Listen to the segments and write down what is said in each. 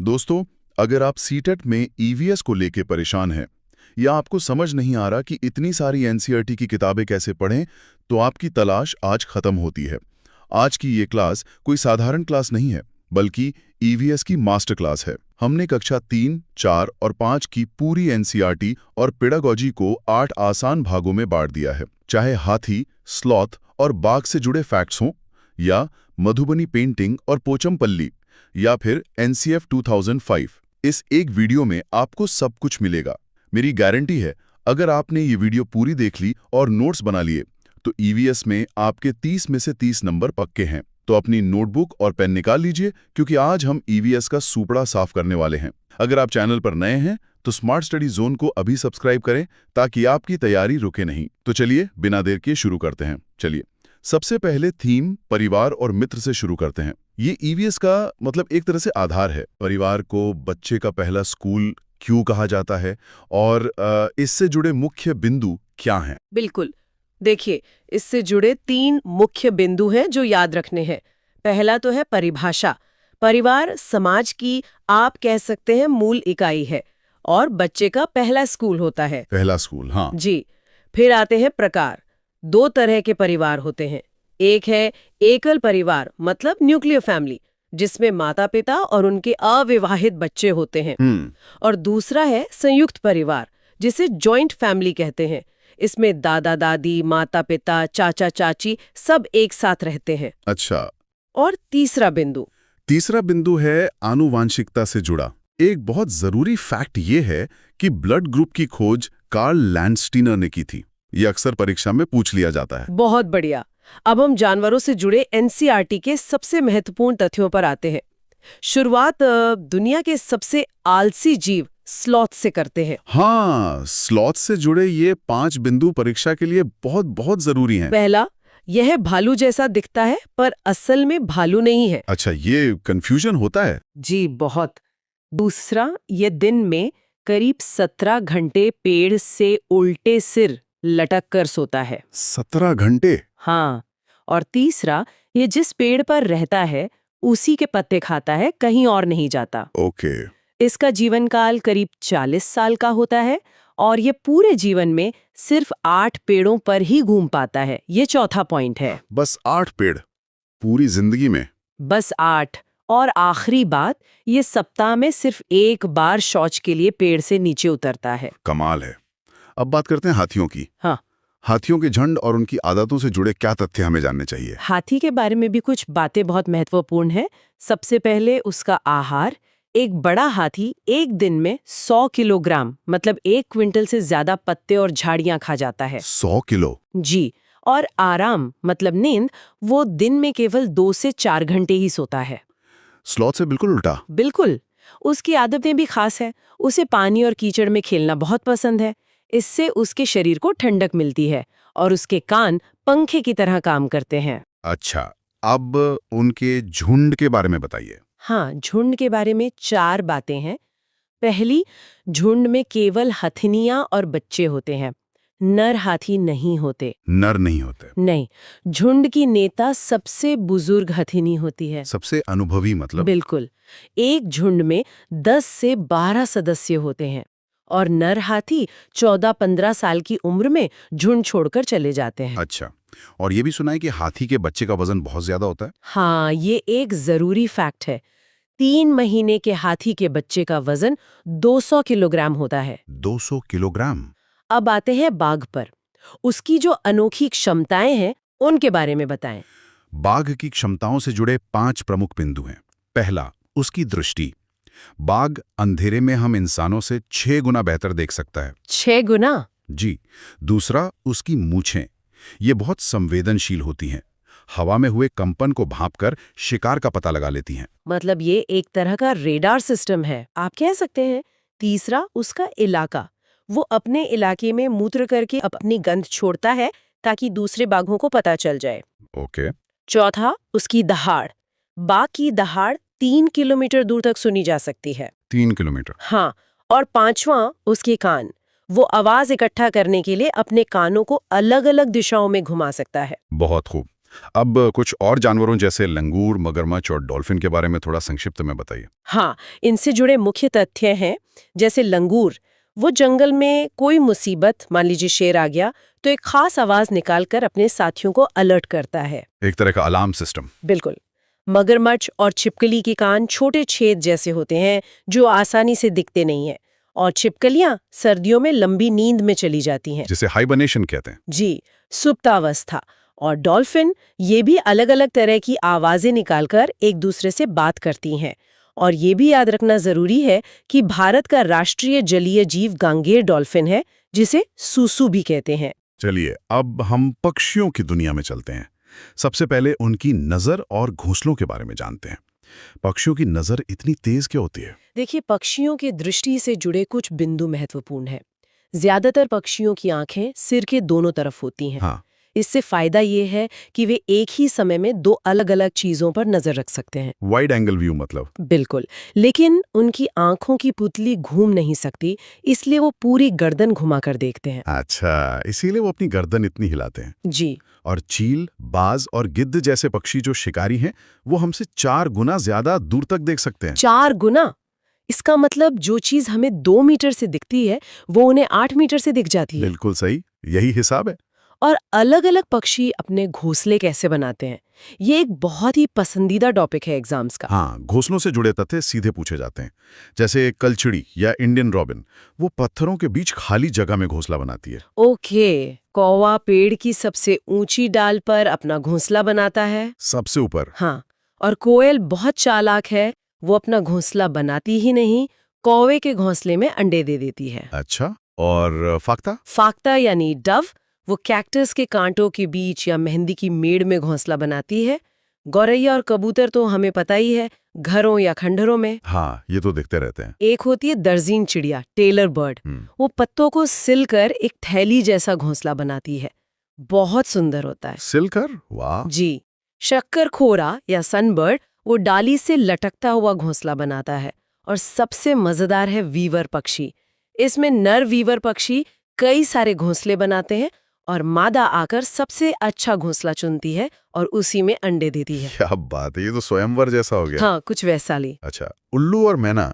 दोस्तों, अगर आप सीटेट में ईवीएस को लेके परेशान हैं या आपको समझ नहीं आ रहा कि इतनी सारी एनसीईआरटी की किताबें कैसे पढ़ें, तो आपकी तलाश आज खत्म होती है। आज की ये क्लास कोई साधारण क्लास नहीं है, बल्कि ईवीएस की मास्टर क्लास है। हमने कक्षा 3, 4 और 5 की पूरी एनसीईआरटी और पेडागोजी को 8 आसान भागों में बांट दिया है। चाहे हाथी, स्लॉथ और बाघ से जुड़े फैक्ट्स हों, या मधुबनी पेंटिंग और पोचमपल्ली, या फिर एनसीएफ 2005, इस एक वीडियो में आपको सब कुछ मिलेगा। मेरी गारंटी है, अगर आपने ये वीडियो पूरी देख ली और नोट्स बना लिए, तो ईवीएस में आपके 30 में से 30 नंबर पक्के हैं। तो अपनी नोटबुक और पेन निकाल लीजिए, क्योंकि आज हम ईवीएस का सूपड़ा साफ करने वाले हैं। अगर आप चैनल पर नए हैं, तो स्मार्ट स्टडी जोन को अभी सब्सक्राइब करें, ताकि आपकी तैयारी रुके नहीं। तो चलिए बिना देर किए शुरू करते हैं। चलिए, सबसे पहले थीम परिवार और मित्र से शुरू करते हैं। ये ईवीएस का मतलब एक तरह से आधार है। परिवार को बच्चे का पहला स्कूल क्यों कहा जाता है, और इससे जुड़े मुख्य बिंदु क्या हैं? बिल्कुल। देखिए, इससे जुड़े 3 मुख्य बिंदु हैं जो याद रखने हैं। पहला तो है परिभाषा। परिवार समाज की, आप कह सकते हैं, मूल इकाई है और बच्चे का पहला स्कूल होता है। पहला स्कूल, हाँ जी। फिर आते हैं प्रकार। 2 तरह के परिवार होते हैं। एक है एकल परिवार, मतलब न्यूक्लियर फैमिली, जिसमें माता पिता और उनके अविवाहित बच्चे होते हैं। और दूसरा है संयुक्त परिवार, जिसे जॉइंट फैमिली कहते हैं। इसमें दादा दादी, माता पिता, चाचा चाची सब एक साथ रहते हैं। अच्छा। और तीसरा बिंदु है आनुवांशिकता से जुड़ा। एक बहुत जरूरी फैक्ट ये है कि ब्लड ग्रुप की खोज कार्ल लैंडस्टीनर ने की थी। ये अक्सर परीक्षा में पूछ लिया जाता है। बहुत बढ़िया। अब हम जानवरों से जुड़े एनसीईआरटी के सबसे महत्वपूर्ण तथ्यों पर आते हैं। शुरुआत दुनिया के सबसे आलसी जीव स्लॉथ से करते हैं। हाँ, स्लॉथ से जुड़े ये 5 बिंदु परीक्षा के लिए बहुत बहुत जरूरी हैं। पहला, यह भालू जैसा दिखता है, पर असल में भालू नहीं है। अच्छा, ये कंफ्यूजन होता है? जी, बहुत। दूसरा, ये दिन में करीब 17 घंटे पेड़ से उल्टे सिर लटक कर सोता है। 17 घंटे? हाँ। और तीसरा, ये जिस पेड़ पर रहता है उसी के पत्ते खाता है, कहीं और नहीं जाता। ओके। इसका जीवन काल करीब 40 साल का होता है और ये पूरे जीवन में सिर्फ 8 पेड़ों पर ही घूम पाता है। ये चौथा पॉइंट है। बस 8 पेड़ पूरी जिंदगी में? बस 8। और आखिरी बात, ये सप्ताह में सिर्फ 1 बार शौच के लिए पेड़ से नीचे उतरता है। कमाल है। अब बात करते हैं हाथियों की। हाँ। हाथियों के झुंड और उनकी आदतों से जुड़े क्या तथ्य हमें जानने चाहिए? हाथी के बारे में भी कुछ बातें बहुत महत्वपूर्ण है। सबसे पहले उसका आहार। एक बड़ा हाथी एक दिन में 100 किलोग्राम, मतलब 1 क्विंटल से ज्यादा पत्ते और झाड़ियां खा जाता है। 100 किलो? जी। और आराम, मतलब नींद, वो दिन में केवल 2 से 4 घंटे ही सोता है। स्लॉथ से बिल्कुल उल्टा। बिल्कुल। उसकी आदतें भी खास है। उसे पानी और कीचड़ में खेलना बहुत पसंद है। इससे उसके शरीर को ठंडक मिलती है और उसके कान पंखे की तरह काम करते हैं। अच्छा, अब उनके झुंड के बारे में बताइए। हाँ, झुंड के बारे में 4 बातें हैं। पहली, झुंड में केवल हथिनियां और बच्चे होते हैं। नर हाथी नहीं होते। नर नहीं होते? नहीं। झुंड की नेता सबसे बुजुर्ग हथिनी होती है। सबसे अनुभवी मतलब? बिल्कुल। एक झुंड में 10 से 12 सदस्य होते हैं और नर हाथी 14-15 साल की उम्र में झुंड छोड़कर चले जाते हैं। अच्छा, और ये भी सुना है कि हाथी के बच्चे का वजन बहुत ज्यादा होता है? हाँ, ये एक जरूरी फैक्ट है। 3 महीने के हाथी के बच्चे का वजन 200 किलोग्राम होता है। 200 किलोग्राम? अब आते हैं बाघ पर। उसकी जो अनोखी क्षमताएं हैं, उनके बारे में बताएं। बाघ की क्षमताओं से जुड़े 5 प्रमुख बिंदु हैं। पहला, उसकी दृष्टि। बाघ अंधेरे में हम इंसानों से 6 गुना बेहतर देख सकता है। 6 गुना? जी। दूसरा, उसकी मूंछें। ये बहुत संवेदनशील होती हैं। हवा में हुए कंपन को भांपकर शिकार का पता लगा लेती हैं। मतलब ये एक तरह का रेडार सिस्टम है, आप कह सकते हैं। तीसरा, उसका इलाका। वो अपने इलाके में मूत्र करके अपनी गंध छोड़ता है ताकि दूसरे बाघों को पता चल जाए। ओके। चौथा, उसकी दहाड़। बाघ की दहाड़ 3 किलोमीटर दूर तक सुनी जा सकती है। 3 किलोमीटर? हाँ। और पांचवा, उसके कान। वो आवाज इकट्ठा करने के लिए अपने कानों को अलग अलग दिशाओं में घुमा सकता है। बहुत खूब। अब कुछ और जानवरों जैसे लंगूर, मगरमच्छ और डॉल्फिन के बारे में थोड़ा संक्षिप्त में बताइए। हाँ, इनसे जुड़े मुख्य तथ्य हैं, जैसे लंगूर, वो जंगल में कोई मुसीबत, मान लीजिए शेर आ गया, तो एक खास आवाज निकालकर अपने साथियों को अलर्ट करता है। एक तरह का अलार्म सिस्टम। बिल्कुल। मगरमच्छ और छिपकली के कान छोटे छेद जैसे होते हैं जो आसानी से दिखते नहीं हैं, और छिपकलियां सर्दियों में लंबी नींद में चली जाती हैं। जिसे हाइबरनेशन कहते हैं। जी, सुप्तावस्था। और डॉल्फिन ये भी अलग अलग तरह की आवाजें निकालकर एक दूसरे से बात करती हैं। और ये भी याद रखना जरूरी है कि भारत का राष्ट्रीय जलीय जीव गांगेय डॉल्फिन है, जिसे सूसू भी कहते हैं। चलिए अब हम पक्षियों की दुनिया में चलते हैं। सबसे पहले उनकी नजर और घोंसलों के बारे में जानते हैं। पक्षियों की नजर इतनी तेज क्यों होती है? देखिए, पक्षियों की दृष्टि से जुड़े कुछ बिंदु महत्वपूर्ण हैं। ज्यादातर पक्षियों की आंखें सिर के दोनों तरफ होती हैं। हाँ। इससे फायदा ये है कि वे एक ही समय में दो अलग-अलग चीजों पर नजर रख सकते हैं। वाइड एंगल व्यू मतलब? बिल्कुल। लेकिन उनकी आंखों की पुतली घूम नहीं सकती, इसलिए वो पूरी गर्दन घुमाकर देखते हैं। अच्छा, इसीलिए वो अपनी गर्दन इतनी हिलाते हैं। जी। और चील, बाज और गिद्ध जैसे पक्षी जो शिकारी हैं, वो हमसे 4 गुना ज्यादा दूर तक देख सकते हैं। 4 गुना? इसका मतलब जो चीज हमें 2 मीटर से दिखती है, वो उन्हें 8 मीटर से दिख जाती है। बिल्कुल सही, यही हिसाब है। और अलग-अलग पक्षी अपने घोंसले कैसे बनाते हैं, ये एक बहुत ही पसंदीदा टॉपिक है एग्जाम्स का। हाँ, घोंसलों से जुड़े तथ्य सीधे पूछे जाते हैं। जैसे कलचिड़ी या इंडियन रॉबिन, वो पत्थरों के बीच खाली जगह में घोंसला बनाती है। ओके, कौवा पेड़ की सबसे ऊंची डाल पर अपना घोंसला बनाता है। सबसे ऊपर। हाँ, और कोयल बहुत चालाक है, वो अपना घोंसला बनाती ही नहीं, कौवे के घोंसले में अंडे दे देती है। अच्छा, और फाख्ता? फाख्ता यानी डव, वो कैक्टस के कांटों के बीच या मेहंदी की मेड़ में घोंसला बनाती है। गौरैया और कबूतर तो हमें पता ही है, घरों या खंडहरों में। हाँ, ये तो दिखते रहते हैं। एक होती है दर्जीन चिड़िया, टेलर बर्ड, वो पत्तों को सिलकर एक थैली जैसा घोंसला बनाती है। बहुत सुंदर होता है। सिलकर? वाह। जी। शक्करखोरा या सनबर्ड, वो डाली से लटकता हुआ घोंसला बनाता है। और सबसे मजेदार है वीवर पक्षी। इसमें नर वीवर पक्षी कई सारे घोंसले बनाते हैं और मादा आकर सबसे अच्छा घोंसला चुनती है और उसी में अंडे देती है। क्या बात है, ये तो स्वयंवर जैसा हो गया। हाँ, कुछ वैसा ही। अच्छा, उल्लू और मैना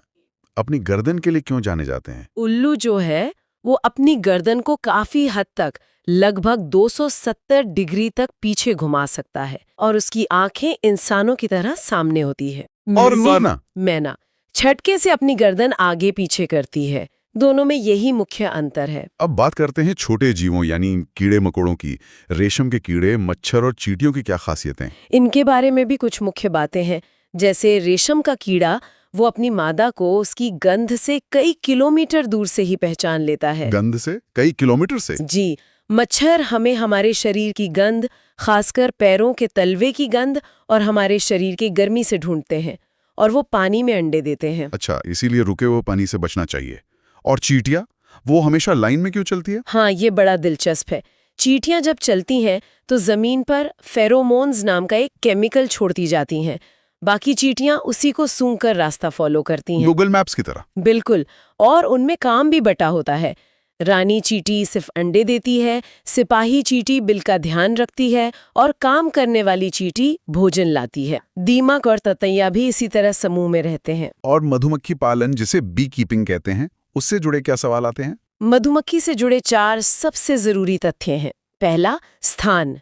अपनी गर्दन के लिए क्यों जाने जाते हैं? उल्लू जो है, वो अपनी गर्दन को काफी हद तक, लगभग 270 डिग्री तक पीछे घुमा सकता है और उसकी आंखें इंसानों की तरह सामने होती है। और मैना? मैना झटके से अपनी गर्दन आगे पीछे करती है। दोनों में यही मुख्य अंतर है। अब बात करते हैं छोटे जीवों यानी कीड़े मकोड़ों की। रेशम के कीड़े, मच्छर और चींटियों की क्या खासियतें? इनके बारे में भी कुछ मुख्य बातें हैं। जैसे रेशम का कीड़ा, वो अपनी मादा को उसकी गंध से कई किलोमीटर दूर से ही पहचान लेता है। गंध से? कई किलोमीटर से? जी। मच्छर हमें हमारे शरीर की गंध, खासकर पैरों के तलवे की गंध और हमारे शरीर की गर्मी से ढूंढते हैं और वो पानी में अंडे देते हैं। अच्छा, इसीलिए रुके हुए पानी से बचना चाहिए। और चींटियां, वो हमेशा लाइन में क्यों चलती है? हाँ, ये बड़ा दिलचस्प है। चींटियां जब चलती हैं तो जमीन पर फेरोमोन्स नाम का एक केमिकल छोड़ती जाती हैं। बाकी चींटियां उसी को सूंघकर रास्ता फॉलो करती हैं। गूगल मैप्स की तरह? बिल्कुल। और उनमें काम भी बटा होता है। रानी चींटी सिर्फ अंडे देती है, सिपाही चींटी बिल का ध्यान रखती है और काम करने वाली चींटी भोजन लाती है। दीमक और ततैया भी इसी तरह समूह में रहते हैं। और मधुमक्खी पालन, जिसे बी कीपिंग कहते हैं, उससे जुड़े क्या सवाल आते हैं? मधुमक्खी से जुड़े 4 सबसे जरूरी तथ्य हैं। पहला, स्थान।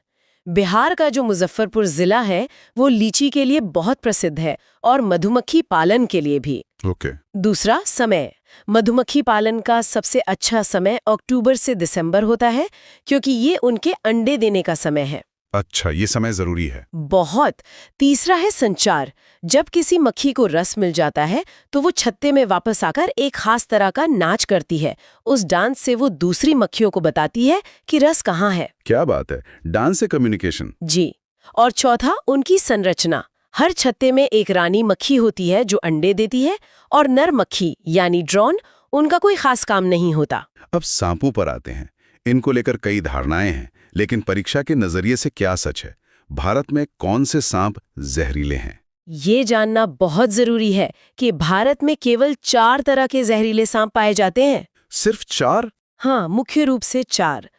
बिहार का जो मुजफ्फरपुर जिला है, वो लीची के लिए बहुत प्रसिद्ध है और मधुमक्खी पालन के लिए भी। ओके। दूसरा, समय। मधुमक्खी पालन का सबसे अच्छा समय अक्टूबर से दिसंबर होता है, क्योंकि ये उनके अंडे देने का समय है। अच्छा, ये समय जरूरी है। बहुत। तीसरा है संचार। जब किसी मक्खी को रस मिल जाता है तो वो छत्ते में वापस आकर एक खास तरह का नाच करती है। उस डांस से वो दूसरी मक्खियों को बताती है कि रस कहाँ है। क्या बात है, डांस से कम्युनिकेशन। जी। और चौथा, उनकी संरचना। हर छत्ते में एक रानी मक्खी होती है जो अंडे देती है और नर मक्खी यानी ड्रोन, उनका कोई खास काम नहीं होता। अब सांपों पर आते हैं। इनको लेकर कई धारणाएं हैं, लेकिन परीक्षा के नजरिए से क्या सच है? भारत में कौन से सांप जहरीले हैं? ये जानना बहुत जरूरी है कि भारत में केवल 4 तरह के जहरीले सांप पाए जाते हैं। सिर्फ 4? हाँ, मुख्य रूप से 4।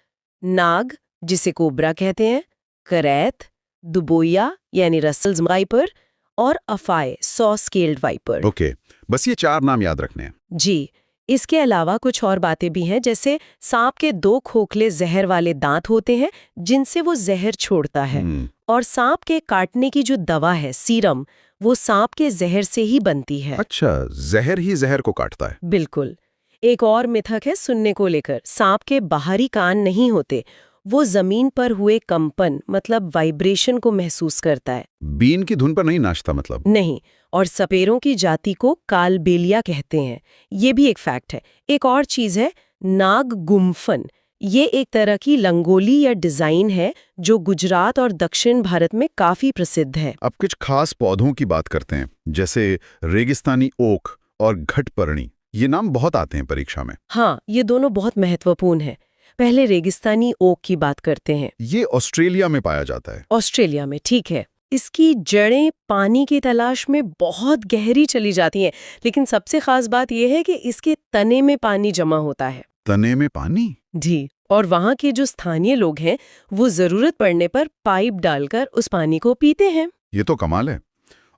नाग, जिसे कोबरा कहते हैं, करैत, दुबोया यानी रसल्स वाइपर और अफाय सॉ स्केल्ड वाइपर। ओके, बस ये 4 नाम याद रखने हैं। जी, इसके अलावा कुछ और बातें भी हैं, जैसे सांप के 2 खोखले जहर वाले दांत होते हैं जिनसे वो जहर छोड़ता है, और सांप के काटने की जो दवा है सीरम, वो सांप के जहर से ही बनती है। अच्छा, जहर ही जहर को काटता है। बिल्कुल। एक और मिथक है सुनने को लेकर, सांप के बाहरी कान नहीं होते, वो जमीन पर हुए कंपन मतलब वाइब्रेशन को महसूस करता है। बीन की धुन पर नहीं नाचता मतलब? नहीं, और सपेरों की जाति को कालबेलिया कहते हैं, ये भी एक फैक्ट है। एक और चीज है नाग गुम्फन, ये एक तरह की रंगोली या डिजाइन है जो गुजरात और दक्षिण भारत में काफी प्रसिद्ध है। अब कुछ खास पौधों की बात करते हैं, जैसे रेगिस्तानी ओक और घटपर्णी। ये नाम बहुत आते हैं परीक्षा में। हाँ, ये दोनों बहुत महत्वपूर्ण है। पहले रेगिस्तानी ओक की बात करते हैं। ये ऑस्ट्रेलिया में पाया जाता है। ऑस्ट्रेलिया में, ठीक है। इसकी जड़ें पानी की तलाश में बहुत गहरी चली जाती हैं, लेकिन सबसे खास बात यह है कि इसके तने में पानी जमा होता है। तने में पानी? जी, और वहाँ के जो स्थानीय लोग हैं वो जरूरत पड़ने पर पाइप डालकर उस पानी को पीते हैं। ये तो कमाल है।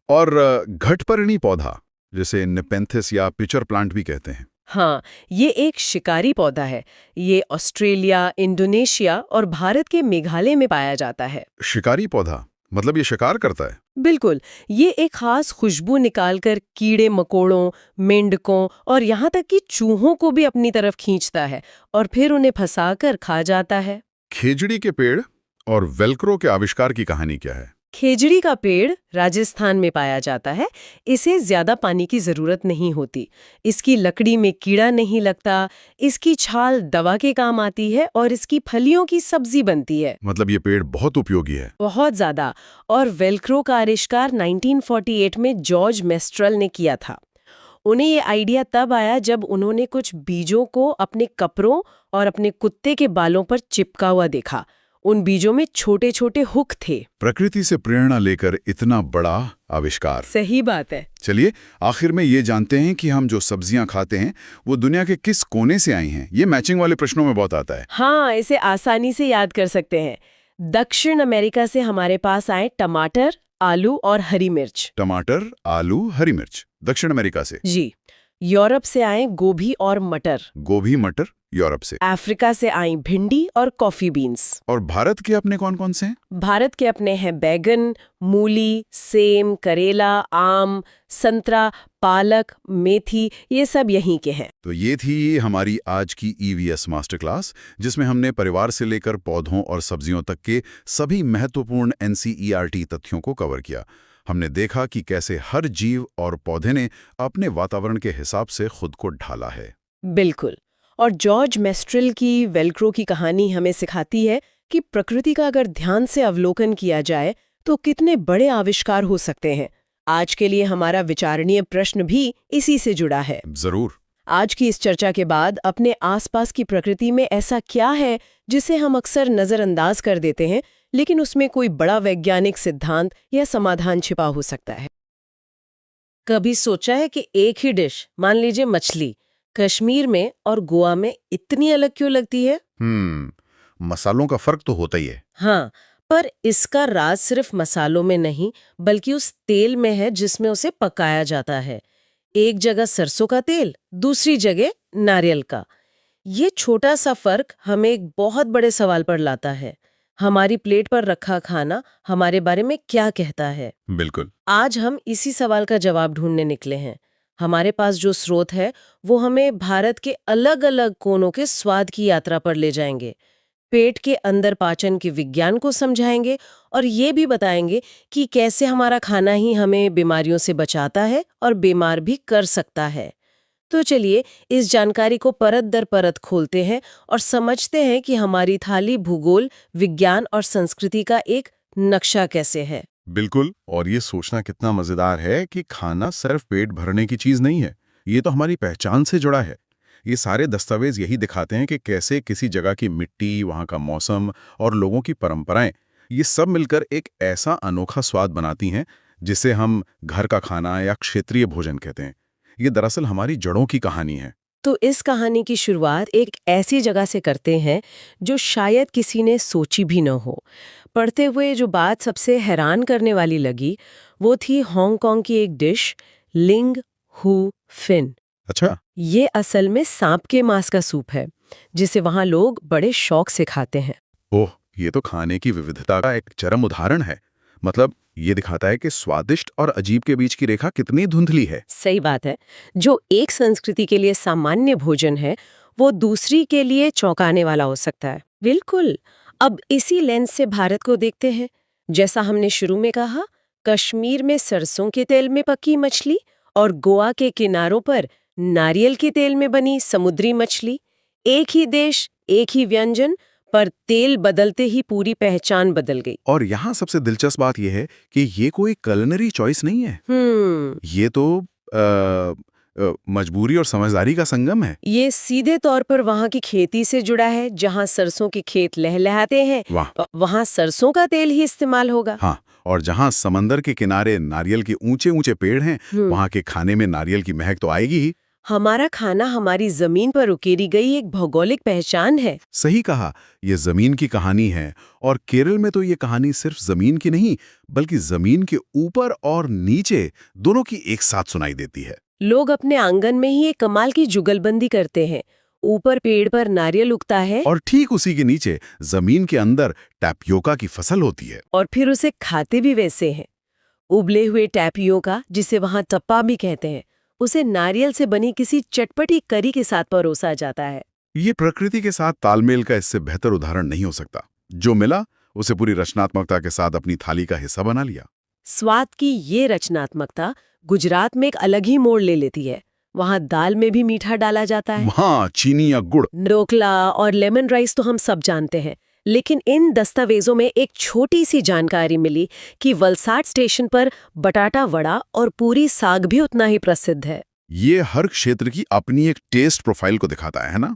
और घटपर्णी पौधा, जिसे नेपेंथिस या पिचर प्लांट भी कहते हैं। हाँ, ये एक शिकारी पौधा है। ये ऑस्ट्रेलिया, इंडोनेशिया और भारत के मेघालय में पाया जाता है। शिकारी पौधा मतलब ये शिकार करता है? बिल्कुल, ये एक खास खुशबू निकालकर कीड़े मकोड़ों, मेंढकों और यहाँ तक कि चूहों को भी अपनी तरफ खींचता है और फिर उन्हें फंसाकर खा जाता है। खेजड़ी के पेड़ और वेल्क्रो के आविष्कार की कहानी क्या है? खेजड़ी का पेड़ राजस्थान में पाया जाता है। इसे ज्यादा पानी की जरूरत नहीं होती, इसकी लकड़ी में कीड़ा नहीं लगता, इसकी छाल दवा के काम आती है और इसकी फलियों की सब्जी बनती है। मतलब ये पेड़ बहुत उपयोगी है। बहुत ज्यादा। और वेल्क्रो का आविष्कार 1948 में जॉर्ज मेस्ट्रल ने किया था। उन्हें ये आइडिया तब आया जब उन्होंने कुछ बीजों को अपने कपड़ों और अपने कुत्ते के बालों पर चिपका हुआ देखा। उन बीजों में छोटे छोटे हुक थे। प्रकृति से प्रेरणा लेकर इतना बड़ा आविष्कार। सही बात है। चलिए आखिर में ये जानते हैं कि हम जो सब्जियां खाते हैं वो दुनिया के किस कोने से आई हैं। ये मैचिंग वाले प्रश्नों में बहुत आता है। हाँ, इसे आसानी से याद कर सकते हैं। दक्षिण अमेरिका से हमारे पास आए टमाटर, आलू और हरी मिर्च। टमाटर, आलू, हरी मिर्च दक्षिण अमेरिका से। जी। यूरोप से आए गोभी और मटर। गोभी मटर यूरोप से। अफ्रीका से आई भिंडी और कॉफी बीन्स। और भारत के अपने कौन कौन से हैं? भारत के अपने हैं बैगन, मूली, सेम, करेला, आम, संतरा, पालक, मेथी, ये सब यहीं के हैं। तो ये थी हमारी आज की ईवीएस मास्टर क्लास, जिसमें हमने परिवार से लेकर पौधों और सब्जियों तक के सभी महत्वपूर्ण एनसीईआरटी तथ्यों को कवर किया। हमने देखा कि कैसे हर जीव और पौधे ने अपने वातावरण के हिसाब से खुद को ढाला है। बिल्कुल। और जॉर्ज मेस्ट्रल की वेल्क्रो की कहानी हमें सिखाती है कि प्रकृति का अगर ध्यान से अवलोकन किया जाए तो कितने बड़े आविष्कार हो सकते हैं। आज के लिए हमारा विचारणीय प्रश्न भी इसी से जुड़ा है। जरूर। आज की इस चर्चा के बाद अपने आसपास की प्रकृति में ऐसा क्या है जिसे हम अक्सर नजरअंदाज कर देते हैं, लेकिन उसमें कोई बड़ा वैज्ञानिक सिद्धांत या समाधान छिपा हो सकता है। कभी सोचा है कि एक ही डिश, मान लीजिए मछली, कश्मीर में और गोवा में इतनी अलग क्यों लगती है? मसालों का फर्क तो होता ही है। हाँ, पर इसका राज सिर्फ मसालों में नहीं बल्कि उस तेल में है जिसमें उसे पकाया जाता है। एक जगह सरसों का तेल, दूसरी जगह नारियल का। ये छोटा सा फर्क हमें एक बहुत बड़े सवाल पर लाता है। हमारी प्लेट पर रखा खाना हमारे बारे में क्या कहता है? बिल्कुल। आज हम इसी सवाल का जवाब ढूंढने निकले हैं। हमारे पास जो स्रोत है वो हमें भारत के अलग अलग कोनों के स्वाद की यात्रा पर ले जाएंगे, पेट के अंदर पाचन के विज्ञान को समझाएंगे और ये भी बताएंगे कि कैसे हमारा खाना ही हमें बीमारियों से बचाता है और बीमार भी कर सकता है। तो चलिए इस जानकारी को परत दर परत खोलते हैं और समझते हैं कि हमारी थाली भूगोल, विज्ञान और संस्कृति का एक नक्शा कैसे है। बिल्कुल। और ये सोचना कितना मजेदार है कि खाना सिर्फ पेट भरने की चीज नहीं है, ये तो हमारी पहचान से जुड़ा है। ये सारे दस्तावेज यही दिखाते हैं कि कैसे किसी जगह की मिट्टी, वहाँ का मौसम और लोगों की परंपराएं, ये सब मिलकर एक ऐसा अनोखा स्वाद बनाती हैं जिसे हम घर का खाना या क्षेत्रीय भोजन कहते हैं। ये दरअसल हमारी जड़ों की कहानी है। तो इस कहानी की शुरुआत एक ऐसी जगह से करते हैं जो शायद किसी ने सोची भी न हो, पढ़ते हुए जो बात सबसे हैरान करने वाली लगी वो थी हांगकांग की एक डिश लिंग हु फिन। अच्छा। ये असल में सांप के मांस का सूप है जिसे वहाँ लोग बड़े शौक से खाते हैं। ओह, ये तो खाने की विविधता का एक चरम उदाहरण है। मतलब ये दिखाता है कि स्वादिष्ट और अजीब के बीच की रेखा कितनी धुंधली है। सही बात है। जो एक संस्कृति के लिए सामान्य भोजन है वो दूसरी के लिए चौंकाने वाला हो सकता है। बिल्कुल। अब इसी लेंस से भारत को देखते हैं। जैसा हमने शुरू में कहा, कश्मीर में सरसों के तेल में पकी मछली और गोवा के किनारों पर नारियल के तेल में बनी समुद्री मछली। एक ही देश, एक ही व्यंजन, पर तेल बदलते ही पूरी पहचान बदल गई। और यहाँ सबसे दिलचस्प बात यह है कि ये कोई कुलिनरी चॉइस नहीं है। ये तो मजबूरी और समझदारी का संगम है। ये सीधे तौर पर वहाँ की खेती से जुड़ा है। जहाँ सरसों के खेत लहलहाते हैं, वहाँ सरसों का तेल ही इस्तेमाल होगा। हाँ, और जहाँ समंदर के किनारे नारियल के ऊंचे ऊंचे पेड़ हैं, वहाँ के खाने में नारियल की महक तो आएगी ही। हमारा खाना हमारी जमीन पर उकेरी गई एक भौगोलिक पहचान है। सही कहा, ये जमीन की कहानी है। और केरल में तो ये कहानी सिर्फ जमीन की नहीं, बल्कि जमीन के ऊपर और नीचे दोनों की एक साथ सुनाई देती है। लोग अपने आंगन में ही एक कमाल की जुगलबंदी करते हैं। ऊपर पेड़ पर नारियल उगता है और ठीक उसी के नीचे जमीन के अंदर टैपियोका की फसल होती है। और फिर उसे खाते भी वैसे हैं। उबले हुए टैपियोका, जिसे वहाँ टप्पा भी कहते हैं, उसे नारियल से बनी किसी चटपटी करी के साथ परोसा जाता है। ये प्रकृति के साथ तालमेल का इससे बेहतर उदाहरण नहीं हो सकता। जो मिला उसे पूरी रचनात्मकता के साथ अपनी थाली का हिस्सा बना लिया। स्वाद की ये रचनात्मकता गुजरात में एक अलग ही मोड़ ले लेती है। वहाँ दाल में भी मीठा डाला जाता है। हाँ, चीनी या गुड़। ढोकला और लेमन राइस तो हम सब जानते हैं। लेकिन इन दस्तावेजों में एक छोटी सी जानकारी मिली कि वलसाड स्टेशन पर बटाटा वड़ा और पूरी साग भी उतना ही प्रसिद्ध है। ये हर क्षेत्र की अपनी एक टेस्ट प्रोफाइल को दिखाता है ना?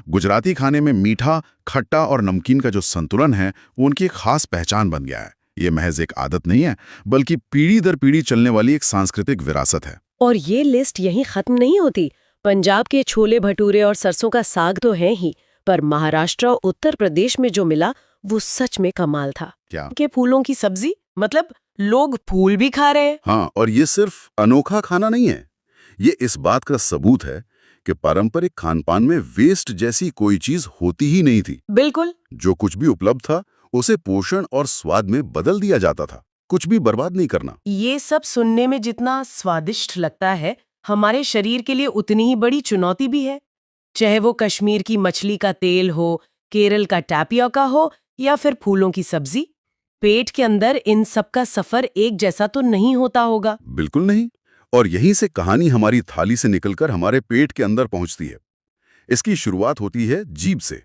गुजराती खाने में मीठा, खट्टा और नमकीन का जो संतुलन है, वो उनकी एक खास पहचान बन गया है। ये महज एक आदत नहीं है, बल्कि पीढ़ी दर पीढ़ी चलने वाली एक सांस्कृतिक विरासत है। और ये लिस्ट यहीं खत्म नहीं होती। पंजाब के छोले भटूरे और सरसों का साग तो है ही, पर महाराष्ट्र और उत्तर प्रदेश में जो मिला वो सच में कमाल था। क्या? के फूलों की सब्जी, मतलब लोग फूल भी खा रहे हैं। हाँ, और ये सिर्फ अनोखा खाना नहीं है, ये इस बात का सबूत है कि पारंपरिक खानपान में वेस्ट जैसी कोई चीज होती ही नहीं थी। बिल्कुल। जो कुछ भी उपलब्ध था उसे पोषण और स्वाद में बदल दिया जाता था, कुछ भी बर्बाद नहीं करना। ये सब सुनने में जितना स्वादिष्ट लगता है, हमारे शरीर के लिए उतनी ही बड़ी चुनौती भी है। चाहे वो कश्मीर की मछली का तेल हो, केरल का टैपियोका हो या फिर फूलों की सब्जी, पेट के अंदर इन सब का सफर एक जैसा तो नहीं होता होगा। बिल्कुल नहीं। और यहीं से कहानी हमारी थाली से निकलकर हमारे पेट के अंदर पहुंचती है। इसकी शुरुआत होती है जीभ से।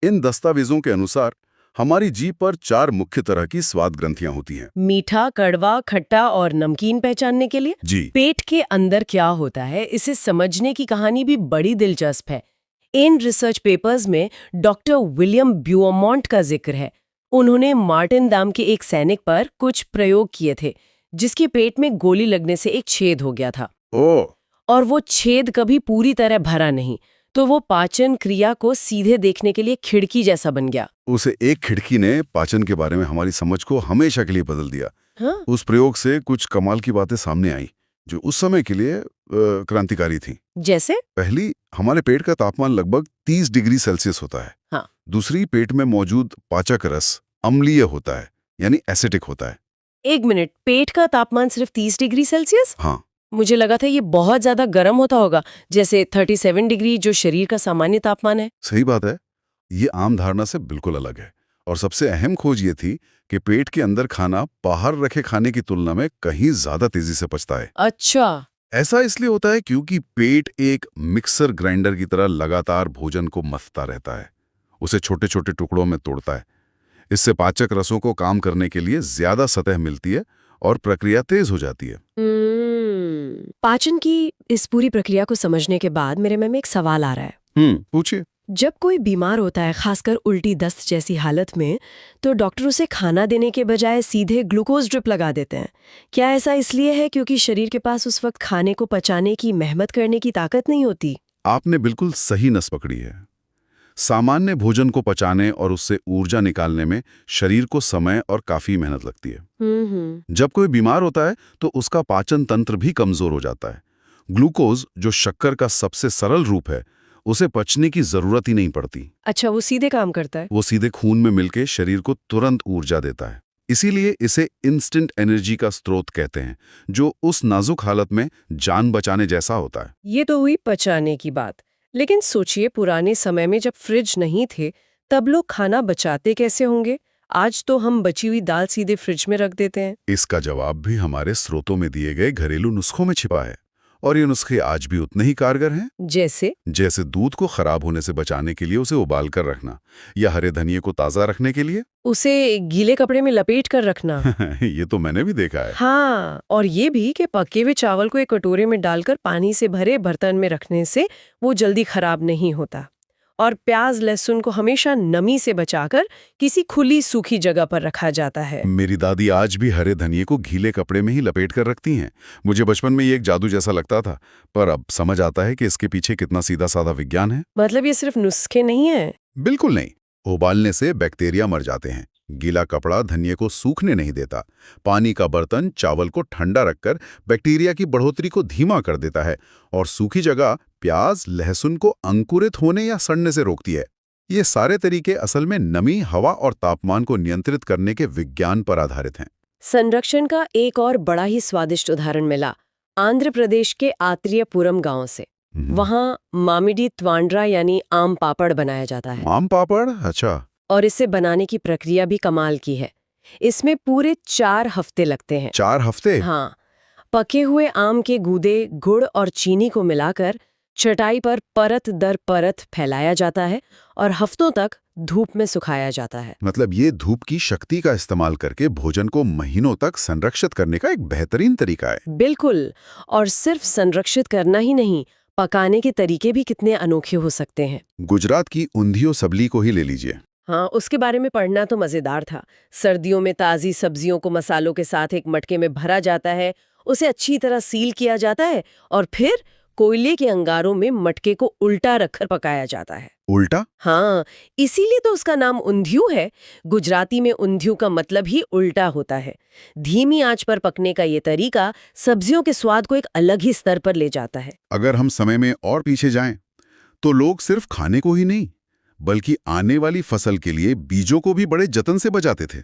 इन दस्तावेजों के अनुसार हमारी जीभ पर 4 मुख्य तरह की स्वाद ग्रंथियां होती हैं। मीठा, कड़वा, खट्टा और नमकीन पहचानने के लिए जी। पेट के अंदर क्या होता है, इसे समझने की कहानी भी बड़ी दिलचस्प है। इन रिसर्च पेपर्स में डॉक्टर विलियम ब्यूमॉन्ट का जिक्र है। उन्होंने मार्टिन दाम के एक सैनिक पर कुछ प्रयोग किए थे, जिसके पेट में गोली लगने से एक छेद हो गया था। और वो छेद कभी पूरी तरह भरा नहीं, तो वो पाचन क्रिया को सीधे देखने के लिए खिड़की जैसा बन गया। उसे एक खिड़की ने पाचन के बारे में हमारी समझ को हमेशा के लिए बदल दिया। हाँ? उस प्रयोग से कुछ कमाल की बातें सामने आई जो उस समय के लिए क्रांतिकारी थी। जैसे? पहली, हमारे पेट का तापमान लगभग 30 डिग्री सेल्सियस होता है। हाँ। दूसरी, पेट में मौजूद पाचक रस अम्लीय होता है, यानी एसिडिक होता है। एक मिनट, पेट का तापमान सिर्फ 30 डिग्री सेल्सियस? हाँ। मुझे लगा था ये बहुत ज्यादा गर्म होता होगा, जैसे 37 डिग्री जो शरीर का सामान्य तापमान है। सही बात है, ये आम धारणा से बिल्कुल अलग है। और सबसे अहम खोज ये थी कि पेट के अंदर खाना बाहर रखे खाने की तुलना में कहीं ज्यादा तेजी से पचता है। अच्छा। ऐसा इसलिए होता है क्योंकि पेट एक मिक्सर ग्राइंडर की तरह लगातार भोजन को मथता रहता है, उसे छोटे छोटे टुकड़ों में तोड़ता है। इससे पाचक रसों को काम करने के लिए ज्यादा सतह मिलती है और प्रक्रिया तेज हो जाती है। पाचन की इस पूरी प्रक्रिया को समझने के बाद मेरे मन में एक सवाल आ रहा है। पूछिए। जब कोई बीमार होता है, खासकर उल्टी दस्त जैसी हालत में, तो डॉक्टर उसे खाना देने के बजाय सीधे ग्लूकोज ड्रिप लगा देते हैं। क्या ऐसा इसलिए है क्योंकि शरीर के पास उस वक्त खाने को पचाने की मेहनत करने की ताकत नहीं होती? आपने बिल्कुल सही नस पकड़ी है। सामान्य भोजन को पचाने और उससे ऊर्जा निकालने में शरीर को समय और काफी मेहनत लगती है। जब कोई बीमार होता है तो उसका पाचन तंत्र भी कमजोर हो जाता है। ग्लूकोज, जो शक्कर का सबसे सरल रूप है, उसे पचने की जरूरत ही नहीं पड़ती। अच्छा, वो सीधे काम करता है। वो सीधे खून में मिलके शरीर को तुरंत ऊर्जा देता है। इसीलिए इसे इंस्टेंट एनर्जी का स्रोत कहते हैं, जो उस नाजुक हालत में जान बचाने जैसा होता है। ये तो हुई पचाने की बात, लेकिन सोचिए पुराने समय में जब फ्रिज नहीं थे तब लोग खाना बचाते कैसे होंगे? आज तो हम बची हुई दाल सीधे फ्रिज में रख देते हैं। इसका जवाब भी हमारे स्रोतों में दिए गए घरेलू नुस्खों में छिपा है, और ये नुस्खे आज भी उतने ही कारगर हैं। जैसे दूध को खराब होने से बचाने के लिए उसे उबाल कर रखना, या हरे धनिये को ताजा रखने के लिए उसे गीले कपड़े में लपेट कर रखना। ये तो मैंने भी देखा है। हाँ, और ये भी कि पके हुए चावल को एक कटोरे में डालकर पानी से भरे बर्तन में रखने से वो जल्दी खराब नहीं होता। और प्याज लहसुन को हमेशा नमी से बचाकर किसी खुली सूखी जगह पर रखा जाता है। मेरी दादी आज भी हरे धनिये को गीले कपड़े में ही लपेट कर रखती हैं। मुझे बचपन में ये एक जादू जैसा लगता था, पर अब समझ आता है कि इसके पीछे कितना सीधा साधा विज्ञान है। मतलब ये सिर्फ नुस्खे नहीं है? बिल्कुल नहीं। उबालने से बैक्टीरिया मर जाते हैं। गीला कपड़ा धनिये को सूखने नहीं देता। पानी का बर्तन चावल को ठंडा रखकर बैक्टीरिया की बढ़ोतरी को धीमा कर देता है, और सूखी जगह प्याज लहसुन को अंकुरित होने या सड़ने से रोकती है। ये सारे तरीके असल में नमी, हवा और तापमान को नियंत्रित करने के विज्ञान पर आधारित हैं। संरक्षण का एक और बड़ा ही स्वादिष्ट उदाहरण मिला आंध्र प्रदेश के आत्रेयपुरम गांव से। वहां मामिडी त्वांड्रा यानी आम पापड़ बनाया जाता है। आम पापड़? अच्छा। और इसे बनाने की प्रक्रिया भी कमाल की है। इसमें पूरे 4 हफ्ते लगते हैं। 4 हफ्ते? हाँ। पके हुए आम के गूदे, गुड़ और चीनी को मिलाकर चटाई पर परत दर परत फैलाया जाता है और हफ्तों तक धूप में सुखाया जाता है। मतलब ये धूप की शक्ति का इस्तेमाल करके भोजन को महीनों तक संरक्षित करने का एक बेहतरीन तरीका है। बिल्कुल। और सिर्फ संरक्षित करना ही नहीं, पकाने के तरीके भी कितने अनोखे हो सकते हैं। गुजरात की ऊंधियो सबली को ही ले लीजिए। हाँ, उसके बारे में पढ़ना तो मजेदार था। सर्दियों में ताज़ी सब्जियों को मसालों के साथ एक मटके में भरा जाता है, उसे अच्छी तरह सील किया जाता है और फिर कोयले के अंगारों में मटके को उल्टा रखकर पकाया जाता है। उल्टा? हाँ, इसीलिए तो उसका नाम ऊंधियू है। गुजराती में ऊंधियू का मतलब ही उल्टा होता है। धीमी आंच पर पकने का ये तरीका सब्जियों के स्वाद को एक अलग ही स्तर पर ले जाता है। अगर हम समय में और पीछे जाएं, तो लोग सिर्फ खाने को ही नहीं, बल्कि आने वाली फसल के लिए बीजों को भी बड़े जतन से बचाते थे।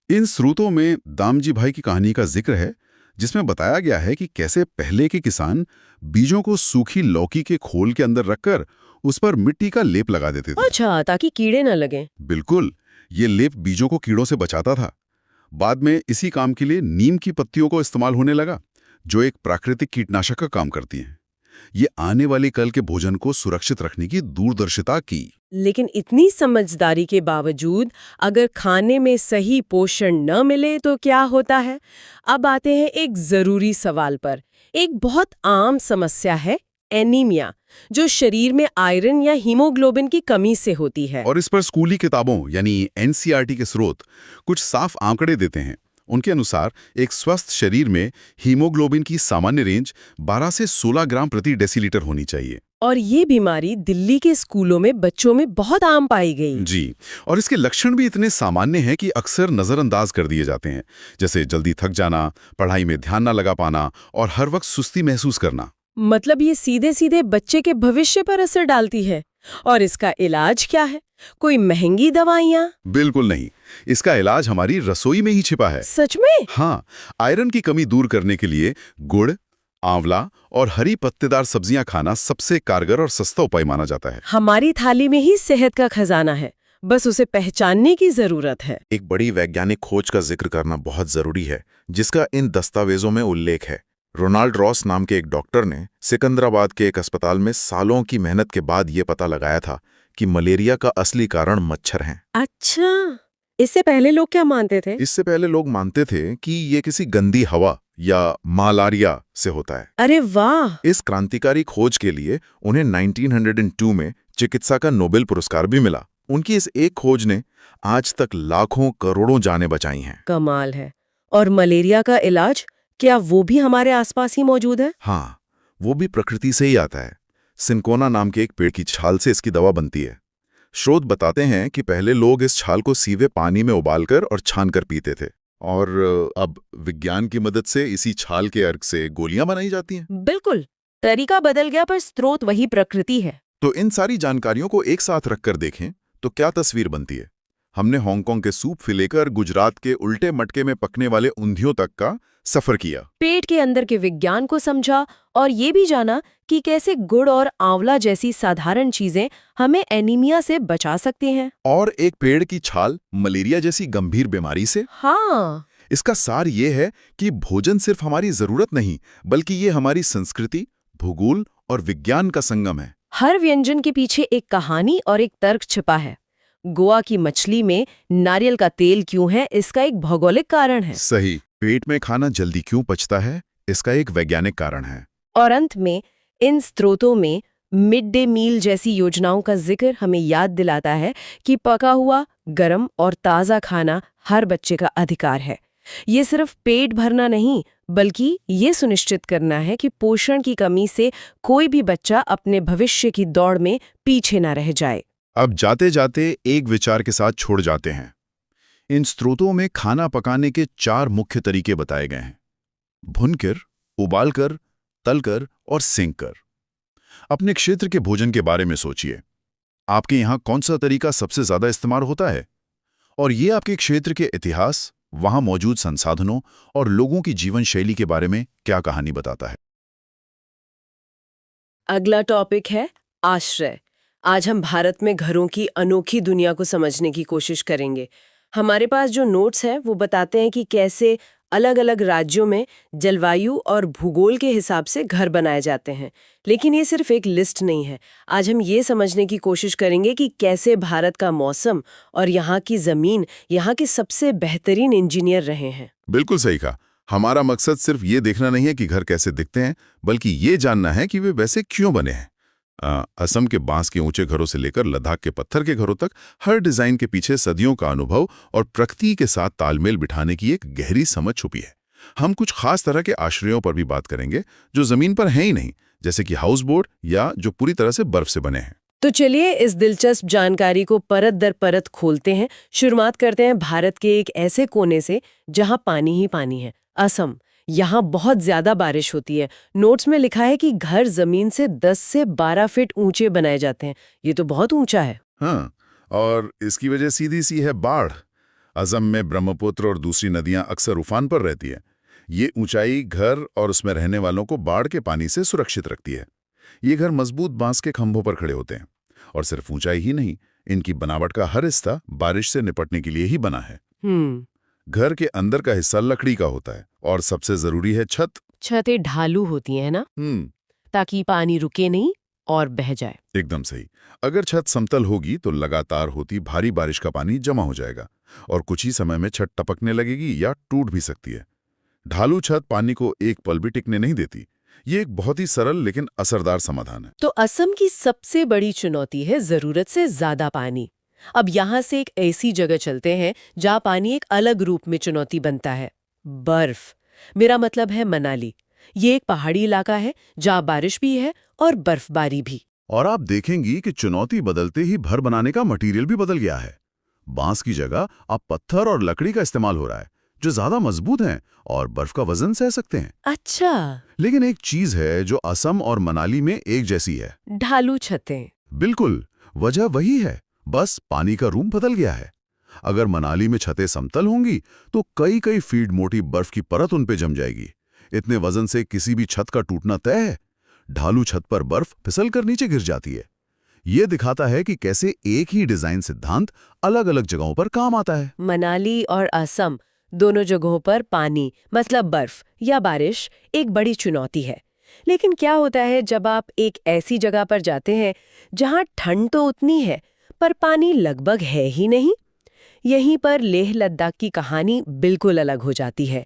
इन स्रोतों में दामजी भाई की कहानी का जिक्र है, जिसमें बताया गया है कि कैसे पहले के किसान बीजों को सूखी लौकी के खोल के अंदर रखकर उस पर मिट्टी का लेप लगा देते थे। अच्छा, ताकि कीड़े न लगें। बिल्कुल, ये लेप बीजों को कीड़ों से बचाता था। बाद में इसी काम के लिए नीम की पत्तियों को इस्तेमाल होने लगा, जो एक प्राकृतिक कीटनाशक का काम करती हैं। ये आने वाले कल के भोजन को सुरक्षित रखने की दूरदर्शिता की। लेकिन इतनी समझदारी के बावजूद अगर खाने में सही पोषण न मिले तो क्या होता है? अब आते हैं एक जरूरी सवाल पर। एक बहुत आम समस्या है एनीमिया, जो शरीर में आयरन या हीमोग्लोबिन की कमी से होती है। और इस पर स्कूली किताबों यानी एनसीईआरटी के स्रोत कुछ साफ आंकड़े देते हैं। उनके अनुसार एक स्वस्थ शरीर में हीमोग्लोबिन की सामान्य रेंज 12 से 16 ग्राम प्रति डेसीलीटर होनी चाहिए। और ये बीमारी दिल्ली के स्कूलों में बच्चों में बहुत आम पाई गई। जी, और इसके लक्षण भी इतने सामान्य हैं कि अक्सर नजरअंदाज कर दिए जाते हैं, जैसे जल्दी थक जाना, पढ़ाई में ध्यान न लगा पाना और हर वक्त सुस्ती महसूस करना। मतलब ये सीधे सीधे बच्चे के भविष्य पर असर डालती है। और इसका इलाज क्या है? कोई महंगी दवाइयाँ? बिल्कुल नहीं। इसका इलाज हमारी रसोई में ही छिपा है। सच में? हाँ, आयरन की कमी दूर करने के लिए गुड़, आंवला और हरी पत्तेदार सब्जियां खाना सबसे कारगर और सस्ता उपाय माना जाता है। हमारी थाली में ही सेहत का खजाना है, बस उसे पहचानने की जरूरत है। एक बड़ी वैज्ञानिक खोज का जिक्र करना बहुत जरूरी है, जिसका इन दस्तावेजों में उल्लेख है। रोनाल्ड रॉस नाम के एक डॉक्टर ने सिकंदराबाद के एक अस्पताल में सालों की मेहनत के बाद ये पता लगाया था कि मलेरिया का असली कारण मच्छर हैं। अच्छा, इससे पहले लोग क्या मानते थे? इससे पहले लोग मानते थे कि ये किसी गंदी हवा या मालारिया से होता है। अरे वाह! इस क्रांतिकारी खोज के लिए उन्हें 1902 में चिकित्सा का नोबेल पुरस्कार भी मिला। उनकी इस एक खोज ने आज तक लाखों करोड़ों जानें बचाई हैं। कमाल है। और मलेरिया का इलाज, क्या वो भी हमारे आसपास ही मौजूद है? हाँ, वो भी प्रकृति से ही आता है। सिनकोना नाम के एक पेड़ की छाल से इसकी दवा बनती है। स्रोत बताते हैं कि पहले लोग इस छाल को सीधे पानी में उबालकर और छानकर पीते थे, और अब विज्ञान की मदद से इसी छाल के अर्क से गोलियां बनाई जाती हैं। बिल्कुल, तरीका बदल गया पर स्रोत वही प्रकृति है। तो इन सारी जानकारियों को एक साथ रखकर देखें तो क्या तस्वीर बनती है। हमने हांगकांग के सूप से लेकर गुजरात के उल्टे मटके में पकने वाले ऊंधियों तक का सफर किया, पेट के अंदर के विज्ञान को समझा और ये भी जाना कि कैसे गुड़ और आंवला जैसी साधारण चीजें हमें एनीमिया से बचा सकती हैं। और एक पेड़ की छाल मलेरिया जैसी गंभीर बीमारी से। हाँ, इसका सार ये है कि भोजन सिर्फ हमारी जरूरत नहीं, बल्कि ये हमारी संस्कृति, भूगोल और विज्ञान का संगम है। हर व्यंजन के पीछे एक कहानी और एक तर्क छिपा है। गोवा की मछली में नारियल का तेल क्यों है, इसका एक भौगोलिक कारण है। सही। पेट में खाना जल्दी क्यों पचता है, इसका एक वैज्ञानिक कारण है। और अंत में इन स्रोतों में मिड डे मील जैसी योजनाओं का जिक्र हमें याद दिलाता है कि पका हुआ, गर्म और ताज़ा खाना हर बच्चे का अधिकार है। ये सिर्फ पेट भरना नहीं, बल्कि ये सुनिश्चित करना है कि पोषण की कमी से कोई भी बच्चा अपने भविष्य की दौड़ में पीछे न रह जाए। अब जाते जाते एक विचार के साथ छोड़ जाते हैं। इन स्रोतों में खाना पकाने के 4 मुख्य तरीके बताए गए हैं: भुनकर, उबालकर, तलकर और सेंककर। अपने क्षेत्र के भोजन के बारे में सोचिए, आपके यहाँ कौन सा तरीका सबसे ज्यादा इस्तेमाल होता है, और ये आपके क्षेत्र के इतिहास, वहां मौजूद संसाधनों और लोगों की जीवन शैली के बारे में क्या कहानी बताता है। अगला टॉपिक है आश्रय। आज हम भारत में घरों की अनोखी दुनिया को समझने की कोशिश करेंगे। हमारे पास जो नोट्स हैं वो बताते हैं कि कैसे अलग अलग राज्यों में जलवायु और भूगोल के हिसाब से घर बनाए जाते हैं। लेकिन ये सिर्फ एक लिस्ट नहीं है। आज हम ये समझने की कोशिश करेंगे कि कैसे भारत का मौसम और यहाँ की ज़मीन यहाँ के सबसे बेहतरीन इंजीनियर रहे हैं। बिल्कुल सही कहा। हमारा मकसद सिर्फ ये देखना नहीं है कि घर कैसे दिखते हैं, बल्कि ये जानना है कि वे वैसे क्यों बने हैं। असम के बांस के ऊंचे घरों से लेकर लद्दाख के पत्थर के घरों तक हर डिजाइन के पीछे सदियों का अनुभव और प्रकृति के साथ तालमेल बिठाने की एक गहरी समझ छुपी है। हम कुछ खास तरह के आश्रयों पर भी बात करेंगे जो जमीन पर हैं ही नहीं, जैसे कि हाउस बोट या जो पूरी तरह से बर्फ से बने हैं। तो चलिए इस दिलचस्प जानकारी को परत दर परत खोलते हैं। शुरुआत करते हैं भारत के एक ऐसे कोने से जहां पानी ही पानी है, असम। यहाँ बहुत ज्यादा बारिश होती है। नोट्स में लिखा है कि घर जमीन से 10 से 12 फीट ऊंचे बनाए जाते हैं। ये तो बहुत ऊंचा है। हाँ, और इसकी वजह सीधी सी है बाढ़। असम में ब्रह्मपुत्र और दूसरी नदियां अक्सर उफान पर रहती है। ये ऊंचाई घर और उसमें रहने वालों को बाढ़ के पानी से सुरक्षित रखती है। ये घर मजबूत बांस के खंभों पर खड़े होते हैं, और सिर्फ ऊंचाई ही नहीं, इनकी बनावट का हर हिस्सा बारिश से निपटने के लिए ही बना है। घर के अंदर का हिस्सा लकड़ी का होता है, और सबसे जरूरी है छत। छतें ढालू होती हैं ना, ताकि पानी रुके नहीं और बह जाए। एकदम सही। अगर छत समतल होगी तो लगातार होती भारी बारिश का पानी जमा हो जाएगा और कुछ ही समय में छत टपकने लगेगी या टूट भी सकती है। ढालू छत पानी को एक पल भी टिकने नहीं देती। ये एक बहुत ही सरल लेकिन असरदार समाधान है। तो असम की सबसे बड़ी चुनौती है जरूरत से ज्यादा पानी। अब यहाँ से एक ऐसी जगह चलते हैं जहाँ पानी एक अलग रूप में चुनौती बनता है, बर्फ। मेरा मतलब है मनाली। ये एक पहाड़ी इलाका है जहाँ बारिश भी है और बर्फबारी भी। और आप देखेंगी कि चुनौती बदलते ही घर बनाने का मटेरियल भी बदल गया है। बांस की जगह अब पत्थर और लकड़ी का इस्तेमाल हो रहा है, जो ज्यादा मजबूत हैं और बर्फ का वजन सह सकते हैं। अच्छा। लेकिन एक चीज है जो असम और मनाली में एक जैसी है, ढालू छतें। बिल्कुल, वजह वही है, बस पानी का रूप बदल गया है। अगर मनाली में छतें समतल होंगी तो कई कई फीट मोटी बर्फ की परत उन पे जम जाएगी। इतने वजन से किसी भी छत का टूटना तय है। ढालू छत पर बर्फ फिसल कर नीचे गिर जाती है। ये दिखाता है कि कैसे एक ही डिजाइन सिद्धांत अलग अलग जगहों पर काम आता है। मनाली और असम दोनों जगहों पर पानी मतलब बर्फ या बारिश एक बड़ी चुनौती है। लेकिन क्या होता है जब आप एक ऐसी जगह पर जाते हैं जहां ठंड तो उतनी है पर पानी लगभग है ही नहीं? यहीं पर लेह लद्दाख की कहानी बिल्कुल अलग हो जाती है।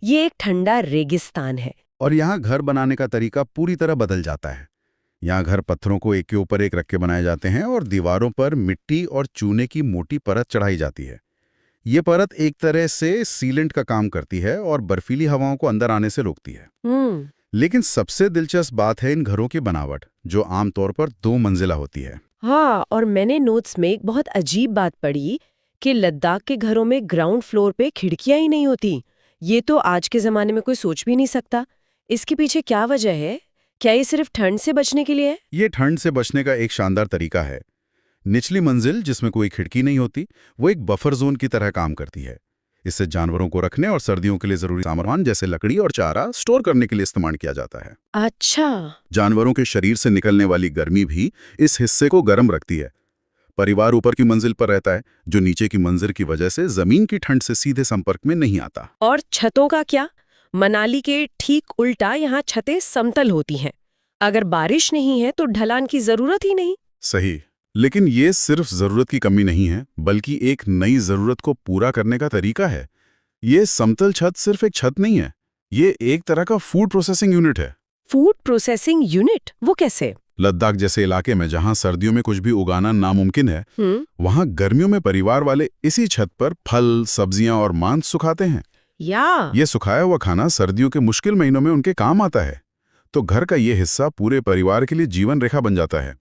ये एक ठंडा रेगिस्तान है और यहाँ घर बनाने का तरीका पूरी तरह बदल जाता है। यहाँ घर पत्थरों को एक के ऊपर एक रख के बनाए जाते हैं और दीवारों पर मिट्टी और चूने की मोटी परत चढ़ाई जाती है। ये परत एक तरह से सीलेंट का काम करती है और बर्फीली हवाओं को अंदर आने से रोकती है। लेकिन सबसे दिलचस्प बात है इन घरों की बनावट, जो आमतौर पर 2 मंजिला होती है। हाँ, और मैंने नोट्स में एक बहुत अजीब बात पढ़ी कि लद्दाख के घरों में ग्राउंड फ्लोर पे खिड़कियां ही नहीं होती। ये तो आज के जमाने में कोई सोच भी नहीं सकता। इसके पीछे क्या वजह है? क्या ये सिर्फ ठंड से बचने के लिए है? ये ठंड से बचने का एक शानदार तरीका है। निचली मंजिल, जिसमें कोई खिड़की नहीं होती, वो एक बफर जोन की तरह काम करती है। इससे जानवरों को रखने और सर्दियों के लिए जरूरी सामान जैसे लकड़ी और चारा स्टोर करने के लिए इस्तेमाल किया जाता है। अच्छा। जानवरों के शरीर से निकलने वाली गर्मी भी इस हिस्से को गर्म रखती है। परिवार ऊपर की मंजिल पर रहता है, जो नीचे की मंजिल की वजह से जमीन की ठंड से सीधे संपर्क में नहीं आता। और छतों का क्या? मनाली के ठीक उल्टा यहाँ छतें समतल होती हैं। अगर बारिश नहीं है तो ढलान की जरूरत ही नहीं। सही, लेकिन ये सिर्फ जरूरत की कमी नहीं है, बल्कि एक नई जरूरत को पूरा करने का तरीका है। ये समतल छत सिर्फ एक छत नहीं है, ये एक तरह का फूड प्रोसेसिंग यूनिट है। Food processing unit? वो कैसे? लद्दाख जैसे इलाके में जहां सर्दियों में कुछ भी उगाना नामुमकिन है, वहां गर्मियों में परिवार वाले इसी छत पर फल, सब्जियां और मांस सुखाते हैं। ये सुखाया हुआ खाना सर्दियों के मुश्किल महीनों में उनके काम आता है। तो घर का ये हिस्सा पूरे परिवार के लिए जीवन रेखा बन जाता है।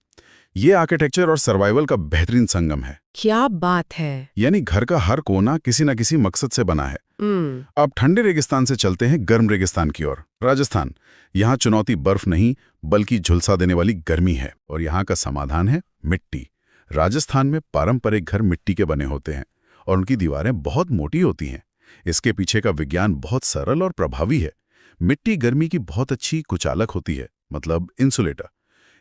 ये आर्किटेक्चर और सर्वाइवल का बेहतरीन संगम है। क्या बात है! यानी घर का हर कोना किसी न किसी मकसद से बना है। अब ठंडे रेगिस्तान से चलते हैं गर्म रेगिस्तान की ओर, राजस्थान। यहाँ चुनौती बर्फ नहीं, बल्कि झुलसा देने वाली गर्मी है, और यहाँ का समाधान है मिट्टी। राजस्थान में पारंपरिक घर मिट्टी के बने होते हैं और उनकी दीवारें बहुत मोटी होती हैं। इसके पीछे का विज्ञान बहुत सरल और प्रभावी है। मिट्टी गर्मी की बहुत अच्छी कुचालक होती है, मतलब इंसुलेटर।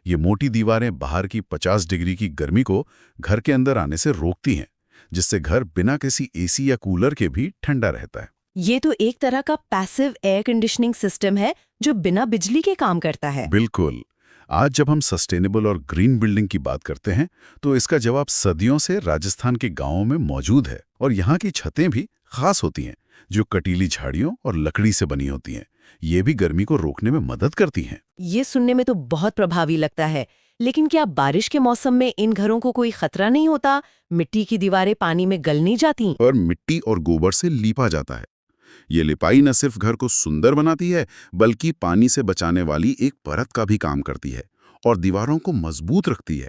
ये मोटी दीवारें बाहर की 50 डिग्री की गर्मी को घर के अंदर आने से रोकती हैं, जिससे घर बिना किसी एसी या कूलर के भी ठंडा रहता है। ये तो एक तरह का पैसिव एयर कंडीशनिंग सिस्टम है जो बिना बिजली के काम करता है। बिल्कुल। आज जब हम सस्टेनेबल और ग्रीन बिल्डिंग की बात करते हैं, तो इसका जवाब सदियों से राजस्थान के गांवों में मौजूद है। और यहाँ की छतें भी खास होती हैं, जो कटीली झाड़ियों और लकड़ी से बनी होती हैं। ये भी गर्मी को रोकने में मदद करती हैं। ये सुनने में तो बहुत प्रभावी लगता है, लेकिन क्या बारिश के मौसम में इन घरों को कोई खतरा नहीं होता? मिट्टी की दीवारें पानी में गल नहीं जाती? और मिट्टी और गोबर से लीपा जाता है। ये लिपाई न सिर्फ घर को सुंदर बनाती है, बल्कि पानी से बचाने वाली एक परत का भी काम करती है और दीवारों को मजबूत रखती है।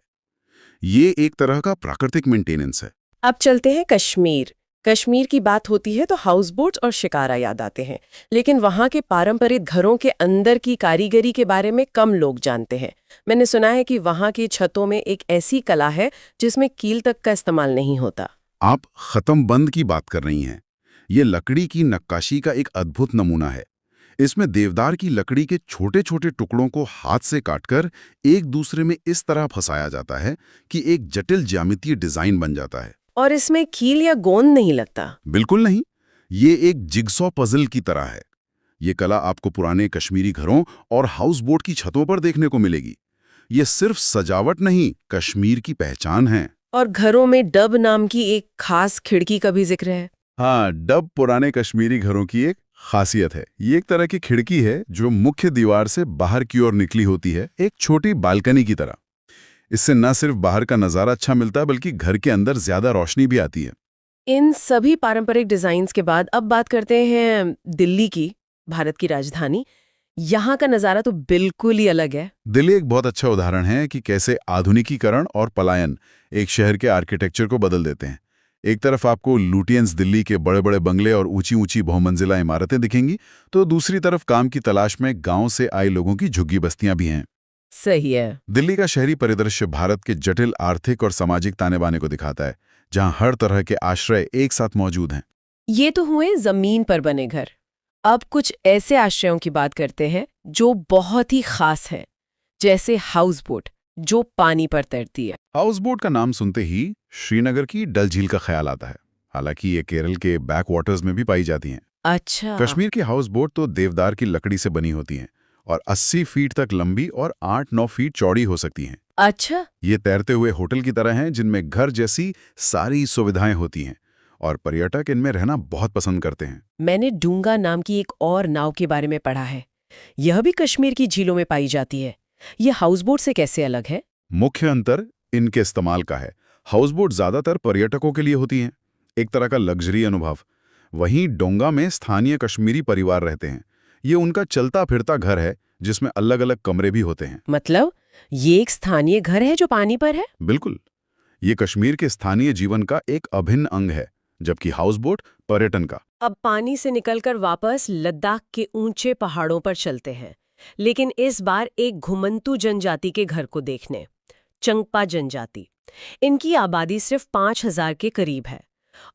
ये एक तरह का प्राकृतिक मेंटेनेंस है। अब चलते हैं कश्मीर। कश्मीर की बात होती है तो हाउस बोट और शिकारा याद आते हैं, लेकिन वहाँ के पारंपरिक घरों के अंदर की कारीगरी के बारे में कम लोग जानते हैं। मैंने सुना है कि वहाँ की छतों में एक ऐसी कला है जिसमें कील तक का इस्तेमाल नहीं होता। आप खत्म बंद की बात कर रही हैं। ये लकड़ी की नक्काशी का एक अद्भुत नमूना है। इसमें देवदार की लकड़ी के छोटे छोटे टुकड़ों को हाथ से काटकर एक दूसरे में इस तरह फंसाया जाता है कि एक जटिल ज्यामितीय डिजाइन बन जाता है। और इसमें कील या गोंद नहीं लगता? बिल्कुल नहीं। ये एक जिगसॉ पजल की तरह है। ये कला आपको पुराने कश्मीरी घरों और हाउस बोट की छतों पर देखने को मिलेगी। ये सिर्फ सजावट नहीं, कश्मीर की पहचान है। और घरों में डब नाम की एक खास खिड़की का भी जिक्र है। हाँ, डब पुराने कश्मीरी घरों की एक खासियत है। ये एक तरह की खिड़की है जो मुख्य दीवार से बाहर की ओर निकली होती है, एक छोटी बालकनी की तरह। इससे न सिर्फ बाहर का नजारा अच्छा मिलता है, बल्कि घर के अंदर ज्यादा रोशनी भी आती है। इन सभी पारंपरिक डिजाइन्स के बाद अब बात करते हैं दिल्ली की, भारत की राजधानी। यहाँ का नजारा तो बिल्कुल ही अलग है। दिल्ली एक बहुत अच्छा उदाहरण है कि कैसे आधुनिकीकरण और पलायन एक शहर के आर्किटेक्चर को बदल देते हैं। एक तरफ आपको लुटियंस दिल्ली के बड़े बड़े बंगले और ऊंची ऊंची बहुमंजिला इमारतें दिखेंगी, तो दूसरी तरफ काम की तलाश में गांव से आए लोगों की झुग्गी बस्तियां भी हैं। सही है। दिल्ली का शहरी परिदृश्य भारत के जटिल आर्थिक और सामाजिक ताने बाने को दिखाता है, जहां हर तरह के आश्रय एक साथ मौजूद हैं। ये तो हुए जमीन पर बने घर। अब कुछ ऐसे आश्रयों की बात करते हैं जो बहुत ही खास हैं, जैसे हाउस बोट जो पानी पर तैरती है। हाउस बोट का नाम सुनते ही श्रीनगर की डल झील का ख्याल आता है। हालांकि ये केरल के बैक वाटर्स में भी पाई जाती हैं। अच्छा। कश्मीर की हाउस बोट तो देवदार की लकड़ी से बनी होती हैं और 80 फीट तक लंबी और 8-9 फीट चौड़ी हो सकती हैं। अच्छा। ये तैरते हुए होटल की तरह हैं, जिनमें घर जैसी सारी सुविधाएं होती हैं और पर्यटक इनमें रहना बहुत पसंद करते हैं। मैंने डूंगा नाम की एक और नाव के बारे में पढ़ा है। यह भी कश्मीर की झीलों में पाई जाती है। ये हाउस बोट से कैसे अलग है? मुख्य अंतर इनके इस्तेमाल का है। हाउस बोट ज्यादातर पर्यटकों के लिए होती हैं, एक तरह का लग्जरी अनुभव। वहीं डोंगा में स्थानीय कश्मीरी परिवार रहते हैं। ये उनका चलता फिरता घर है, जिसमें अलग अलग कमरे भी होते हैं। मतलब ये एक स्थानीय घर है जो पानी पर है? बिल्कुल, ये कश्मीर के स्थानीय जीवन का एक अभिन्न अंग है, जबकि हाउस बोट पर्यटन का। अब पानी से निकलकर वापस लद्दाख के ऊंचे पहाड़ों पर चलते हैं, लेकिन इस बार एक घुमंतू जनजाति के घर को देखने, चंगपा जनजाति। इनकी आबादी सिर्फ 5000 के करीब है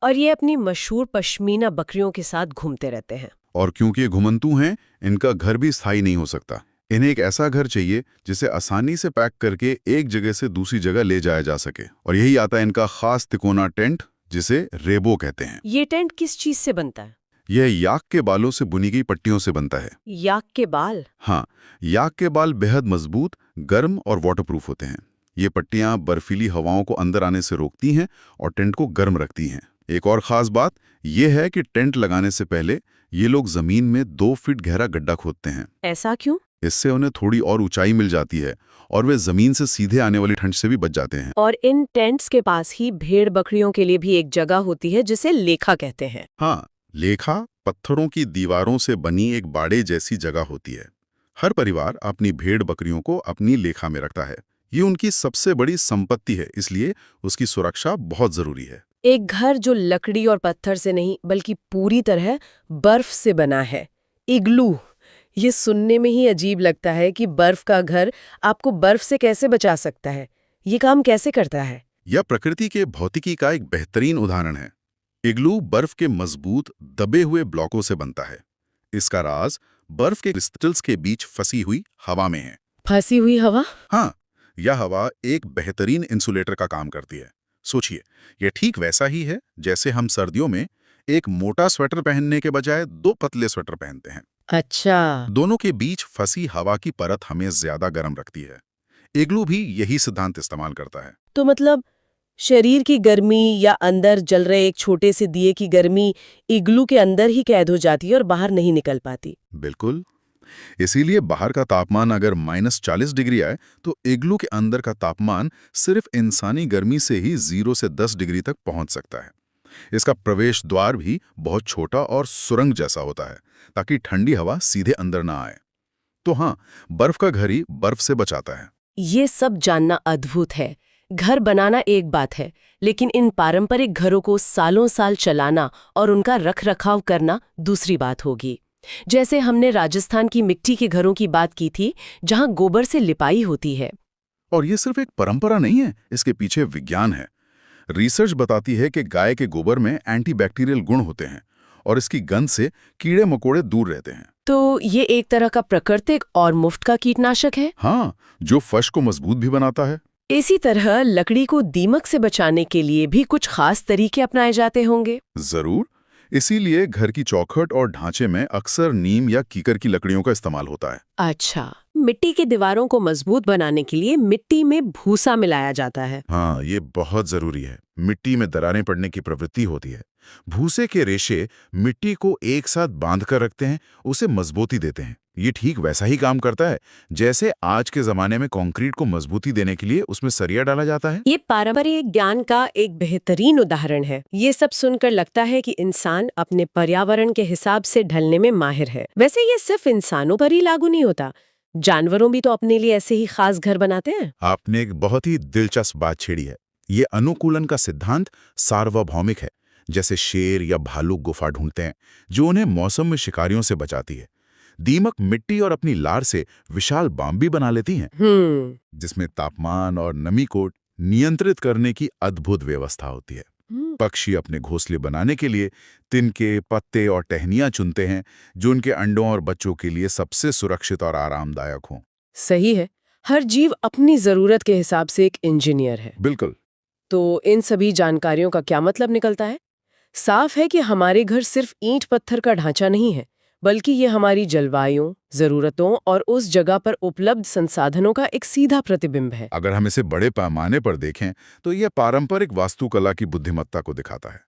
और ये अपनी मशहूर पश्मीना बकरियों के साथ घूमते रहते हैं। और क्योंकि ये घुमंतू हैं, इनका घर भी स्थायी नहीं हो सकता। इन्हें एक ऐसा घर चाहिए जिसे आसानी से पैक करके एक जगह से दूसरी जगह ले जाया जा सके, और यही आता है इनका खास तिकोना टेंट, जिसे रेबो कहते हैं। ये टेंट किस चीज से बनता है? यह याक के बालों से बुनी गई पट्टियों से बनता है। याक के बाल? हाँ, याक के बाल बेहद मजबूत, गर्म और वाटरप्रूफ होते हैं। ये पट्टियां बर्फीली हवाओं को अंदर आने से रोकती हैं और टेंट को गर्म रखती हैं। एक और खास बात यह है कि टेंट लगाने से पहले ये लोग जमीन में 2 फीट गहरा गड्ढा खोदते हैं। ऐसा क्यों? इससे उन्हें थोड़ी और ऊंचाई मिल जाती है और वे जमीन से सीधे आने वाली ठंड से भी बच जाते हैं। और इन टेंट्स के पास ही भेड़ बकरियों के लिए भी एक जगह होती है जिसे लेखा कहते हैं। हाँ, लेखा पत्थरों की दीवारों से बनी एक बाड़े जैसी जगह होती है। हर परिवार अपनी भेड़ बकरियों को अपनी लेखा में रखता है। ये उनकी सबसे बड़ी संपत्ति है, इसलिए उसकी सुरक्षा बहुत जरूरी है। एक घर जो लकड़ी और पत्थर से नहीं बल्कि पूरी तरह बर्फ से बना है, इग्लू। ये सुनने में ही अजीब लगता है कि बर्फ का घर आपको बर्फ से कैसे बचा सकता है। ये काम कैसे करता है? यह प्रकृति के भौतिकी का एक बेहतरीन उदाहरण है। इग्लू बर्फ के मजबूत दबे हुए ब्लॉकों से बनता है। इसका राज बर्फ के क्रिस्टल्स के बीच फंसी हुई हवा में है। फंसी हुई हवा? हाँ, यह हवा एक बेहतरीन इंसुलेटर का काम करती है। सोचिए, यह ठीक वैसा ही है जैसे हम सर्दियों में एक मोटा स्वेटर पहनने के बजाय 2 पतले स्वेटर पहनते हैं। अच्छा। दोनों के बीच फंसी हवा की परत हमें ज्यादा गर्म रखती है। इग्लू भी यही सिद्धांत इस्तेमाल करता है। तो मतलब शरीर की गर्मी या अंदर जल रहे एक छोटे से दिए की गर्मी इग्लू के अंदर ही कैद हो जाती है और बाहर नहीं निकल पाती। बिल्कुल। इसीलिए बाहर का तापमान अगर -40 डिग्री आए तो इग्लू के अंदर का तापमान सिर्फ इंसानी गर्मी से ही 0 से 10 डिग्री तक पहुंच सकता है। इसका प्रवेश द्वार भी बहुत छोटा और सुरंग जैसा होता है, ताकि ठंडी हवा सीधे अंदर ना आए। तो हाँ, बर्फ का घर ही बर्फ से बचाता है। ये सब जानना अद्भुत है। घर बनाना एक बात है, लेकिन इन पारंपरिक घरों को सालों साल चलाना और उनका रखरखाव करना दूसरी बात होगी। जैसे हमने राजस्थान की मिट्टी के घरों की बात की थी, जहां गोबर से लिपाई होती है। और ये सिर्फ एक परंपरा नहीं है, इसके पीछे विज्ञान है। रिसर्च बताती है कि गाय के गोबर में एंटीबैक्टीरियल गुण होते हैं और इसकी गंध से कीड़े मकोड़े दूर रहते हैं। तो ये एक तरह का प्राकृतिक और मुफ्त का कीटनाशक है। हाँ, जो फर्श को मजबूत भी बनाता है। इसी तरह लकड़ी को दीमक से बचाने के लिए भी कुछ खास तरीके अपनाए जाते होंगे। जरूर। इसीलिए घर की चौखट और ढांचे में अक्सर नीम या कीकर की लकड़ियों का इस्तेमाल होता है। अच्छा, मिट्टी की दीवारों को मजबूत बनाने के लिए मिट्टी में भूसा मिलाया जाता है। हाँ, ये बहुत जरूरी है। मिट्टी में दरारें पड़ने की प्रवृत्ति होती है। भूसे के रेशे मिट्टी को एक साथ बांध कर रखते हैं, उसे मजबूती देते हैं। ये ठीक वैसा ही काम करता है जैसे आज के जमाने में कंक्रीट को मजबूती देने के लिए उसमें सरिया डाला जाता है। ये पारंपरिक ज्ञान का एक बेहतरीन उदाहरण है। ये सब सुनकर लगता है कि इंसान अपने पर्यावरण के हिसाब से ढलने में माहिर है। वैसे ये सिर्फ इंसानों पर ही लागू नहीं होता, जानवरों भी तो अपने लिए ऐसे ही खास घर बनाते हैं। आपने एक बहुत ही दिलचस्प बात छेड़ी है। ये अनुकूलन का सिद्धांत सार्वभौमिक है। जैसे शेर या भालू गुफा ढूंढते हैं जो उन्हें मौसम में शिकारियों से बचाती है। दीमक मिट्टी और अपनी लार से विशाल बाम भी बना लेती हैं, जिसमें तापमान और नमी को नियंत्रित करने की अद्भुत व्यवस्था होती है। पक्षी अपने घोंसले बनाने के लिए तिनके, पत्ते और टहनियां चुनते हैं जो उनके अंडों और बच्चों के लिए सबसे सुरक्षित और आरामदायक हों। सही है, हर जीव अपनी जरूरत के हिसाब से एक इंजीनियर है। बिल्कुल। तो इन सभी जानकारियों का क्या मतलब निकलता है? साफ है कि हमारे घर सिर्फ ईंट पत्थर का ढांचा नहीं है, बल्कि ये हमारी जलवायु, जरूरतों और उस जगह पर उपलब्ध संसाधनों का एक सीधा प्रतिबिंब है। अगर हम इसे बड़े पैमाने पर देखें तो यह पारंपरिक वास्तुकला की बुद्धिमत्ता को दिखाता है।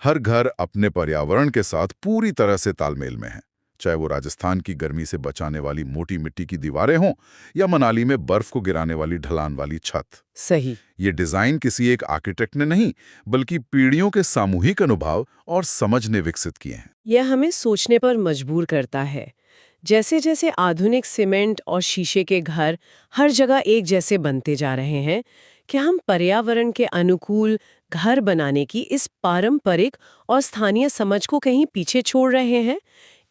हर घर अपने पर्यावरण के साथ पूरी तरह से तालमेल में है, चाहे वो राजस्थान की गर्मी से बचाने वाली मोटी मिट्टी की दीवारें हों या मनाली में बर्फ को गिराने वाली ढलान वाली छत। सही। ये डिजाइन किसी एक आर्किटेक्ट ने नहीं, बल्कि पीढ़ियों के सामूहिक अनुभव और समझ ने विकसित किए हैं। यह हमें सोचने पर मजबूर करता है। जैसे जैसे आधुनिक सीमेंट और शीशे के घर हर जगह एक जैसे बनते जा रहे हैं, क्या हम पर्यावरण के अनुकूल घर बनाने की इस पारंपरिक और स्थानीय समझ को कहीं पीछे छोड़ रहे हैं?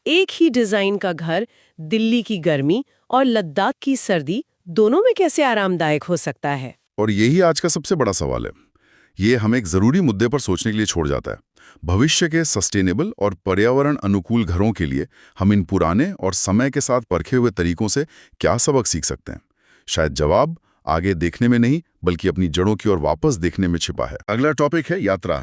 एक ही डिजाइन का घर दिल्ली की गर्मी और लद्दाख की सर्दी दोनों में कैसे आरामदायक हो सकता है? और यही आज का सबसे बड़ा सवाल है। ये हमें एक जरूरी मुद्दे पर सोचने के लिए छोड़ जाता है। भविष्य के सस्टेनेबल और पर्यावरण अनुकूल घरों के लिए हम इन पुराने और समय के साथ परखे हुए तरीकों से क्या सबक सीख सकते हैं? शायद जवाब आगे देखने में नहीं, बल्कि अपनी जड़ों की ओर वापस देखने में छिपा है। अगला टॉपिक है यात्रा।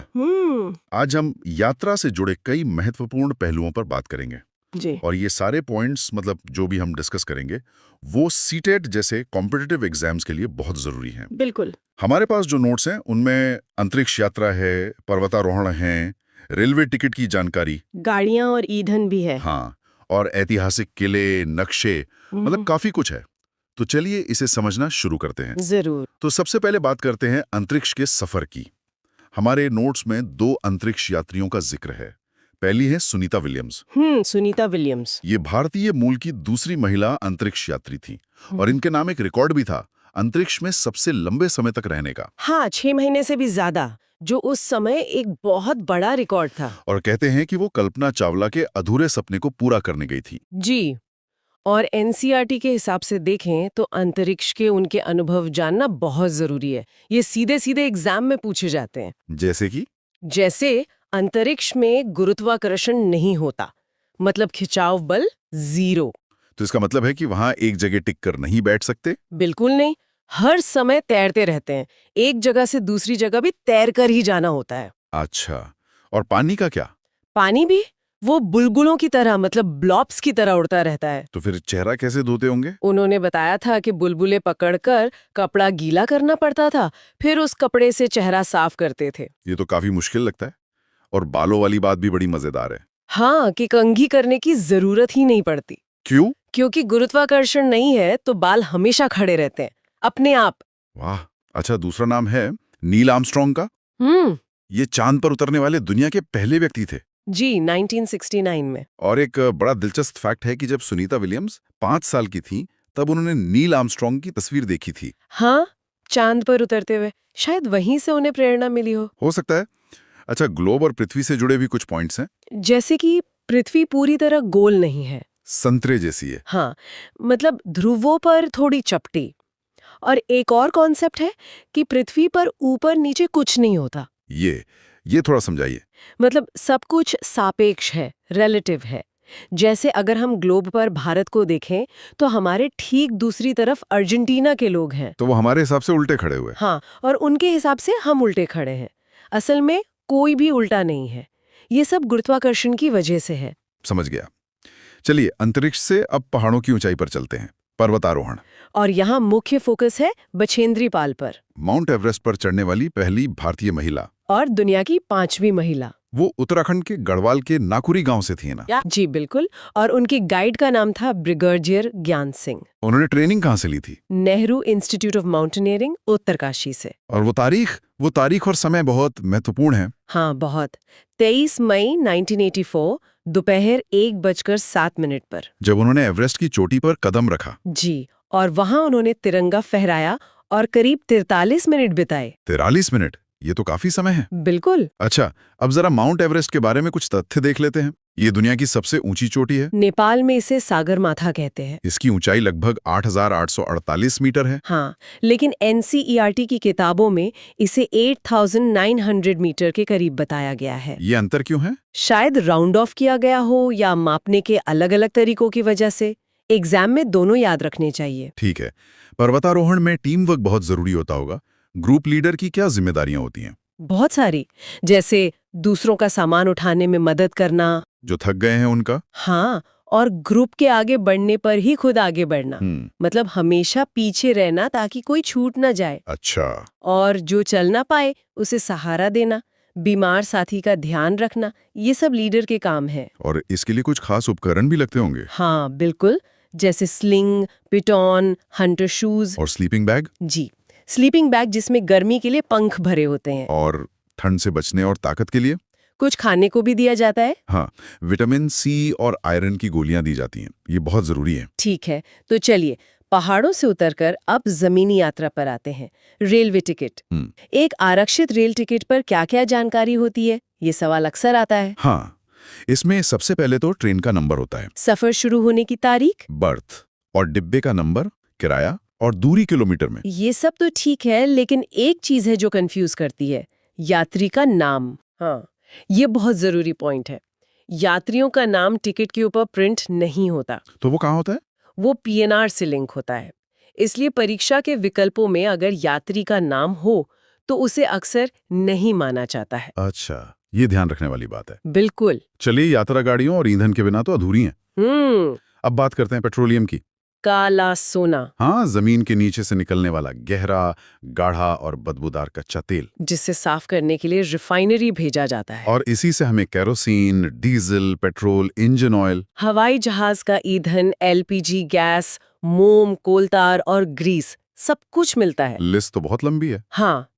आज हम यात्रा से जुड़े कई महत्वपूर्ण पहलुओं पर बात करेंगे जी। और ये सारे पॉइंट्स, मतलब जो भी हम डिस्कस करेंगे, वो सीटेट जैसे कॉम्पिटिटिव एग्जाम्स के लिए बहुत जरूरी हैं। बिल्कुल। हमारे पास जो नोट्स हैं उनमें अंतरिक्ष यात्रा है, पर्वतारोहण है, रेलवे टिकट की जानकारी, गाड़ियां और ईंधन भी है। हाँ, और ऐतिहासिक किले, नक्शे, मतलब काफी कुछ है। तो चलिए इसे समझना शुरू करते हैं। जरूर। तो सबसे पहले बात करते हैं अंतरिक्ष के सफर की। हमारे नोट्स में 2 अंतरिक्ष यात्रियों का जिक्र है। पहली है सुनीता विलियम्स। सुनीता विलियम्स। ये भारतीय मूल की दूसरी महिला अंतरिक्ष यात्री थी और इनके नाम एक रिकॉर्ड भी था, अंतरिक्ष में सबसे लंबे समय तक रहने का। हाँ, 6 महीने से भी ज्यादा, जो उस समय एक बहुत बड़ा रिकॉर्ड था। और कहते हैं कि वो कल्पना चावला के अधूरे सपने को पूरा करने गई थी। जी। और एनसीईआरटी के हिसाब से देखें तो अंतरिक्ष के उनके अनुभव जानना बहुत जरूरी है। ये सीधे सीधे एग्जाम में पूछे जाते हैं। जैसे अंतरिक्ष में गुरुत्वाकर्षण नहीं होता, मतलब खिंचाव बल 0। तो इसका मतलब है कि वहां एक जगह टिक कर नहीं बैठ सकते? बिल्कुल नहीं, हर समय तैरते रहते हैं। एक जगह से दूसरी जगह भी तैर कर ही जाना होता है। अच्छा, और पानी का क्या? पानी भी वो बुलबुलों की तरह, मतलब ब्लॉब्स की तरह उड़ता रहता है। तो फिर चेहरा कैसे धोते होंगे? उन्होंने बताया था कि बुलबुले पकड़कर कपड़ा गीला करना पड़ता था, फिर उस कपड़े से चेहरा साफ करते थे। ये तो काफी मुश्किल लगता है। और बालों वाली बात भी बड़ी मजेदार है। हाँ, कि कंघी करने की जरूरत ही नहीं पड़ती। क्यों? क्योंकि गुरुत्वाकर्षण नहीं है तो बाल हमेशा खड़े रहते हैं अपने आप। वाह। अच्छा, दूसरा नाम है नील आर्मस्ट्रॉन्ग का। ये चांद पर उतरने वाले दुनिया के पहले व्यक्ति थे। जी, 1969 में। और एक बड़ा दिलचस्प फैक्ट है कि जब सुनीता विलियम्स 5 साल की थी, तब उन्होंने नील आर्मस्ट्रॉन्ग की तस्वीर देखी थी। हाँ, चांद पर उतरते हुए। शायद वहीं से उन्हें प्रेरणा मिली हो सकता है। अच्छा, ग्लोब और पृथ्वी से जुड़े भी कुछ पॉइंट्स हैं। जैसे कि पृथ्वी पूरी तरह गोल नहीं है, संतरे जैसी है। हाँ, मतलब ध्रुवों पर थोड़ी चपटी। और एक और कॉन्सेप्ट है कि पृथ्वी पर ऊपर नीचे कुछ नहीं होता। ये थोड़ा समझाइए। मतलब सब कुछ सापेक्ष है, रिलेटिव है। जैसे अगर हम ग्लोब पर भारत को देखें तो हमारे ठीक दूसरी तरफ अर्जेंटीना के लोग हैं। तो वो हमारे हिसाब से उल्टे खड़े हुए। हाँ, और उनके हिसाब से हम उल्टे खड़े हैं। असल में कोई भी उल्टा नहीं है। ये सब गुरुत्वाकर्षण की वजह से है। समझ गया। चलिए अंतरिक्ष से अब पहाड़ों की ऊंचाई पर चलते हैं, पर्वतारोहण। और यहाँ मुख्य फोकस है बछेंद्री पाल पर। माउंट एवरेस्ट पर चढ़ने वाली पहली भारतीय महिला और दुनिया की 5वीं महिला। वो उत्तराखंड के गढ़वाल के नाकुरी गांव से थी ना? जी बिल्कुल। और उनकी गाइड का नाम था ब्रिगेडियर ज्ञान सिंह। उन्होंने ट्रेनिंग कहाँ से ली थी? Nehru institute of mountaineering, Uttarkashi से। और वो तारीख और समय बहुत महत्वपूर्ण है। हाँ, बहुत। 23 मई 1984 दोपहर 1:07 पर, जब उन्होंने एवरेस्ट की चोटी पर कदम रखा। जी, और वहां उन्होंने तिरंगा फहराया और करीब 43 मिनट बिताए। 43 मिनट, ये तो काफी समय है। बिल्कुल। अच्छा, अब जरा माउंट एवरेस्ट के बारे में कुछ तथ्य देख लेते हैं। ये दुनिया की सबसे ऊंची चोटी है। नेपाल में इसे सागरमाथा कहते हैं। इसकी ऊंचाई लगभग 8,848 मीटर है। हाँ, लेकिन एनसीईआरटी की किताबों में इसे 8,900 मीटर के करीब बताया गया है। ये अंतर क्यों है? शायद राउंड ऑफ किया गया हो या मापने के अलग-अलग तरीकों की वजह से। एग्जाम में दोनों याद रखने चाहिए। ठीक है। पर्वतारोहण में टीम वर्क बहुत जरूरी होता होगा। ग्रुप लीडर की क्या जिम्मेदारियां होती हैं? बहुत सारी, जैसे दूसरों का सामान उठाने में मदद करना। जो थक गए हैं उनका? हाँ, और ग्रुप के आगे बढ़ने पर ही खुद आगे बढ़ना। मतलब हमेशा पीछे रहना ताकि कोई छूट ना जाए। अच्छा। और जो चल ना पाए उसे सहारा देना, बीमार साथी का ध्यान रखना, ये सब लीडर के काम है। और इसके लिए कुछ खास उपकरण भी लगते होंगे? हाँ बिल्कुल, जैसे स्लिंग, पिटॉन, हंटर शूज। और स्लीपिंग बैग? जी, स्लीपिंग बैग जिसमें गर्मी के लिए पंख भरे होते हैं। और ठंड से बचने और ताकत के लिए? कुछ खाने को भी दिया जाता है? हाँ, विटामिन सी और आयरन की गोलियां दी जाती हैं। ये बहुत जरूरी है। ठीक है, तो चलिए पहाड़ों से उतरकर अब जमीनी यात्रा पर आते हैं। Railway ticket. एक आरक्षित रेल टिकट पर क्या-क्या जानकारी होती है? ये सवाल अक्सर आता है। हाँ, इसमें सबसे पहले तो ट्रेन का नंबर होता है, सफर शुरू होने की तारीख, बर्थ और डिब्बे का नंबर, किराया और दूरी किलोमीटर में। ये सब तो ठीक है, लेकिन एक चीज है जो कंफ्यूज करती है, यात्री का नाम। हाँ, ये बहुत जरूरी पॉइंट है। यात्रियों का नाम टिकट के ऊपर प्रिंट नहीं होता, तो वो कहाँ होता है? वो पीएनआर से लिंक होता है। इसलिए परीक्षा के विकल्पों में अगर यात्री का नाम हो तो उसे अक्सर नहीं माना जाता है। अच्छा, ये ध्यान रखने वाली बात है। बिल्कुल। चलिए, यात्रा गाड़ियों और ईंधन के बिना तो अधूरी हैं। अब बात करते हैं पेट्रोलियम की। काला सोना, हाँ, जमीन के नीचे से निकलने वाला गहरा, गाढ़ा और बदबूदार कच्चा तेल, जिसे साफ करने के लिए रिफाइनरी भेजा जाता है। और इसी से हमें kerosene, diesel, petrol, engine oil. हवाई जहाज का ईंधन, एलपीजी गैस, मोम, कोलतार और ग्रीस, सब कुछ मिलता है। लिस्ट तो बहुत लंबी है। हाँ,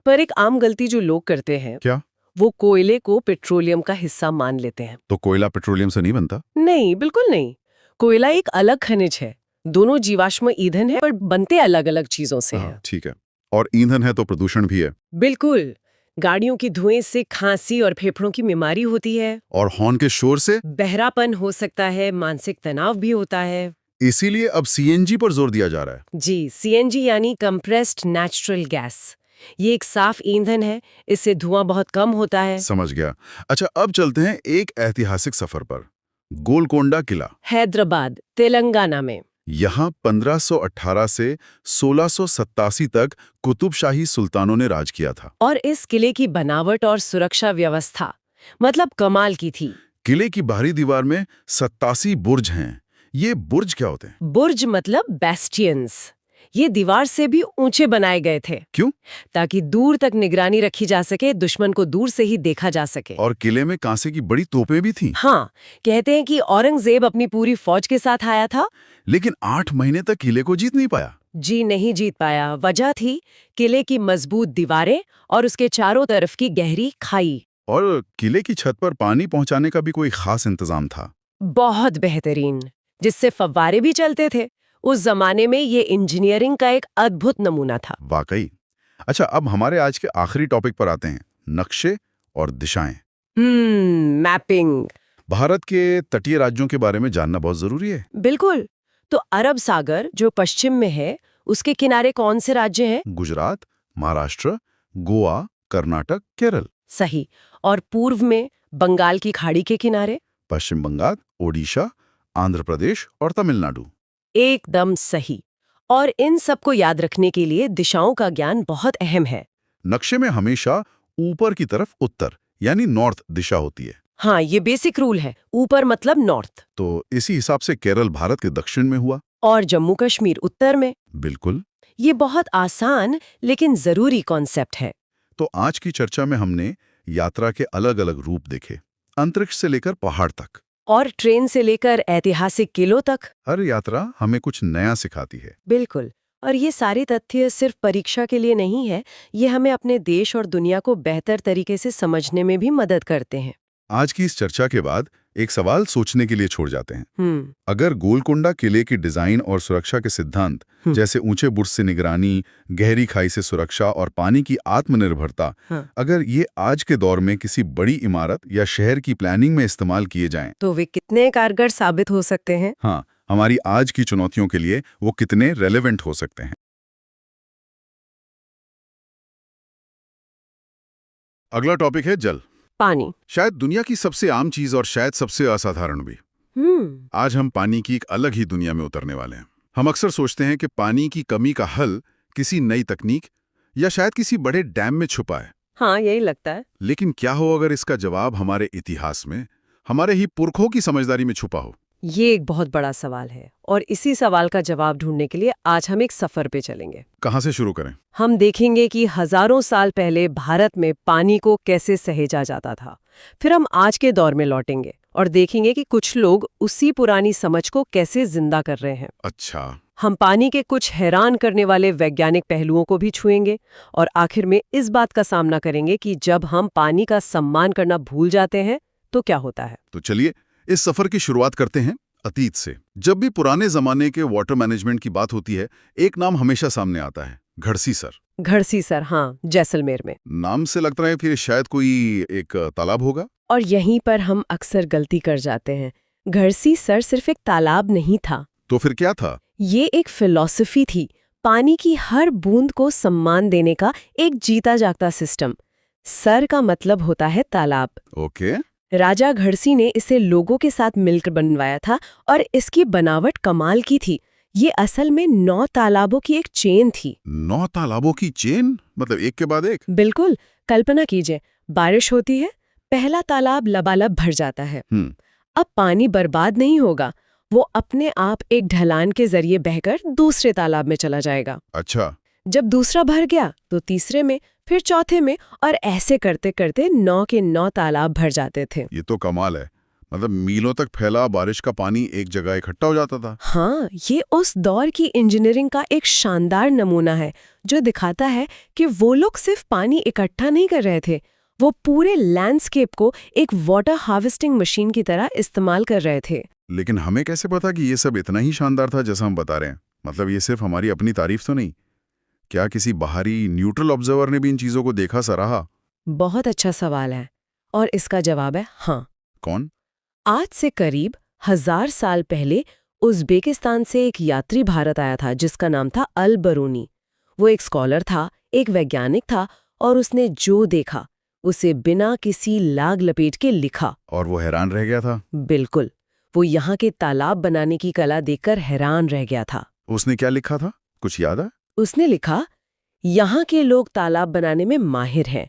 पर एक आम गलती जो लोग करते हैं, क्या? वो कोयले को पेट्रोलियम का हिस्सा मान लेते हैं। तो कोयला पेट्रोलियम से नहीं बनता? नहीं, बिल्कुल नहीं। कोयला एक अलग खनिज है। दोनों जीवाश्म ईंधन है, पर बनते अलग अलग चीजों से हैं। ठीक है। और ईंधन है तो प्रदूषण भी है। बिल्कुल। गाड़ियों की धुएं से खांसी और फेफड़ों की बीमारी होती है, और हॉर्न के शोर से बहरापन हो सकता है, मानसिक तनाव भी होता है। इसीलिए अब सीएनजी पर जोर दिया जा रहा है। जी, सीएनजी यानी कंप्रेस्ड नेचुरल गैस। ये एक साफ ईंधन है, इससे धुआं बहुत कम होता है। समझ गया। अच्छा, अब चलते हैं एक ऐतिहासिक सफर पर। गोलकोंडा किला, हैदराबाद, तेलंगाना में। यहाँ 1518 से 1687 तक कुतुबशाही सुल्तानों ने राज किया था। और इस किले की बनावट और सुरक्षा व्यवस्था मतलब कमाल की थी। किले की बाहरी दीवार में 87 बुर्ज हैं। ये बुर्ज क्या होते हैं? बुर्ज मतलब बेस्टियंस। ये दीवार से भी ऊंचे बनाए गए थे। क्यों? ताकि दूर तक निगरानी रखी जा सके, दुश्मन को दूर से ही देखा जा सके। और किले में कांसे की बड़ी तोपें भी थीं। हाँ, कहते हैं कि औरंगजेब अपनी पूरी फौज के साथ आया था, लेकिन 8 महीने तक किले को जीत नहीं पाया। जी नहीं जीत पाया। वजह थी किले की मजबूत दीवारें और उसके चारों तरफ की गहरी खाई। और किले की छत पर पानी पहुंचाने का भी कोई खास इंतजाम था? बहुत बेहतरीन, जिससे फव्वारे भी चलते थे। उस जमाने में ये इंजीनियरिंग का एक अद्भुत नमूना था। वाकई। अच्छा, अब हमारे आज के आखिरी टॉपिक पर आते हैं, नक्शे और दिशाएं। मैपिंग। भारत के तटीय राज्यों के बारे में जानना बहुत जरूरी है। बिल्कुल। तो अरब सागर जो पश्चिम में है, उसके किनारे कौन से राज्य हैं? गुजरात, महाराष्ट्र, गोवा, कर्नाटक, केरल। सही। और पूर्व में बंगाल की खाड़ी के किनारे? पश्चिम बंगाल, ओडिशा, आंध्र प्रदेश और तमिलनाडु। एकदम सही। और इन सबको याद रखने के लिए दिशाओं का ज्ञान बहुत अहम है। नक्शे में हमेशा ऊपर की तरफ उत्तर यानी नॉर्थ दिशा होती है। हाँ, ये बेसिक रूल है। ऊपर मतलब नॉर्थ। तो इसी हिसाब से केरल भारत के दक्षिण में हुआ और जम्मू कश्मीर उत्तर में। बिल्कुल। ये बहुत आसान लेकिन जरूरी कॉन्सेप्ट है। तो आज की चर्चा में हमने यात्रा के अलग अलग रूप देखे, अंतरिक्ष से लेकर पहाड़ तक और ट्रेन से लेकर ऐतिहासिक किलों तक। हर यात्रा हमें कुछ नया सिखाती है। बिल्कुल। और ये सारे तथ्य सिर्फ परीक्षा के लिए नहीं है, ये हमें अपने देश और दुनिया को बेहतर तरीके से समझने में भी मदद करते हैं। आज की इस चर्चा के बाद एक सवाल सोचने के लिए छोड़ जाते हैं। अगर गोलकोंडा किले की डिजाइन और सुरक्षा के सिद्धांत जैसे ऊंचे बुर्ज से निगरानी, गहरी खाई से सुरक्षा और पानी की आत्मनिर्भरता, अगर ये आज के दौर में किसी बड़ी इमारत या शहर की प्लानिंग में इस्तेमाल किए जाएं, तो वे कितने कारगर साबित हो सकते हैं। हाँ, हमारी आज की चुनौतियों के लिए वो कितने रेलेवेंट हो सकते हैं। अगला टॉपिक है जल। पानी। शायद दुनिया की सबसे आम चीज और शायद सबसे असाधारण भी। आज हम पानी की एक अलग ही दुनिया में उतरने वाले हैं। हम अक्सर सोचते हैं कि पानी की कमी का हल किसी नई तकनीक या शायद किसी बड़े डैम में छुपा है। हाँ, यही लगता है। लेकिन क्या हो अगर इसका जवाब हमारे इतिहास में, हमारे ही पुरखों की समझदारी में छुपा हो? ये एक बहुत बड़ा सवाल है और इसी सवाल का जवाब ढूंढने के लिए आज हम एक सफर पे चलेंगे। कहाँ से शुरू करें? हम देखेंगे कि हजारों साल पहले भारत में पानी को कैसे सहेजा जाता था। फिर हम आज के दौर में लौटेंगे और देखेंगे कि कुछ लोग उसी पुरानी समझ को कैसे जिंदा कर रहे हैं। अच्छा, हम पानी के कुछ हैरान करने वाले वैज्ञानिक पहलुओं को भी छुएंगे और आखिर में इस बात का सामना करेंगे कि जब हम पानी का सम्मान करना भूल जाते हैं तो क्या होता है। तो चलिए इस सफर की शुरुआत करते हैं अतीत से। जब भी पुराने जमाने के वाटर मैनेजमेंट की बात होती है, एक नाम हमेशा सामने आता है, घड़सी सर। घड़सी सर, हाँ, जैसलमेर में। नाम से लगता है फिर शायद कोई एक तालाब होगा। और यहीं पर हम अक्सर गलती कर जाते हैं। घड़सी सर सिर्फ एक तालाब नहीं था, तो फिर क्या था? ये एक फिलॉसफी थी, पानी की हर बूंद को सम्मान देने का एक जीता जागता सिस्टम। सर का मतलब होता है तालाब। ओके। राजा घड़सी ने इसे लोगों के साथ मिलकर बनवाया था और इसकी बनावट कमाल की थी। ये असल में 9 तालाबों की एक चेन थी। 9 तालाबों की चेन? मतलब एक के बाद एक? बिल्कुल। कल्पना कीजिए, बारिश होती है, पहला तालाब लबालब भर जाता है। अब पानी बर्बाद नहीं होगा, वो अपने आप एक ढलान के जरिए बहकर दूसरे तालाब में चला जाएगा। अच्छा। जब दूसरा भर गया तो तीसरे में, फिर चौथे में, और ऐसे करते करते 9 के 9 तालाब भर जाते थे। ये तो कमाल है। मतलब मीलों तक फैला बारिश का पानी एक जगह इकट्ठा हो जाता था। हाँ, ये उस दौर की इंजीनियरिंग का एक शानदार नमूना है जो दिखाता है कि वो लोग सिर्फ पानी इकट्ठा नहीं कर रहे थे, वो पूरे लैंडस्केप को एक वाटर हार्वेस्टिंग मशीन की तरह इस्तेमाल कर रहे थे। लेकिन हमें कैसे पता कि ये सब इतना ही शानदार था जैसा हम बता रहे हैं? मतलब ये सिर्फ हमारी अपनी तारीफ तो नहीं? क्या किसी बाहरी न्यूट्रल ऑब्जर्वर ने भी इन चीजों को देखा, सराहा? बहुत अच्छा सवाल है और इसका जवाब है हाँ। कौन? आज से करीब 1000 साल पहले उज़्बेकिस्तान से एक यात्री भारत आया था जिसका नाम था अल बरूनी। वो एक स्कॉलर था, एक वैज्ञानिक था, और उसने जो देखा उसे बिना किसी लाग लपेट के लिखा। और वो हैरान रह गया था? बिल्कुल, वो यहाँ के तालाब बनाने की कला देखकर हैरान रह गया था। उसने क्या लिखा था, कुछ याद है? उसने लिखा, यहाँ के लोग तालाब बनाने में माहिर हैं।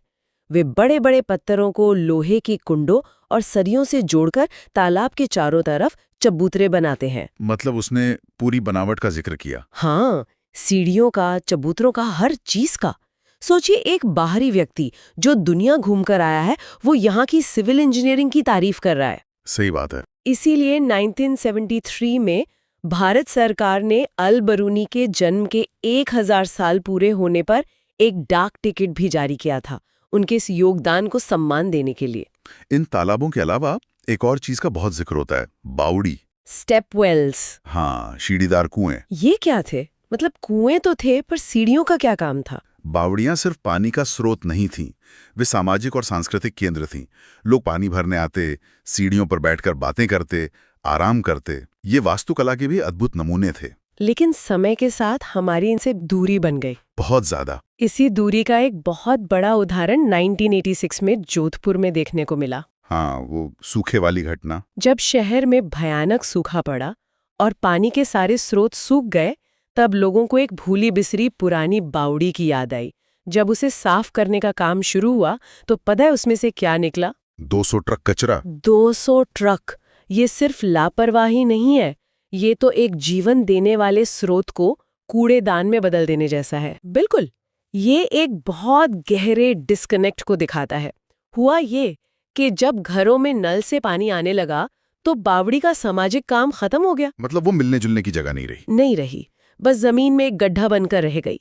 वे बड़े बड़े पत्थरों को लोहे की कुंडों और सरियों से जोड़कर तालाब के चारों तरफ चबूतरे बनाते हैं। मतलब उसने पूरी बनावट का जिक्र किया? हाँ, सीढ़ियों का, चबूतरों का, हर चीज का। सोचिए, एक बाहरी व्यक्ति जो दुनिया घूमकर आया है, वो यहाँ की सिविल इंजीनियरिंग की तारीफ कर रहा है। सही बात है। इसीलिए 1973 में भारत सरकार ने अल बरूनी के जन्म के 1000 साल पूरे होने पर एक डाक टिकट भी जारी किया था, उनके इस योगदान को सम्मान देने के लिए। इन तालाबों के अलावा एक और चीज का बहुत जिक्र होता है, बावड़ी। Step wells. हाँ, सीढ़ीदार कुएं। ये क्या थे? मतलब कुएं तो थे, पर सीढ़ियों का क्या काम था? बावड़ियां सिर्फ पानी का स्रोत नहीं थीं, वे सामाजिक और सांस्कृतिक केंद्र थीं। लोग पानी भरने आते, सीढ़ियों पर बैठकर बातें करते, आराम करते। ये वास्तुकला के भी अद्भुत नमूने थे। लेकिन समय के साथ हमारी इनसे दूरी बन गई, बहुत ज्यादा। इसी दूरी का एक बहुत बड़ा उदाहरण 1986 में जोधपुर में देखने को मिला। हाँ, वो सूखे वाली घटना। जब शहर में भयानक सूखा पड़ा और पानी के सारे स्रोत सूख गए, तब लोगों को एक भूली बिसरी पुरानी बावड़ी की याद आई। जब उसे साफ करने का काम शुरू हुआ तो पता है उसमें से क्या निकला? 200 ट्रक कचरा। 200 ट्रक! ये सिर्फ लापरवाही नहीं है, ये तो एक जीवन देने वाले स्रोत को कूड़ेदान में बदल देने जैसा है। बिल्कुल, ये एक बहुत गहरे डिस्कनेक्ट को दिखाता है। हुआ ये कि जब घरों में नल से पानी आने लगा तो बावड़ी का सामाजिक काम खत्म हो गया। मतलब वो मिलने जुलने की जगह नहीं रही, बस जमीन में एक गड्ढा बनकर रह गई।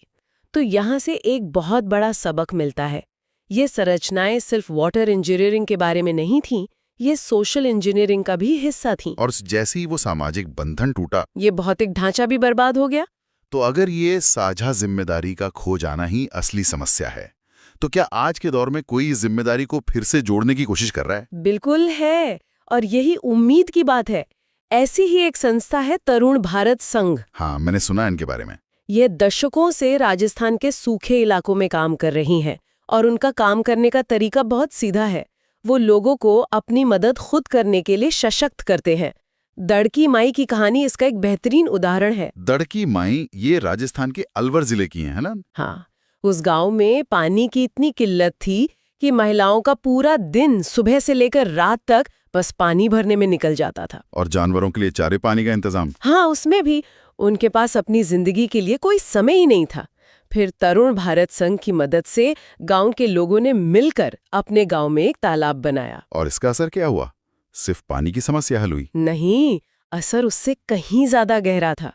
तो यहाँ से एक बहुत बड़ा सबक मिलता है। ये संरचनाएं सिर्फ वाटर इंजीनियरिंग के बारे में नहीं थीं, ये सोशल इंजीनियरिंग का भी हिस्सा थीं। और जैसे ही वो सामाजिक बंधन टूटा, ये भौतिक ढांचा भी बर्बाद हो गया। तो अगर ये साझा जिम्मेदारी का खो जाना ही असली समस्या है, तो क्या आज के दौर में कोई इस जिम्मेदारी को फिर से जोड़ने की कोशिश कर रहा है? बिल्कुल है, और यही उम्मीद की बात है। ऐसी ही एक संस्था है तरुण भारत संघ। हाँ, मैंने सुना इनके बारे में। ये दशकों से राजस्थान के सूखे इलाकों में काम कर रही हैं और उनका काम करने का तरीका बहुत सीधा है। वो लोगों को अपनी मदद खुद करने के लिए सशक्त करते हैं। दड़की माई की कहानी इसका एक बेहतरीन उदाहरण है। दड़की माई ये राजस्थान के अलवर जिले की है ना? हाँ, उस गांव में पानी की इतनी किल्लत थी कि महिलाओं का पूरा दिन सुबह से लेकर रात तक बस पानी भरने में निकल जाता था। और जानवरों के लिए चारे पानी का इंतजाम। हाँ, उसमें भी उनके पास अपनी जिंदगी के लिए कोई समय ही नहीं था। फिर तरुण भारत संघ की मदद से गांव के लोगों ने मिलकर अपने गांव में एक तालाब बनाया। और इसका असर क्या हुआ? सिर्फ पानी की समस्या हल हुई? नहीं, असर उससे कहीं ज्यादा गहरा था।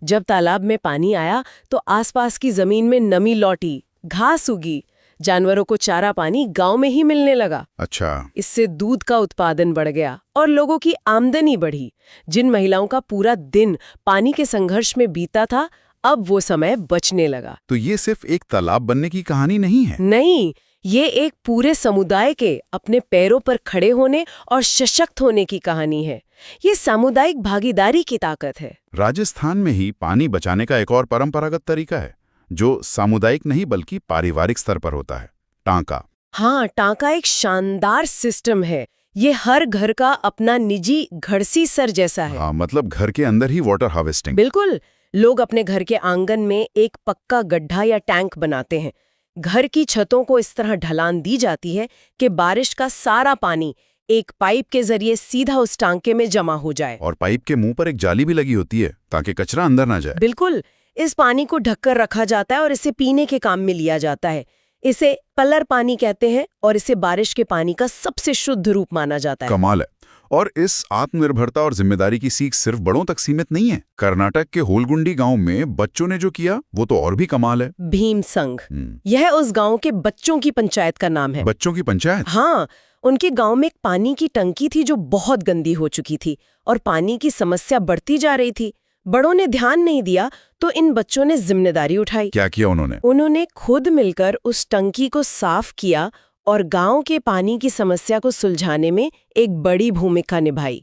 जब तालाब में पानी आया तो आसपास की जमीन में नमी लौटी, घास उगी, जानवरों को चारा पानी गांव में ही मिलने लगा। अच्छा, इससे दूध का उत्पादन बढ़ गया और लोगों की आमदनी बढ़ी। जिन महिलाओं का पूरा दिन पानी के संघर्ष में बीता था, अब वो समय बचने लगा। तो ये सिर्फ एक तालाब बनने की कहानी नहीं है। नहीं, ये एक पूरे समुदाय के अपने पैरों पर खड़े होने और सशक्त होने की कहानी है। ये सामुदायिक भागीदारी की ताकत है। राजस्थान में ही पानी बचाने का एक और परंपरागत तरीका है, जो सामुदायिक नहीं बल्कि पारिवारिक स्तर पर होता है, टांका। हाँ, टांका एक शानदार सिस्टम है। ये हर घर का अपना निजी घड़सी सर जैसा है। हाँ, मतलब घर के अंदर ही वाटर हार्वेस्टिंग। बिल्कुल, लोग अपने घर के आंगन में एक पक्का गड्ढा या टैंक बनाते हैं। घर की छतों को इस तरह ढलान दी जाती है कि बारिश का सारा पानी एक पाइप के जरिए सीधा उस टांके में जमा हो जाए। और पाइप के मुंह पर एक जाली भी लगी होती है ताकि कचरा अंदर ना जाए। बिल्कुल, इस पानी को ढककर रखा जाता है और इसे पीने के काम में लिया जाता है। इसे पल्लर पानी कहते हैं और इसे बारिश के पानी का सबसे शुद्ध रूप माना जाता है। कमाल है। और इस आत्मनिर्भरता और जिम्मेदारी की सीख सिर्फ बड़ों तक सीमित नहीं है। कर्नाटक के होलगुंडी गांव में बच्चों ने जो किया वो तो और भी कमाल है। भीम संघ, यह उस गांव के बच्चों की पंचायत का नाम है। बच्चों की पंचायत? हाँ, उनके गांव में एक पानी की टंकी थी जो बहुत गंदी हो चुकी थी और पानी की समस्या बढ़ती जा रही थी। बड़ों ने ध्यान नहीं दिया तो इन बच्चों ने जिम्मेदारी उठाई। क्या किया उन्होंने? उन्होंने खुद मिलकर उस टंकी को साफ किया और गांव के पानी की समस्या को सुलझाने में एक बड़ी भूमिका निभाई।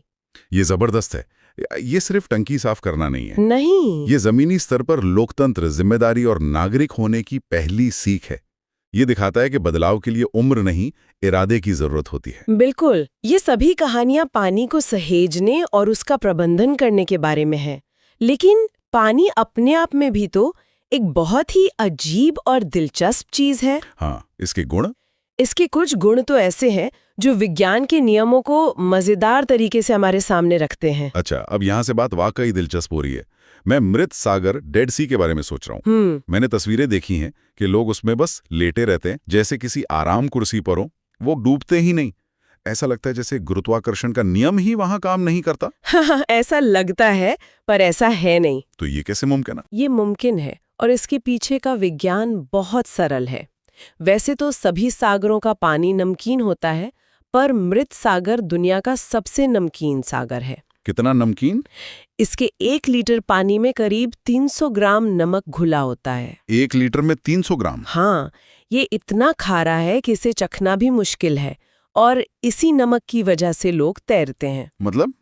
ये जबरदस्त है। ये सिर्फ टंकी साफ करना नहीं है। नहीं, ये जमीनी स्तर पर लोकतंत्र, जिम्मेदारी और नागरिक होने की पहली सीख है। ये दिखाता है कि बदलाव के लिए उम्र नहीं, इरादे की जरूरत होती है। बिल्कुल, ये सभी कहानियां पानी को सहेजने और उसका प्रबंधन करने के बारे में है। लेकिन पानी अपने आप में भी तो एक बहुत ही अजीब और दिलचस्प चीज है। हाँ, इसके गुण? इसके कुछ गुण तो ऐसे हैं जो विज्ञान के नियमों को मजेदार तरीके से हमारे सामने रखते हैं। अच्छा, अब यहाँ से बात वाकई दिलचस्प हो रही है। मैं मृत सागर, डेड सी के बारे में सोच रहा हूँ। मैंने तस्वीरें देखी हैं कि लोग उसमें बस लेटे रहते हैं, जैसे किसी आराम कुर्सी पर हो। वो डूबते ही नहीं। ऐसा लगता है जैसे गुरुत्वाकर्षण का नियम ही वहां काम नहीं करता। ऐसा लगता है, पर ऐसा है नहीं। तो ये कैसे मुमकिन है? ये मुमकिन है और इसके पीछे का विज्ञान बहुत सरल है। वैसे तो सभी सागरों का पानी नमकीन होता है, पर मृत सागर दुनिया का सबसे नमकीन सागर है। कितना नमकीन? इसके 1 लीटर पानी में करीब 300 ग्राम नमक घुला होता है। 1 लीटर में 300 ग्राम? हाँ, ये इतना खारा है कि इसे चखना भी मुश्किल है और इसी नमक की वजह से लोग तैरते हैं। मतलब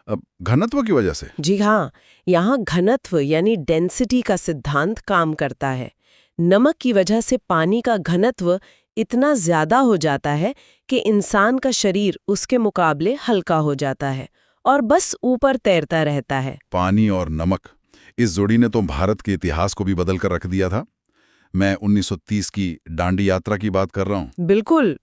अब घनत्व की वजह से? जी हाँ, यहाँ घनत्व यानी डेंसिटी का सिद्धांत काम करता है। नमक की वजह से पानी का घनत्व इतना ज्यादा हो जाता है कि इंसान का शरीर उसके मुकाबले हल्का हो जाता है और बस ऊपर तैरता रहता है। पानी और नमक, इस जोड़ी ने तो भारत के इतिहास को भी बदल कर रख दिया था। मैं 1930 की दांडी यात्रा की बात कर रहा हूँ। बिल्कुल,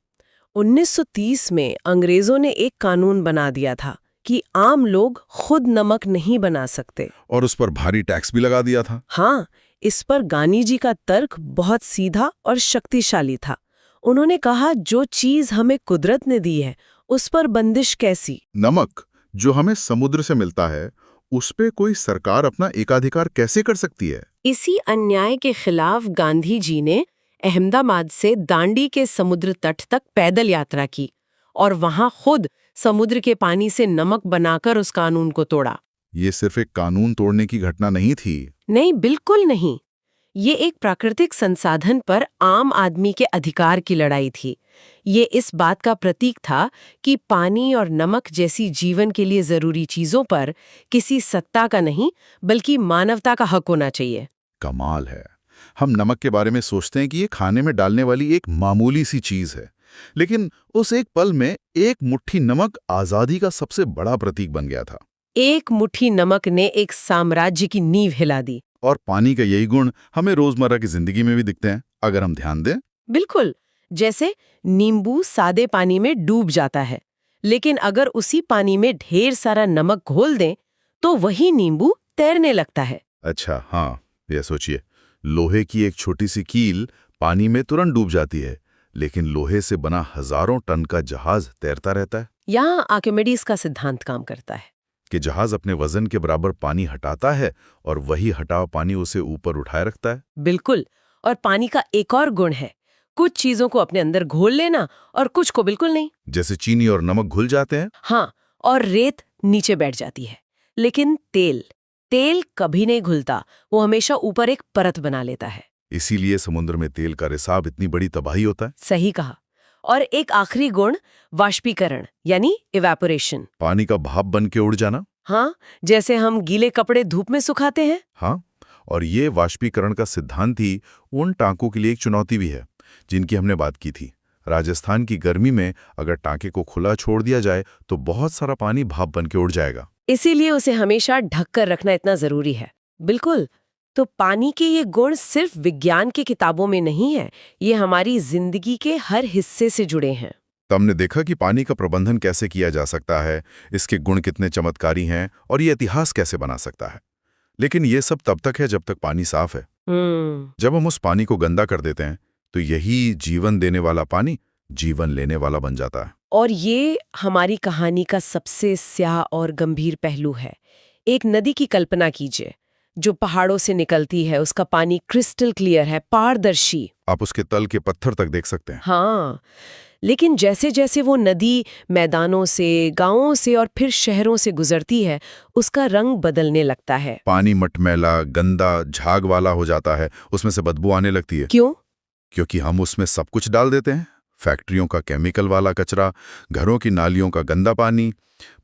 1930 में अंग्रेजों ने एक कानून बना दिया था कि आम लोग खुद नमक नहीं बना सकते। और उस पर भारी टैक्स भी लगा दिया था। हाँ, इस पर गांधी जी का तर्क बहुत सीधा और शक्तिशाली था। उन्होंने कहा, जो चीज हमें कुदरत ने दी है उस पर बंदिश कैसी? नमक जो हमें समुद्र से मिलता है, उस पे कोई सरकार अपना एकाधिकार कैसे कर सकती है? इसी अन्याय के खिलाफ गांधी जी ने अहमदाबाद से दांडी के समुद्र तट तक पैदल यात्रा की और वहां खुद समुद्र के पानी से नमक बनाकर उस कानून को तोड़ा। ये सिर्फ एक कानून तोड़ने की घटना नहीं थी। नहीं, बिल्कुल नहीं। ये एक प्राकृतिक संसाधन पर आम आदमी के अधिकार की लड़ाई थी। ये इस बात का प्रतीक था कि पानी और नमक जैसी जीवन के लिए जरूरी चीजों पर किसी सत्ता का नहीं बल्कि मानवता का हक होना चाहिए। कमाल है। हम नमक के बारे में सोचते हैं कि ये खाने में डालने वाली एक मामूली सी चीज है, लेकिन उस एक पल में एक मुट्ठी नमक आजादी का सबसे बड़ा प्रतीक बन गया था। एक मुट्ठी नमक ने एक साम्राज्य की नींव हिला दी। और पानी का यही गुण हमें रोजमर्रा की जिंदगी में भी दिखते हैं, अगर हम ध्यान दें। बिल्कुल, जैसे नींबू सादे पानी में डूब जाता है, लेकिन अगर उसी पानी में ढेर सारा नमक घोल दें तो वही नींबू तैरने लगता है। अच्छा, हाँ, यह सोचिए, लोहे की एक छोटी सी कील पानी में तुरंत डूब जाती है, लेकिन लोहे से बना हजारों टन का जहाज तैरता रहता है। यहाँ आर्किमिडीज का सिद्धांत काम करता है। कि जहाज अपने वजन के बराबर पानी हटाता है और वही हटा हुआ पानी उसे ऊपर उठाए रखता है। बिल्कुल। और पानी का एक और गुण है, कुछ चीजों को अपने अंदर घोल लेना और कुछ को बिल्कुल नहीं। जैसे चीनी और नमक घुल जाते हैं। हाँ, और रेत नीचे बैठ जाती है। लेकिन तेल कभी नहीं घुलता, वो हमेशा ऊपर एक परत बना लेता है। इसीलिए समुद्र में तेल का रिसाव इतनी बड़ी तबाही होता है। सही कहा। और एक आखिरी गुण, वाष्पीकरण यानी इवेपोरेशन। पानी का भाप बन के उड़ जाना। हाँ, जैसे हम गीले कपड़े धूप में सुखाते हैं। हाँ, और ये वाष्पीकरण का सिद्धांत ही उन टांकों के लिए एक चुनौती भी है जिनकी हमने बात की थी। राजस्थान की गर्मी में अगर टांके को खुला छोड़ दिया जाए तो बहुत सारा पानी भाप बन के उड़ जाएगा। इसीलिए उसे हमेशा ढक कर रखना इतना जरूरी है। बिल्कुल। तो पानी के ये गुण सिर्फ विज्ञान की किताबों में नहीं है, ये हमारी जिंदगी के हर हिस्से से जुड़े हैं। तो हमने देखा कि पानी का प्रबंधन कैसे किया जा सकता है, इसके गुण कितने चमत्कारी हैं और ये इतिहास कैसे बना सकता है। लेकिन ये सब तब तक है जब तक पानी साफ है। जब हम उस पानी को गंदा कर देते हैं तो यही जीवन देने वाला पानी जीवन लेने वाला बन जाता है। और ये हमारी कहानी का सबसे स्याह और गंभीर पहलू है। एक नदी की कल्पना कीजिए जो पहाड़ों से निकलती है, उसका पानी क्रिस्टल क्लियर है, पारदर्शी। आप उसके तल के पत्थर तक देख सकते हैं। हाँ, लेकिन जैसे जैसे वो नदी मैदानों से, गांवों से और फिर शहरों से गुजरती है, उसका रंग बदलने लगता है। पानी मटमैला, गंदा, झाग वाला हो जाता है, उसमें से बदबू आने लगती है। क्यों? क्योंकि हम उसमें सब कुछ डाल देते हैं। फैक्ट्रियों का केमिकल वाला कचरा, घरों की नालियों का गंदा पानी,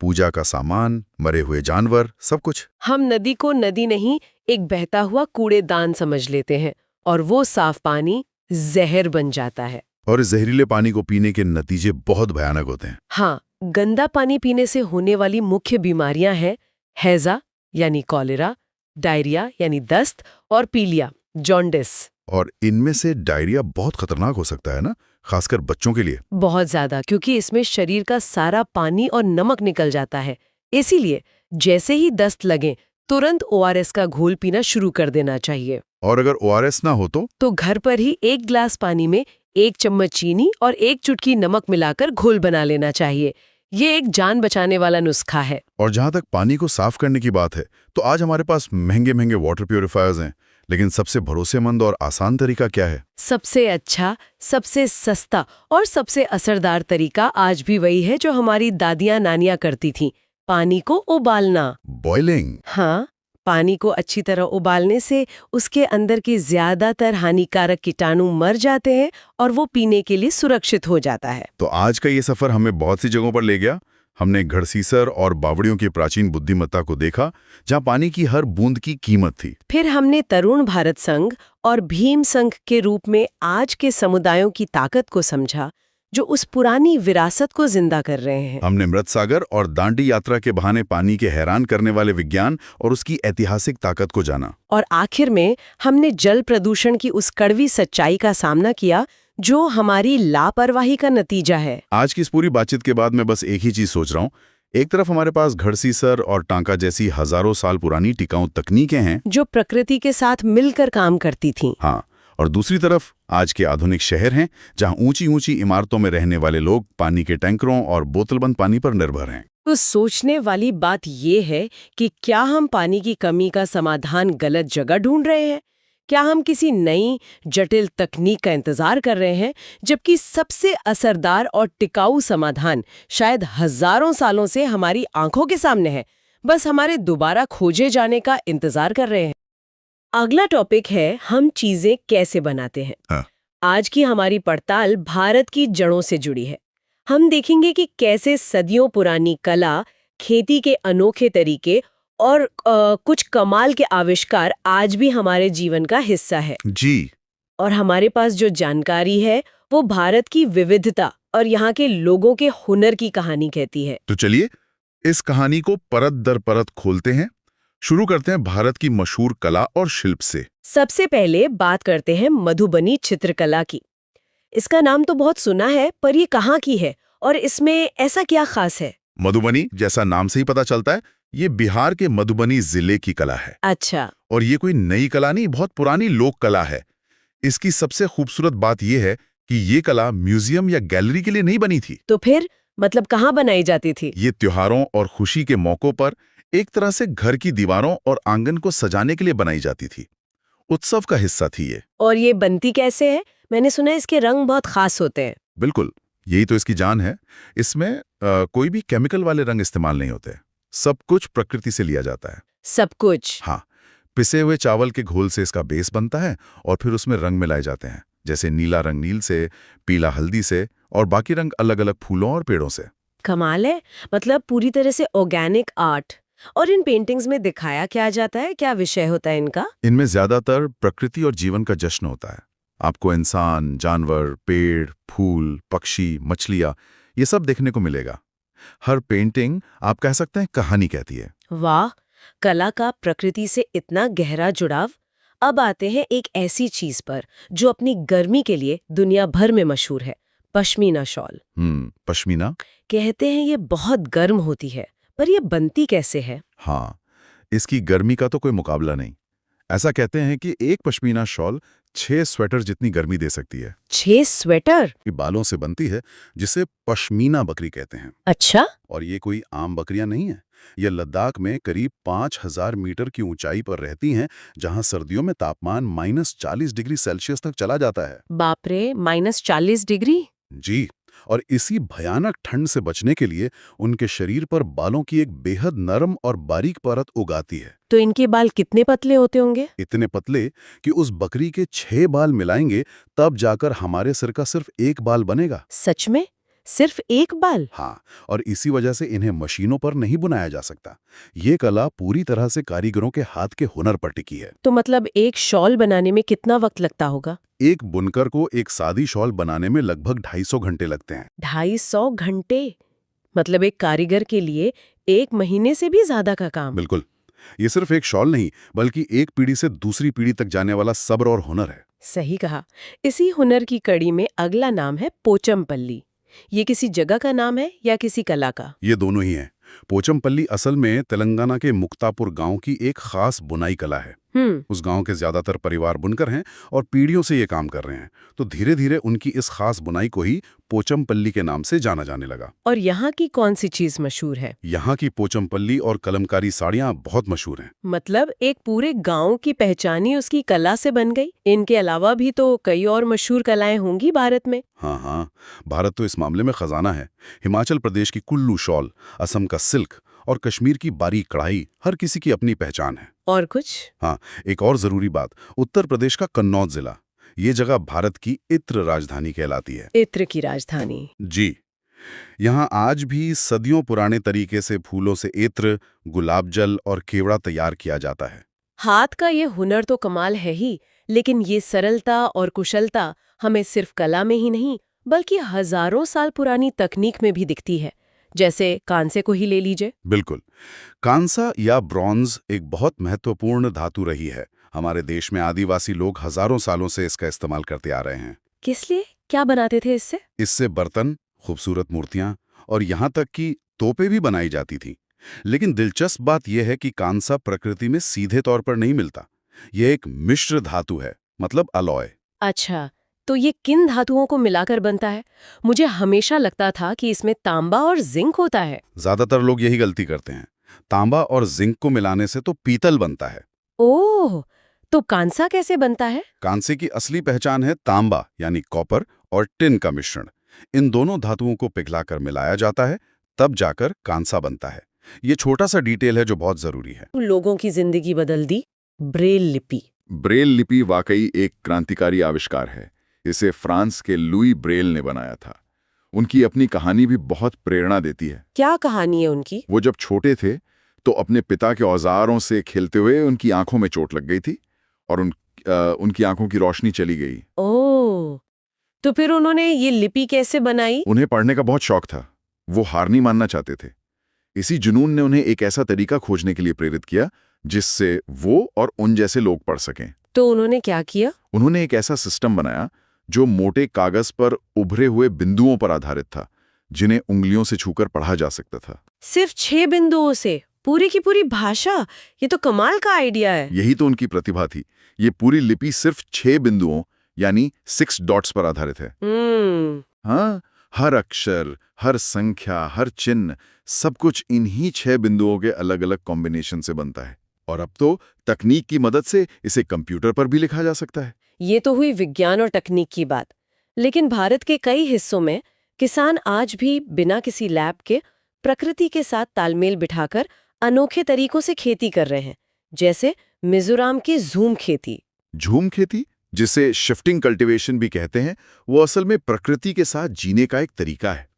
पूजा का सामान, मरे हुए जानवर, सब कुछ। हम नदी को नदी नहीं, एक बहता हुआ कूड़ेदान समझ लेते हैं और वो साफ पानी जहर बन जाता है। और इस जहरीले पानी को पीने के नतीजे बहुत भयानक होते हैं। हाँ, गंदा पानी पीने से होने वाली मुख्य बीमारियां हैं हैजा यानी कॉलेरा, डायरिया यानी दस्त और पीलिया जॉन्डिस। और इनमें से डायरिया बहुत खतरनाक हो सकता है ना, खासकर बच्चों के लिए। बहुत ज्यादा, क्योंकि इसमें शरीर का सारा पानी और नमक निकल जाता है। इसीलिए जैसे ही दस्त लगे तुरंत ORS का घोल पीना शुरू कर देना चाहिए। और अगर ORS ना हो तो घर पर ही 1 गिलास पानी में 1 चम्मच चीनी और 1 चुटकी नमक मिलाकर घोल बना लेना चाहिए। ये एक जान बचाने वाला नुस्खा है। और जहां तक पानी को साफ करने की बात है तो आज हमारे पास महंगे महंगे वाटर प्यूरिफायर्स हैं, लेकिन सबसे भरोसेमंद और आसान तरीका क्या है? सबसे अच्छा, सबसे सस्ता और सबसे असरदार तरीका आज भी वही है जो हमारी दादियां नानियां करती थीं, पानी को उबालना। बॉइलिंग। हाँ, पानी को अच्छी तरह उबालने से उसके अंदर के ज्यादातर हानिकारक कीटाणु मर जाते हैं और वो पीने के लिए सुरक्षित हो जाता है। तो आज का ये सफर हमें बहुत सी जगहों पर ले गया। हमने घड़सीसर और बावड़ियों की प्राचीन बुद्धिमत्ता को देखा, जहां पानी की हर बूंद की कीमत थी। फिर हमने तरुण भारत संघ और भीम संघ के रूप में आज के समुदायों की ताकत को समझा, जो उस पुरानी विरासत को जिंदा कर रहे हैं। हमने मृत सागर और दांडी यात्रा के बहाने पानी के हैरान करने वाले विज्ञान और उसकी ऐतिहासिक ताकत को जाना। और आखिर में हमने जल प्रदूषण की उस कड़वी सच्चाई का सामना किया जो हमारी लापरवाही का नतीजा है। आज की इस पूरी बातचीत के बाद मैं बस एक ही चीज सोच रहा हूँ। एक तरफ हमारे पास घड़सीसर और टांका जैसी हजारों साल पुरानी टिकाऊ तकनीकें हैं जो प्रकृति के साथ मिलकर काम करती थीं। हाँ, और दूसरी तरफ आज के आधुनिक शहर हैं जहां ऊंची ऊंची इमारतों में रहने वाले लोग पानी के टैंकरों और बोतलबंद पानी पर निर्भर हैं। तो सोचने वाली बात ये है कि क्या हम पानी की कमी का समाधान गलत जगह ढूंढ रहे हैं? क्या हम किसी नई जटिल तकनीक का इंतजार कर रहे हैं, जबकि सबसे असरदार और टिकाऊ समाधान शायद हजारों सालों से हमारी आंखों के सामने है, बस हमारे दोबारा खोजे जाने का इंतजार कर रहे हैं? अगला टॉपिक है हम चीजें कैसे बनाते हैं। हाँ। आज की हमारी पड़ताल भारत की जड़ों से जुड़ी है। हम देखेंगे कि कैसे सदियों पुरानी कला, खेती के अनोखे तरीके और कुछ कमाल के आविष्कार आज भी हमारे जीवन का हिस्सा है। जी। और हमारे पास जो जानकारी है वो भारत की विविधता और यहाँ के लोगों के हुनर की कहानी कहती है। तो चलिए इस कहानी को परत दर परत खोलते हैं। शुरू करते हैं भारत की मशहूर कला और शिल्प से। सबसे पहले बात करते हैं मधुबनी चित्रकला की। इसका नाम तो बहुत सुना है, पर ये कहाँ की है और इसमें ऐसा क्या खास है? मधुबनी, जैसा नाम से ही पता चलता है, ये बिहार के मधुबनी जिले की कला है। अच्छा। और ये कोई नई कला नहीं, बहुत पुरानी लोक कला है। इसकी सबसे खूबसूरत बात यह है कि ये कला म्यूजियम या गैलरी के लिए नहीं बनी थी। तो फिर मतलब कहाँ बनाई जाती थी? ये त्योहारों और खुशी के मौकों पर एक तरह से घर की दीवारों और आंगन को सजाने के लिए बनाई जाती थी। उत्सव का हिस्सा थी ये। और ये बनती कैसे है? मैंने सुना है इसके रंग बहुत खास होते हैं। बिल्कुल, यही तो इसकी जान है। इसमें कोई भी केमिकल वाले रंग इस्तेमाल नहीं होते। सब कुछ प्रकृति से लिया जाता है। सब कुछ? हाँ, पिसे हुए चावल के घोल से इसका बेस बनता है और फिर उसमें रंग मिलाए जाते हैं, जैसे नीला रंग नील से, पीला हल्दी से और बाकी रंग अलग अलग फूलों और पेड़ों से। कमाल है, मतलब पूरी तरह से ऑर्गेनिक आर्ट। और इन पेंटिंग्स में दिखाया क्या जाता है, क्या विषय होता है इनका? इनमें ज्यादातर प्रकृति और जीवन का जश्न होता है। आपको इंसान, जानवर, पेड़, फूल, पक्षी, मछलियां, ये सब देखने को मिलेगा। हर पेंटिंग आप कह सकते हैं कहानी कहती है। वाह, कला का प्रकृति से इतना गहरा जुड़ाव। अब आते हैं एक ऐसी चीज पर जो अपनी गर्मी के लिए दुनिया भर में मशहूर है, पश्मीना शॉल। पश्मीना? कहते हैं ये बहुत गर्म होती है, पर ये बनती कैसे है? हाँ, इसकी गर्मी का तो कोई मुकाबला नहीं। ऐसा कहते हैं कि एक पश्मीना शॉल 6 स्वेटर जितनी गर्मी दे सकती है। 6 स्वेटर? ये बालों से बनती है, जिसे पश्मीना बकरी कहते हैं। अच्छा। और ये कोई आम बकरियां नहीं है। ये लद्दाख में करीब 5000 मीटर की ऊंचाई पर रहती हैं, जहां सर्दियों में तापमान -40 डिग्री सेल्सियस तक चला जाता है। बाप रे, -40 डिग्री? जी, और इसी भयानक ठंड से बचने के लिए उनके शरीर पर बालों की एक बेहद नरम और बारीक परत उगाती है। तो इनके बाल कितने पतले होते होंगे? इतने पतले कि उस बकरी के 6 बाल मिलाएंगे तब जाकर हमारे सिर का सिर्फ एक बाल बनेगा। सच में? सिर्फ एक बाल? हाँ, और इसी वजह से इन्हें मशीनों पर नहीं बुनाया जा सकता। ये कला पूरी तरह से कारीगरों के हाथ के हुनर पर टिकी है। तो मतलब एक शॉल बनाने में कितना वक्त लगता होगा? एक बुनकर को एक सादी शॉल बनाने में लगभग 250 घंटे लगते हैं। 250 घंटे? मतलब एक कारीगर के लिए 1 महीने से भी ज्यादा का काम। बिल्कुल, ये सिर्फ एक शॉल नहीं, बल्कि एक पीढ़ी से दूसरी पीढ़ी तक जाने वाला सब्र और हुनर है। सही कहा। इसी हुनर की कड़ी में अगला नाम है पोचमपल्ली। ये किसी जगह का नाम है या किसी कला का? ये दोनों ही हैं। पोचमपल्ली असल में तेलंगाना के मुक्तापुर गांव की एक खास बुनाई कला है। उस गांव के ज्यादातर परिवार बुनकर हैं और पीढ़ियों से ये काम कर रहे हैं, तो धीरे धीरे उनकी इस खास बुनाई को ही पोचमपल्ली के नाम से जाना जाने लगा। और यहाँ की कौन सी चीज मशहूर है? यहाँ की पोचमपल्ली और कलमकारी साड़ियाँ बहुत मशहूर हैं। मतलब एक पूरे गांव की पहचान ही उसकी कला से बन गई। इनके अलावा भी तो कई और मशहूर कलाएं होंगी भारत में। हाँ, भारत तो इस मामले में खजाना है। हिमाचल प्रदेश की कुल्लू शॉल, असम का सिल्क और कश्मीर की बारीक कढ़ाई, हर किसी की अपनी पहचान है। और कुछ? हाँ, एक और जरूरी बात, उत्तर प्रदेश का कन्नौज जिला, ये जगह भारत की इत्र राजधानी कहलाती है। इत्र की राजधानी? जी, यहाँ आज भी सदियों पुराने तरीके से फूलों से इत्र, गुलाब जल और केवड़ा तैयार किया जाता है। हाथ का ये हुनर तो कमाल है ही, लेकिन ये सरलता और कुशलता हमें सिर्फ कला में ही नहीं, बल्कि हजारों साल पुरानी तकनीक में भी दिखती है। जैसे कांसे को ही ले लीजिए। बिल्कुल, कांसा या ब्रॉन्ज एक बहुत महत्वपूर्ण धातु रही है। हमारे देश में आदिवासी लोग हजारों सालों से इसका इस्तेमाल करते आ रहे हैं। किस लिए? क्या बनाते थे इससे? इससे बर्तन, खूबसूरत मूर्तियां और यहाँ तक कि तोपें भी बनाई जाती थीं। लेकिन दिलचस्प बात यह है कि कांसा प्रकृति में सीधे तौर पर नहीं मिलता। यह एक मिश्र धातु है, मतलब अलॉय। अच्छा, तो ये किन धातुओं को मिलाकर बनता है? मुझे हमेशा लगता था कि इसमें तांबा और जिंक होता है। ज्यादातर लोग यही गलती करते हैं। तांबा और जिंक को मिलाने से तो पीतल बनता है। ओह, तो कांसा कैसे बनता है? कांसे की असली पहचान है तांबा यानी कॉपर और टिन का मिश्रण। इन दोनों धातुओं को पिघलाकर मिलाया जाता है, तब जाकर कांसा बनता है। ये छोटा सा डिटेल है जो बहुत जरूरी है। लोगों की जिंदगी बदल दी। ब्रेल लिपि। ब्रेल लिपि वाकई एक क्रांतिकारी आविष्कार है। इसे फ्रांस के लुई ब्रेल ने बनाया था। उनकी अपनी कहानी भी बहुत प्रेरणा देती है। क्या कहानी है उनकी? वो जब छोटे थे तो अपने पिता के औजारों से खेलते हुए उनकी आंखों में चोट लग गई थी और उनकी आंखों की रोशनी चली गई। ओह, तो फिर उन्होंने ये लिपि कैसे बनाई? उन्हें पढ़ने का बहुत शौक था। वो हार नहीं मानना चाहते थे। इसी जुनून ने उन्हें एक ऐसा तरीका खोजने के लिए प्रेरित किया जिससे वो और उन जैसे लोग पढ़ सकें। तो उन्होंने क्या किया? उन्होंने एक ऐसा सिस्टम बनाया जो मोटे कागज पर उभरे हुए बिंदुओं पर आधारित था, जिन्हें उंगलियों से छूकर पढ़ा जा सकता था। सिर्फ 6 बिंदुओं से पूरी की पूरी भाषा? ये तो कमाल का आइडिया है। यही तो उनकी प्रतिभा थी। ये पूरी लिपि सिर्फ 6 बिंदुओं यानी 6 डॉट्स पर आधारित है। हाँ, हर अक्षर, हर संख्या, हर चिन्ह, सब कुछ इन्हीं 6 बिंदुओं के अलग-अलग कॉम्बिनेशन से बनता है। और अब तो तकनीक की मदद से इसे कंप्यूटर पर भी लिखा जा सकता है। ये तो हुई विज्ञान और तकनीक की बात। लेकिन भारत के कई हिस्सों में किसान आज भी बिना किसी लैब के प्रकृति के साथ तालमेल बिठाकर अनोखे तरीकों से खेती कर रहे हैं, जैसे मिजोरम की झूम खेती। झूम खेती, जिसे शिफ्टिंग कल्टीवेशन भी कहते हैं, वो असल में प्रकृति के साथ जीने का एक तरीका है।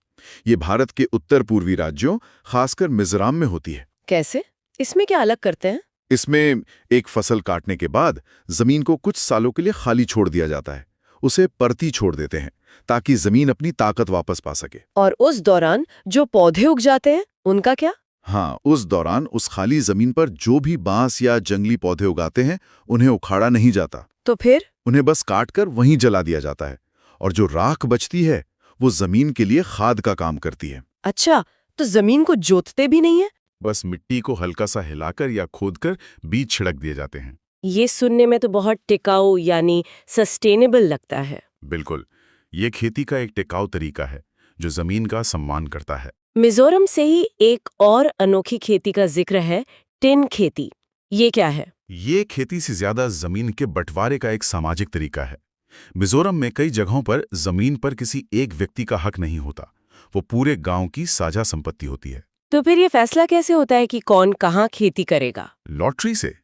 ये भारत के उत्तर पूर्वी राज्यों, खासकर मिजोरम में होती है। कैसे? इसमें क्या अलग करते हैं? इसमें एक फसल काटने के बाद जमीन को कुछ सालों के लिए खाली छोड़ दिया जाता है। उसे परती छोड़ देते हैं ताकि जमीन अपनी ताकत वापस पा सके। और उस दौरान जो पौधे उग जाते हैं, उनका क्या? हाँ, उस दौरान उस खाली जमीन पर जो भी बांस या जंगली पौधे उगाते हैं, उन्हें उखाड़ा नहीं जाता। तो फिर? उन्हें बस काटकर वहीं जला दिया जाता है और जो राख बचती है वो जमीन के लिए खाद का काम करती है। अच्छा, तो जमीन को जोतते भी नहीं है? बस मिट्टी को हल्का सा हिलाकर या खोदकर बीज छिड़क दिए जाते हैं। ये सुनने में तो बहुत टिकाऊ यानी सस्टेनेबल लगता है। बिल्कुल, ये खेती का एक टिकाऊ तरीका है जो जमीन का सम्मान करता है। मिजोरम से ही एक और अनोखी खेती का जिक्र है, टिन खेती। ये क्या है? ये खेती से ज्यादा जमीन के बंटवारे का एक सामाजिक तरीका है। मिजोरम में कई जगहों पर जमीन पर किसी एक व्यक्ति का हक नहीं होता, वो पूरे गांव की साझा संपत्ति होती है। तो फिर ये फैसला कैसे होता है कि कौन कहाँ खेती करेगा? लॉटरी से।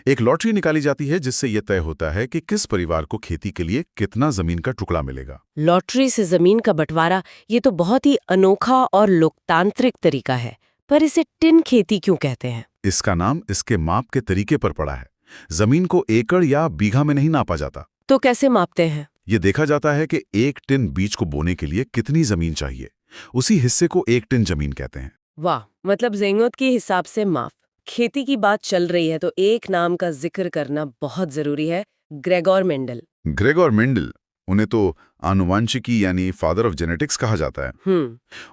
एक लॉटरी निकाली जाती है जिससे यह तय होता है कि किस परिवार को खेती के लिए कितना जमीन का टुकड़ा मिलेगा। लॉटरी से जमीन का बंटवारा, ये तो बहुत ही अनोखा और लोकतांत्रिक तरीका है। पर इसे टिन खेती क्यों कहते हैं? इसका नाम इसके माप के तरीके पर पड़ा है। जमीन को एकड़ या बीघा में नहीं नापा जाता। तो कैसे मापते हैं? ये देखा जाता है कि 1 टिन बीज को बोने के लिए कितनी जमीन चाहिए। उसी हिस्से को 1 टिन जमीन कहते हैं। वाह, मतलब ज़रूरत के हिसाब से माप। खेती की बात चल रही है तो एक नाम का जिक्र करना बहुत जरूरी है, ग्रेगोर मेंडल। ग्रेगोर मेंडल, उन्हें तो आनुवांशिकी यानी फादर ऑफ जेनेटिक्स कहा जाता है।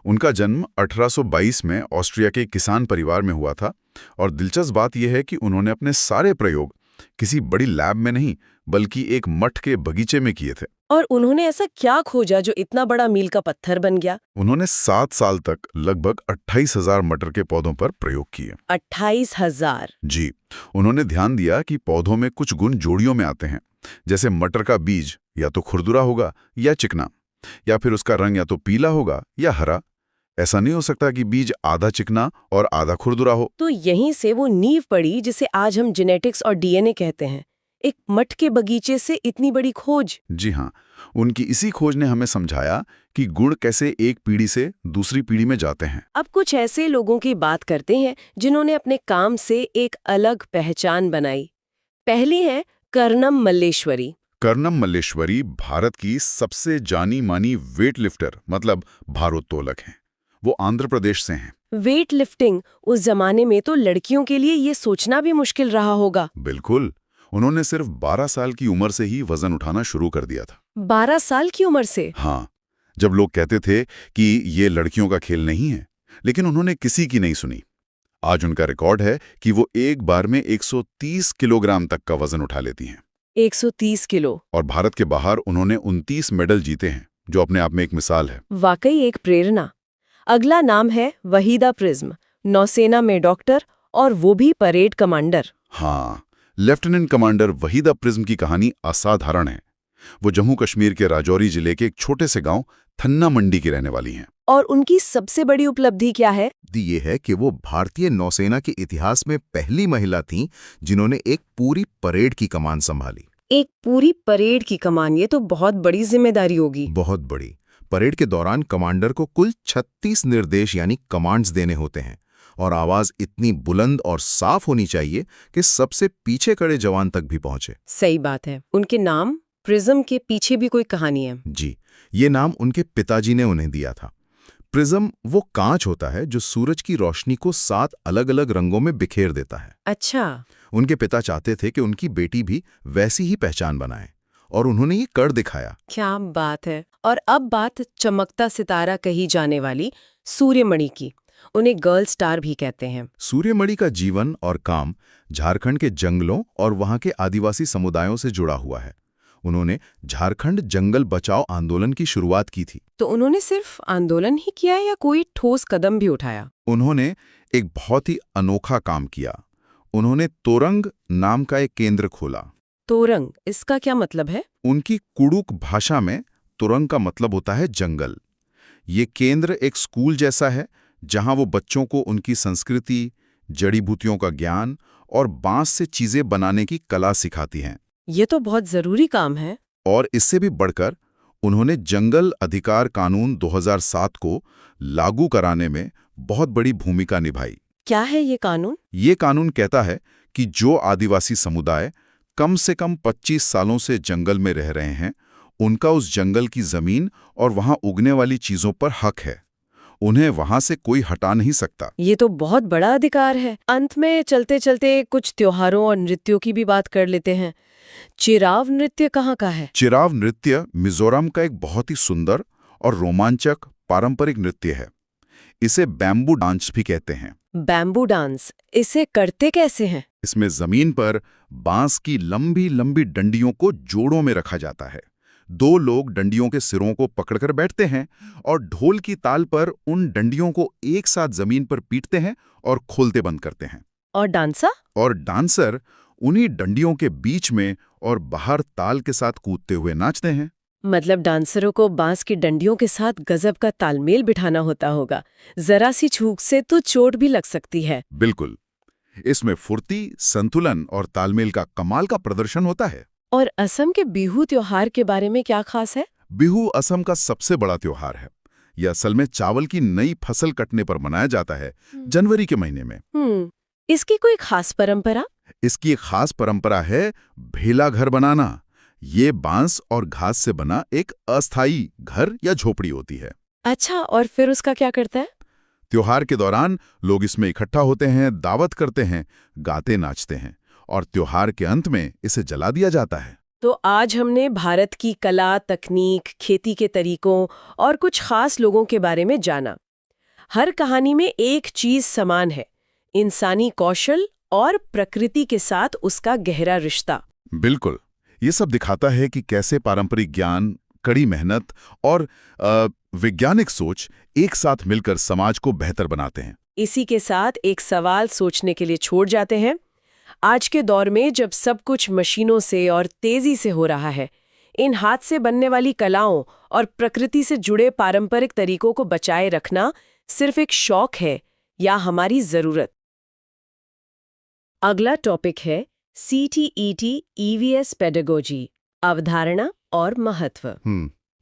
उनका जन्म 1822 में ऑस्ट्रिया के किसान परिवार में हुआ था और दिलचस्प बात यह है कि उन्होंने अपने सारे प्रयोग किसी बड़ी लैब में नहीं बल्कि एक मठ के बगीचे में किए थे। और उन्होंने ऐसा क्या खोजा जो इतना बड़ा मील का पत्थर बन गया? उन्होंने 7 साल तक लगभग 28,000 मटर के पौधों पर प्रयोग किए। 28,000? जी, उन्होंने ध्यान दिया कि पौधों में कुछ गुण जोड़ियों में आते हैं, जैसे मटर का बीज या तो खुरदुरा होगा या चिकना, या फिर उसका रंग या तो पीला होगा या हरा। ऐसा नहीं हो सकता कि बीज आधा चिकना और आधा खुरदुरा हो। तो यहीं से वो नींव पड़ी जिसे आज हम जेनेटिक्स और डीएनए कहते हैं। एक मठ के बगीचे से इतनी बड़ी खोज। जी हाँ, उनकी इसी खोज ने हमें समझाया कि गुण कैसे एक पीढ़ी से दूसरी पीढ़ी में जाते हैं। अब कुछ ऐसे लोगों की बात करते हैं जिन्होंने अपने काम से एक अलग पहचान बनाई। पहली है कर्णम मल्लेश्वरी। कर्णम मल्लेश्वरी भारत की सबसे जानी मानी वेट लिफ्टर मतलब भारोत्तोलक हैं। वो आंध्र प्रदेश से हैं। वेट लिफ्टिंग उस जमाने में तो लड़कियों के लिए ये सोचना भी मुश्किल रहा होगा। बिल्कुल, उन्होंने सिर्फ 12 साल की उम्र से ही वजन उठाना शुरू कर दिया था। 12 साल की उम्र से? हाँ, जब लोग कहते थे कि ये लड़कियों का खेल नहीं है, लेकिन उन्होंने किसी की नहीं सुनी। आज उनका रिकॉर्ड है कि वो एक बार में 130 किलोग्राम तक का वजन उठा लेती हैं। 130 किलो? और भारत के बाहर उन्होंने 29 मेडल जीते हैं, जो अपने आप में एक मिसाल है। वाकई एक प्रेरणा। अगला नाम है वहीदा प्रिज्म, नौसेना में डॉक्टर और वो भी परेड कमांडर। हाँ, लेफ्टिनेंट कमांडर वहीदा प्रिज्म की कहानी असाधारण है। वो जम्मू कश्मीर के राजौरी जिले के एक छोटे से गांव थन्ना मंडी की रहने वाली हैं। और उनकी सबसे बड़ी उपलब्धि क्या है? ये है कि वो भारतीय नौसेना के इतिहास में पहली महिला थीं जिन्होंने एक पूरी परेड की कमान संभाली। एक पूरी परेड की कमान, ये तो बहुत बड़ी जिम्मेदारी होगी। बहुत बड़ी। परेड के दौरान कमांडर को कुल 36 निर्देश यानी कमांड्स देने होते हैं और आवाज इतनी बुलंद और साफ होनी चाहिए कि सबसे पीछे खड़े जवान तक भी पहुंचे। सही बात है। उनके नाम प्रिज्म के पीछे भी कोई कहानी है। जी, ये नाम उनके पिताजी ने उन्हें दिया था। प्रिज्म वो कांच होता है जो सूरज की रोशनी को 7 अलग-अलग रंगों में बिखेर देता है। अच्छा। उनके पिता चाहते थे कि उनकी बेटी भी वैसी ही पहचान बनाए और उन्होंने ये कर दिखाया। क्या बात है। और अब बात चमकता सितारा कही जाने वाली सूर्यमणि की। उन्हें गर्ल स्टार भी कहते हैं। सूर्यमणि का जीवन और काम झारखंड के जंगलों और वहां के आदिवासी समुदायों से जुड़ा हुआ है। उन्होंने झारखंड जंगल बचाओ आंदोलन की शुरुआत की थी। तो उन्होंने सिर्फ आंदोलन ही किया या कोई ठोस कदम भी उठाया? उन्होंने एक बहुत ही अनोखा काम किया। उन्होंने तोरंग नाम का एक केंद्र खोला। तोरंग, इसका क्या मतलब है? उनकी कुडुक भाषा में तोरंग का मतलब होता है जंगल। ये केंद्र एक स्कूल जैसा है जहां वो बच्चों को उनकी संस्कृति, जड़ी बूटियों का ज्ञान और बांस से चीजें बनाने की कला सिखाती हैं। ये तो बहुत जरूरी काम है। और इससे भी बढ़कर उन्होंने जंगल अधिकार कानून 2007 को लागू कराने में बहुत बड़ी भूमिका निभाई। क्या है ये कानून? ये कानून कहता है कि जो आदिवासी समुदाय कम से कम 25 सालों से जंगल में रह रहे हैं, उनका उस जंगल की जमीन और वहां उगने वाली चीजों पर हक है। उन्हें वहां से कोई हटा नहीं सकता। ये तो बहुत बड़ा अधिकार है। अंत में चलते चलते कुछ त्योहारों और नृत्यों की भी बात कर लेते हैं। चिराव नृत्य कहाँ का है? चिराव नृत्य मिजोरम का एक बहुत ही सुंदर और रोमांचक पारंपरिक नृत्य है। इसे बैम्बू डांस भी कहते हैं। बैम्बू डांस, इसे करते कैसे हैं? इसमें जमीन पर बांस की लंबी लंबी डंडियों को जोड़ों में रखा जाता है। 2 लोग डंडियों के सिरों को पकड़कर बैठते हैं और ढोल की ताल पर उन डंडियों को एक साथ जमीन पर पीटते हैं और खोलते बंद करते हैं। और डांसा? और डांसर उन्हीं डंडियों के बीच में और बाहर ताल के साथ कूदते हुए नाचते हैं। मतलब डांसरों को बांस की डंडियों के साथ गजब का तालमेल बिठाना होता होगा। जरा सी चूक से तो चोट भी लग सकती है। बिल्कुल। इसमें फुर्ती, संतुलन और तालमेल का कमाल का प्रदर्शन होता है। और असम के बिहू त्योहार के बारे में क्या खास है? बिहू असम का सबसे बड़ा त्योहार है। यह असल में चावल की नई फसल कटने पर मनाया जाता है, जनवरी के महीने में। इसकी कोई खास परंपरा? इसकी एक खास परंपरा है भेला घर बनाना। ये बांस और घास से बना एक अस्थायी घर या झोपड़ी होती है। अच्छा, और फिर उसका क्या करता है? त्योहार के दौरान लोग इसमें इकट्ठा होते हैं, दावत करते हैं, गाते नाचते हैं और त्योहार के अंत में इसे जला दिया जाता है। तो आज हमने भारत की कला, तकनीक, खेती के तरीकों और कुछ खास लोगों के बारे में जाना। हर कहानी में एक चीज समान है, इंसानी कौशल और प्रकृति के साथ उसका गहरा रिश्ता। बिल्कुल। ये सब दिखाता है कि कैसे पारंपरिक ज्ञान, कड़ी मेहनत और वैज्ञानिक सोच एक साथ मिलकर समाज को बेहतर बनाते हैं। इसी के साथ एक सवाल सोचने के लिए छोड़ जाते हैं। आज के दौर में जब सब कुछ मशीनों से और तेजी से हो रहा है, इन हाथ से बनने वाली कलाओं और प्रकृति से जुड़े पारंपरिक तरीकों को बचाए रखना सिर्फ एक शौक है या हमारी जरूरत? अगला टॉपिक है CTET EVS पेडागोजी, अवधारणा और महत्व।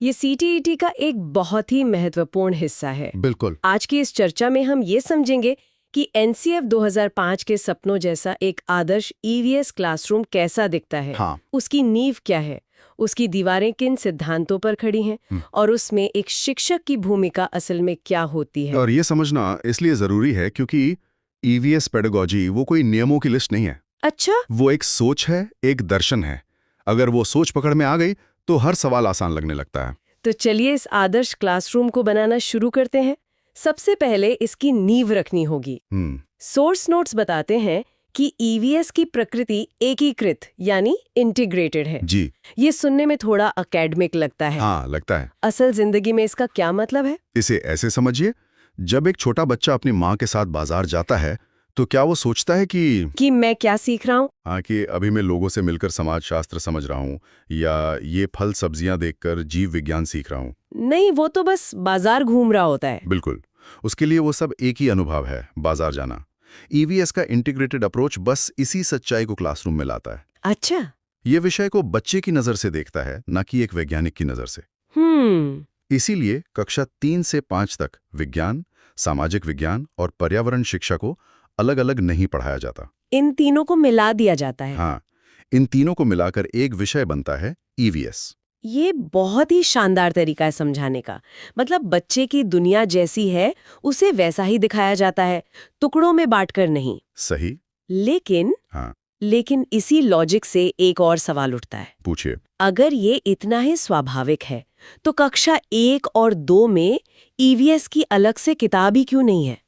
ये CTET का एक बहुत ही महत्वपूर्ण हिस्सा है। बिल्कुल। आज की इस चर्चा में हम ये समझेंगे कि NCF 2005 के सपनों जैसा एक आदर्श EVS क्लासरूम कैसा दिखता है। हाँ। उसकी नींव क्या है, उसकी दीवारें किन सिद्धांतों पर खड़ी हैं और उसमें एक शिक्षक की भूमिका असल में क्या होती है। और ये समझना इसलिए जरूरी है क्योंकि EVS पेडागोजी वो कोई नियमों की लिस्ट नहीं है। अच्छा, वो एक सोच है, एक दर्शन है। अगर वो सोच पकड़ में आ गई तो हर सवाल आसान लगने लगता है। तो चलिए इस आदर्श क्लासरूम को बनाना शुरू करते हैं। सबसे पहले इसकी नींव रखनी होगी। सोर्स नोट्स बताते हैं कि EVS की प्रकृति एकीकृत यानी इंटीग्रेटेड है। जी। ये सुनने में थोड़ा एकेडमिक लगता है। हाँ, लगता है। असल जिंदगी में इसका क्या मतलब है? इसे ऐसे समझिए, जब एक छोटा बच्चा अपनी माँ के साथ बाजार जाता है तो क्या वो सोचता है कि मैं क्या सीख रहा हूँ? हाँ, कि अभी मैं लोगों से मिलकर समाज शास्त्र समझ रहा हूँ या ये फल सब्जियां देखकर जीव विज्ञान सीख रहा हूँ? नहीं, वो तो बस बाजार घूम रहा होता है। बिल्कुल। उसके लिए वो सब एक ही अनुभव है, बाजार जाना। EVS का इंटीग्रेटेड अप्रोच बस इसी सच्चाई को क्लासरूम में लाता है। अच्छा। ये विषय को बच्चे की नजर से देखता है, न कि एक वैज्ञानिक की नजर से। इसीलिए कक्षा 3 से 5 तक विज्ञान, सामाजिक विज्ञान और पर्यावरण शिक्षा को अलग अलग नहीं पढ़ाया जाता। इन तीनों को मिला दिया जाता है। हाँ, इन तीनों को मिलाकर एक विषय बनता है EVS। ये बहुत ही शानदार तरीका है समझाने का। मतलब बच्चे की दुनिया जैसी है उसे वैसा ही दिखाया जाता है, टुकड़ों में बांटकर नहीं। सही। लेकिन इसी लॉजिक से एक और सवाल उठता है। पूछिए। अगर ये इतना ही स्वाभाविक है तो कक्षा 1 और 2 में EVS की अलग से किताब ही क्यों नहीं है?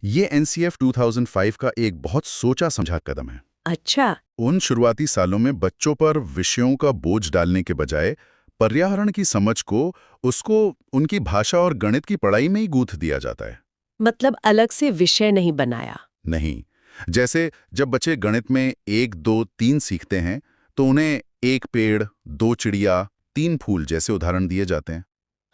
ये NCF 2005 का एक बहुत सोचा समझा कदम है। अच्छा। उन शुरुआती सालों में बच्चों पर विषयों का बोझ डालने के बजाय पर्यावरण की समझ को उसको उनकी भाषा और गणित की पढ़ाई में ही गूंथ दिया जाता है। मतलब अलग से विषय नहीं बनाया। नहीं, जैसे जब बच्चे गणित में 1, 2, 3 सीखते हैं तो उन्हें 1 पेड़, 2 चिड़िया, 3 फूल जैसे उदाहरण दिए जाते हैं।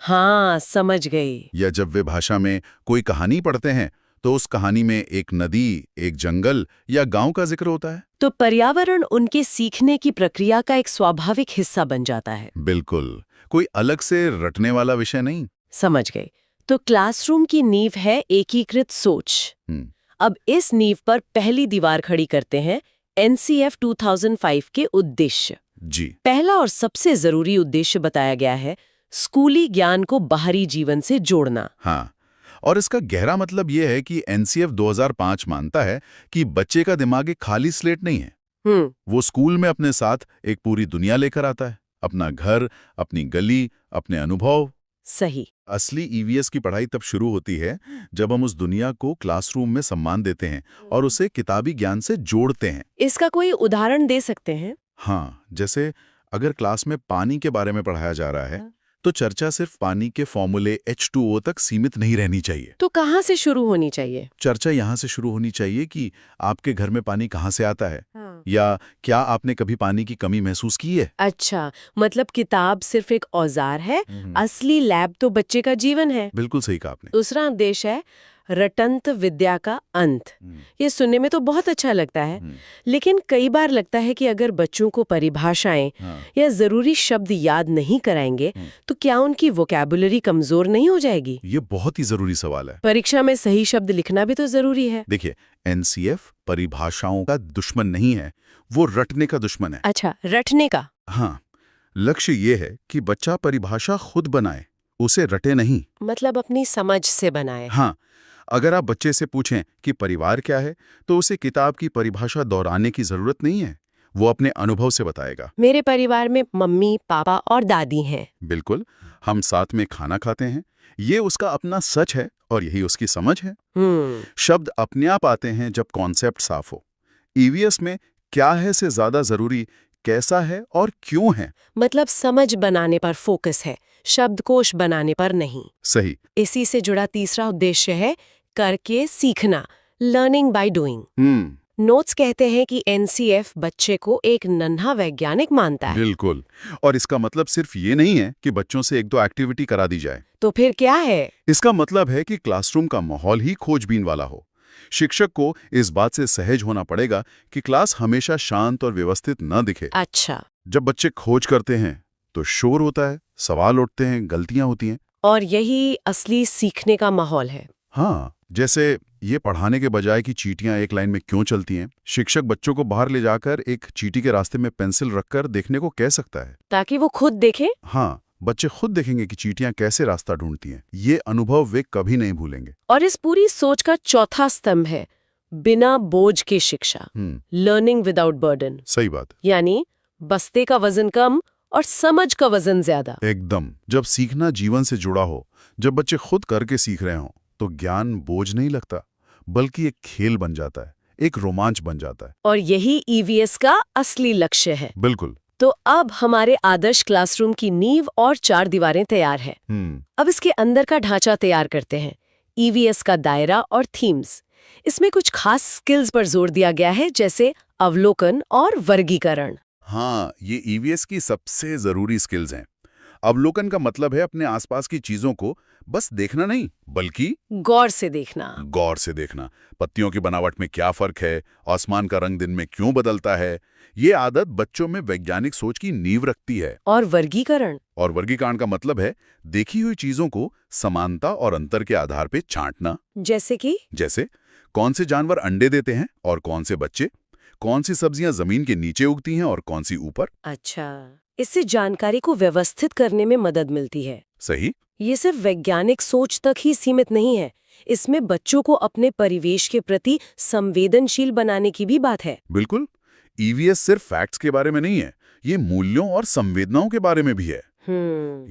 हाँ, समझ गई। या जब वे भाषा में कोई कहानी पढ़ते हैं तो उस कहानी में एक नदी, एक जंगल या गांव का जिक्र होता है। तो पर्यावरण उनके सीखने की प्रक्रिया का एक स्वाभाविक हिस्सा बन जाता है। बिल्कुल, कोई अलग से रटने वाला विषय नहीं। समझ गई। तो क्लासरूम की नींव है एकीकृत सोच। अब इस नींव पर पहली दीवार खड़ी करते हैं NCF 2005 के उद्देश्य। जी। पहला और सबसे जरूरी उद्देश्य बताया गया है स्कूली ज्ञान को बाहरी जीवन से जोड़ना। हाँ, और इसका गहरा मतलब यह है कि NCF 2005 मानता है कि बच्चे का दिमाग एक खाली स्लेट नहीं है। वो स्कूल में अपने साथ एक पूरी दुनिया लेकर आता है, अपना घर, अपनी गली, अपने अनुभव। सही। असली EVS की पढ़ाई तब शुरू होती है जब हम उस दुनिया को क्लासरूम में सम्मान देते हैं और उसे किताबी ज्ञान से जोड़ते हैं। इसका कोई उदाहरण दे सकते हैं? हाँ, जैसे अगर क्लास में पानी के बारे में पढ़ाया जा रहा है तो चर्चा सिर्फ पानी के फॉर्मूले H2O तक सीमित नहीं रहनी चाहिए। तो कहाँ से शुरू होनी चाहिए? चर्चा यहाँ से शुरू होनी चाहिए कि आपके घर में पानी कहाँ से आता है, या क्या आपने कभी पानी की कमी महसूस की है। अच्छा, मतलब किताब सिर्फ एक औजार है, असली लैब तो बच्चे का जीवन है। बिल्कुल सही कहा आपने। दूसरा उद्देश्य है रटंत विद्या का अंत। ये सुनने में तो बहुत अच्छा लगता है, लेकिन कई बार लगता है कि अगर बच्चों को परिभाषाएं या जरूरी शब्द याद नहीं कराएंगे तो क्या उनकी वोकैबुलरी कमजोर नहीं हो जाएगी? ये बहुत ही जरूरी सवाल है। परीक्षा में सही शब्द लिखना भी तो जरूरी है। देखिए, NCF परिभाषाओं का दुश्मन नहीं है, वो रटने का दुश्मन है। अच्छा, रटने का। हाँ, लक्ष्य ये है कि बच्चा परिभाषा खुद बनाए, उसे रटे नहीं। मतलब अपनी समझ से बनाए। हाँ, अगर आप बच्चे से पूछें कि परिवार क्या है तो उसे किताब की परिभाषा दोहराने की जरूरत नहीं है, वो अपने अनुभव से बताएगा। मेरे परिवार में मम्मी, पापा और दादी हैं। बिल्कुल, हम साथ में खाना खाते हैं, ये उसका अपना सच है और यही उसकी समझ है। शब्द अपने आप आते हैं जब कॉन्सेप्ट साफ हो। EVS में क्या है से ज्यादा जरूरी कैसा है और क्यों है। मतलब समझ बनाने पर फोकस है, शब्दकोश बनाने पर नहीं। सही। इसी से जुड़ा तीसरा उद्देश्य है करके सीखना, लर्निंग बाय डूइंग। नोट्स कहते हैं कि NCF बच्चे को एक नन्हा वैज्ञानिक मानता है। बिल्कुल, और इसका मतलब सिर्फ ये नहीं है कि बच्चों से 1-2 एक्टिविटी करा दी जाए। तो फिर क्या है? इसका मतलब है कि क्लासरूम का माहौल ही खोजबीन वाला हो। शिक्षक को इस बात से सहज होना पड़ेगा कि क्लास हमेशा शांत और व्यवस्थित न दिखे। अच्छा। जब बच्चे खोज करते हैं तो शोर होता है, सवाल उठते हैं, गलतियां होती हैं। और यही असली सीखने का माहौल है। हाँ, जैसे ये पढ़ाने के बजाय कि चींटियां एक लाइन में क्यों चलती हैं, शिक्षक बच्चों को बाहर ले जाकर एक चींटी के रास्ते में पेंसिल रखकर देखने को कह सकता है, ताकि वो खुद देखें। हाँ, बच्चे खुद देखेंगे कि चींटियां कैसे रास्ता ढूंढती हैं। ये अनुभव वे कभी नहीं भूलेंगे। और इस पूरी सोच का चौथा स्तंभ है बिना बोझ की शिक्षा, लर्निंग विदाउट बर्डन। सही बात। यानी बस्ते का वजन कम और समझ का वजन ज्यादा। एकदम। जब सीखना जीवन से जुड़ा हो, जब बच्चे खुद करके सीख रहे हों, तो ज्ञान बोझ नहीं लगता, बल्कि एक खेल बन जाता है, एक रोमांच बन जाता है। और यही EVS का असली लक्ष्य है। बिल्कुल। तो अब हमारे आदर्श क्लासरूम की नींव और 4 दीवारें तैयार है। अब इसके अंदर का ढांचा तैयार करते हैं, EVS का दायरा और थीम्स। इसमें कुछ खास स्किल्स पर जोर दिया गया है, जैसे अवलोकन और वर्गीकरण। हाँ, ये EVS की सबसे जरूरी स्किल्स हैं। अवलोकन का मतलब है अपने आसपास की चीजों को बस देखना नहीं, बल्कि गौर से देखना। गौर से देखना। पत्तियों की बनावट में क्या फर्क है, आसमान का रंग दिन में क्यों बदलता है। ये आदत बच्चों में वैज्ञानिक सोच की नींव रखती है। और वर्गीकरण वर्गीकरण का मतलब है देखी हुई चीजों को समानता और अंतर के आधार पर छांटना। जैसे कौन से जानवर अंडे देते हैं और कौन से बच्चे, कौन सी सब्जियां जमीन के नीचे उगती हैं और कौन सी ऊपर। अच्छा, इससे जानकारी को व्यवस्थित करने में मदद मिलती है। सही। ये सिर्फ वैज्ञानिक सोच तक ही सीमित नहीं है, इसमें बच्चों को अपने परिवेश के प्रति संवेदनशील बनाने की भी बात है। बिल्कुल। EVS सिर्फ फैक्ट्स के बारे में नहीं है, ये मूल्यों और संवेदनाओं के बारे में भी है।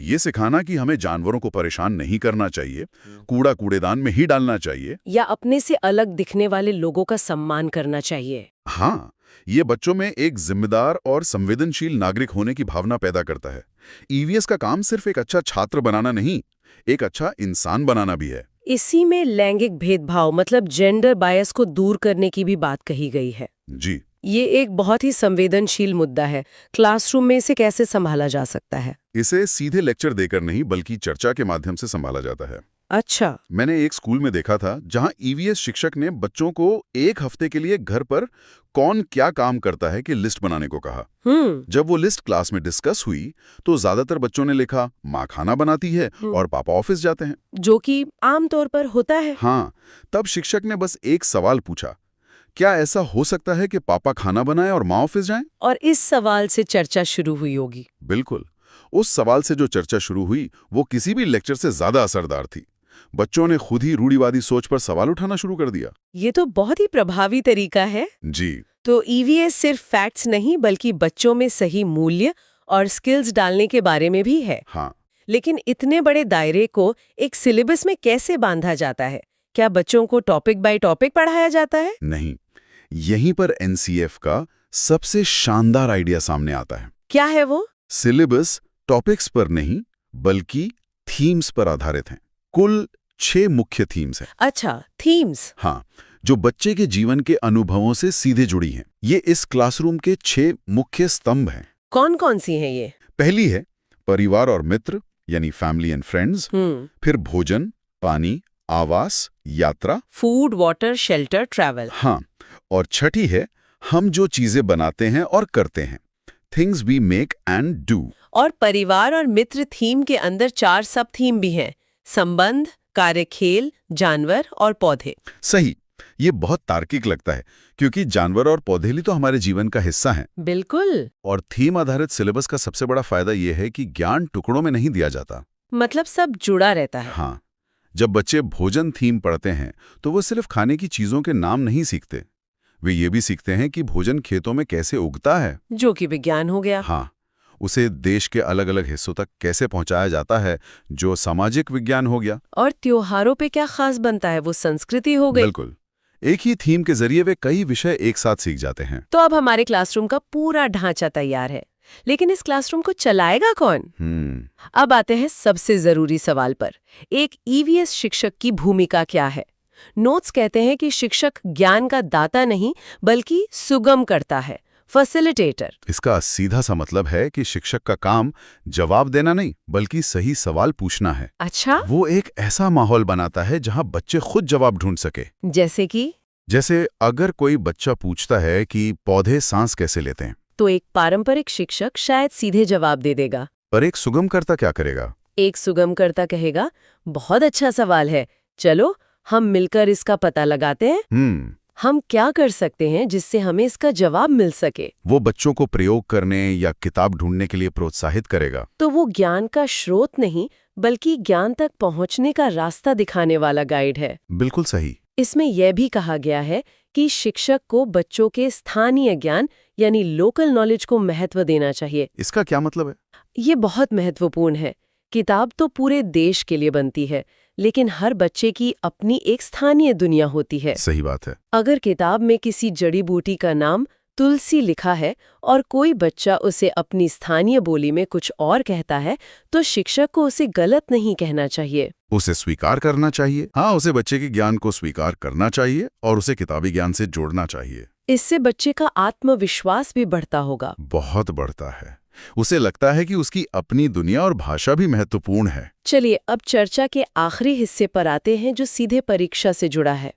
ये सिखाना कि हमें जानवरों को परेशान नहीं करना चाहिए, कूड़ा कूड़ेदान में ही डालना चाहिए, या अपने से अलग दिखने वाले लोगों का सम्मान करना चाहिए। हाँ, ये बच्चों में एक जिम्मेदार और संवेदनशील नागरिक होने की भावना पैदा करता है। ईवीएस का काम सिर्फ एक अच्छा छात्र बनाना नहीं, एक अच्छा इंसान बनाना भी है। इसी में लैंगिक भेदभाव मतलब जेंडर बायस को दूर करने की भी बात कही गई है। जी, ये एक बहुत ही संवेदनशील मुद्दा है। क्लासरूम में इसे कैसे संभाला जा सकता है? इसे सीधे लेक्चर देकर नहीं बल्कि चर्चा के माध्यम से संभाला जाता है। अच्छा। मैंने एक स्कूल में देखा था जहां ईवीएस शिक्षक ने बच्चों को एक हफ्ते के लिए घर पर कौन क्या काम करता है कि लिस्ट बनाने को कहा। जब वो लिस्ट क्लास में डिस्कस हुई तो ज्यादातर बच्चों ने लिखा माँ खाना बनाती है और पापा ऑफिस जाते हैं, जो कि आमतौर पर होता है। हाँ, तब शिक्षक ने बस एक सवाल पूछा, क्या ऐसा हो सकता है कि पापा खाना बनाएं और माँ ऑफिस जाएं? और इस सवाल से चर्चा शुरू हुई होगी। बिल्कुल। उस सवाल से जो चर्चा शुरू हुई वो किसी भी लेक्चर से ज्यादा असरदार थी। बच्चों ने खुद ही रूढ़िवादी सोच पर सवाल उठाना शुरू कर दिया। ये तो बहुत ही प्रभावी तरीका है। जी, तो ईवीएस सिर्फ फैक्ट्स नहीं बल्कि बच्चों में सही मूल्य और स्किल्स डालने के बारे में भी है। हाँ। लेकिन इतने बड़े दायरे को एक सिलेबस में कैसे बांधा जाता है? क्या बच्चों को टॉपिक बाय टॉपिक पढ़ाया जाता है? नहीं, यहीं पर एनसीएफ का सबसे शानदार आइडिया सामने आता है। क्या है वो? सिलेबस टॉपिक्स पर नहीं बल्कि थीम्स पर आधारित हैं। कुल 6 मुख्य थीम्स हैं। अच्छा, थीम्स। हाँ, जो बच्चे के जीवन के अनुभवों से सीधे जुड़ी हैं। ये इस क्लासरूम के 6 मुख्य स्तंभ हैं। कौन कौन सी हैं ये? पहली है परिवार और मित्र यानी फैमिली एंड फ्रेंड्स। फिर भोजन, पानी, आवास, यात्रा, फूड, वाटर, शेल्टर, ट्रैवल। हाँ, और छठी है हम जो चीजें बनाते हैं और करते हैं, things we make and do. और परिवार और मित्र थीम के अंदर 4 सब थीम भी हैं: संबंध, कार्यखेल, जानवर और पौधे। सही। ये बहुत तार्किक लगता है क्योंकि जानवर और पौधे ही तो हमारे जीवन का हिस्सा हैं। बिल्कुल। और थीम आधारित सिलेबस का सबसे बड़ा फायदा यह है कि ज्ञान टुकड़ों में नहीं दिया जाता। मतलब सब जुड़ा रहता है। हाँ, जब बच्चे भोजन थीम पढ़ते हैं तो वो सिर्फ खाने की चीजों के नाम नहीं सीखते, वे ये भी सीखते हैं कि भोजन खेतों में कैसे उगता है, जो कि विज्ञान हो गया। हाँ, उसे देश के अलग अलग हिस्सों तक कैसे पहुंचाया जाता है, जो सामाजिक विज्ञान हो गया। और त्योहारों पे क्या खास बनता है, वो संस्कृति हो गई। बिल्कुल। एक ही थीम के जरिए वे कई विषय एक साथ सीख जाते हैं। तो अब हमारे क्लासरूम का पूरा ढांचा तैयार है, लेकिन इस क्लासरूम को चलाएगा कौन? अब आते हैं सबसे जरूरी सवाल पर। एक ईवीएस शिक्षक की भूमिका क्या है? नोट्स कहते हैं कि शिक्षक ज्ञान का दाता नहीं बल्कि सुगम करता है, फैसिलिटेटर। इसका सीधा सा मतलब है कि शिक्षक का काम जवाब देना नहीं बल्कि सही सवाल पूछना है। अच्छा। वो एक ऐसा माहौल बनाता है जहां बच्चे खुद जवाब ढूंढ सके। जैसे अगर कोई बच्चा पूछता है कि पौधे सांस कैसे लेते हैं, तो एक पारंपरिक शिक्षक शायद सीधे जवाब दे देगा। पर एक सुगमकर्ता क्या करेगा? एक सुगमकर्ता कहेगा, बहुत अच्छा सवाल है, चलो हम मिलकर इसका पता लगाते हैं। हम क्या कर सकते हैं जिससे हमें इसका जवाब मिल सके? वो बच्चों को प्रयोग करने या किताब ढूंढने के लिए प्रोत्साहित करेगा। तो वो ज्ञान का स्रोत नहीं बल्कि ज्ञान तक पहुंचने का रास्ता दिखाने वाला गाइड है। बिल्कुल सही। इसमें यह भी कहा गया है कि शिक्षक को बच्चों के स्थानीय ज्ञान यानी लोकल नॉलेज को महत्व देना चाहिए। इसका क्या मतलब है? ये बहुत महत्वपूर्ण है। किताब तो पूरे देश के लिए बनती है, लेकिन हर बच्चे की अपनी एक स्थानीय दुनिया होती है। सही बात है। अगर किताब में किसी जड़ी बूटी का नाम तुलसी लिखा है और कोई बच्चा उसे अपनी स्थानीय बोली में कुछ और कहता है, तो शिक्षक को उसे गलत नहीं कहना चाहिए, उसे स्वीकार करना चाहिए। हाँ, उसे बच्चे के ज्ञान को स्वीकार करना चाहिए और उसे किताबी ज्ञान से जोड़ना चाहिए। इससे बच्चे का आत्मविश्वास भी बढ़ता होगा। बहुत बढ़ता है। उसे लगता है कि उसकी अपनी दुनिया और भाषा भी महत्वपूर्ण है। चलिए अब चर्चा के आखिरी हिस्से पर आते हैं जो सीधे परीक्षा से जुड़ा है।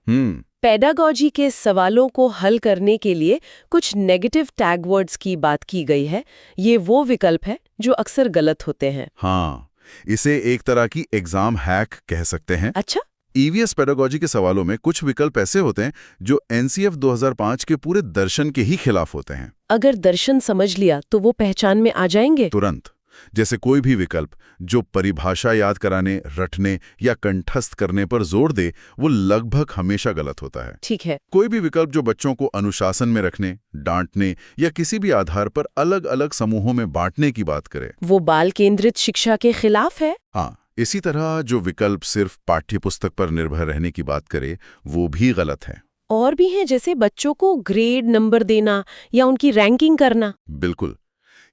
पेडागॉजी के सवालों को हल करने के लिए कुछ नेगेटिव टैग वर्ड्स की बात की गई है। ये वो विकल्प है जो अक्सर गलत होते हैं। हाँ, इसे एक तरह की एग्जाम हैक कह सकते हैं। अच्छा। ईवीएस पेडागॉजी के सवालों में कुछ विकल्प ऐसे होते हैं जो एनसीएफ 2005 के पूरे दर्शन के ही खिलाफ होते हैं। अगर दर्शन समझ लिया तो वो पहचान में आ जाएंगे तुरंत। जैसे कोई भी विकल्प जो परिभाषा याद कराने, रटने या कंठस्थ करने पर जोर दे, वो लगभग हमेशा गलत होता है। ठीक है। कोई भी विकल्प जो बच्चों को अनुशासन में रखने, डांटने या किसी भी आधार पर अलग अलग समूहों में बांटने की बात करे, वो बाल केंद्रित शिक्षा के खिलाफ है। हाँ, इसी तरह जो विकल्प सिर्फ पाठ्यपुस्तक पर निर्भर रहने की बात करे, वो भी गलत है। और भी हैं, जैसे बच्चों को ग्रेड नंबर देना या उनकी रैंकिंग करना। बिल्कुल।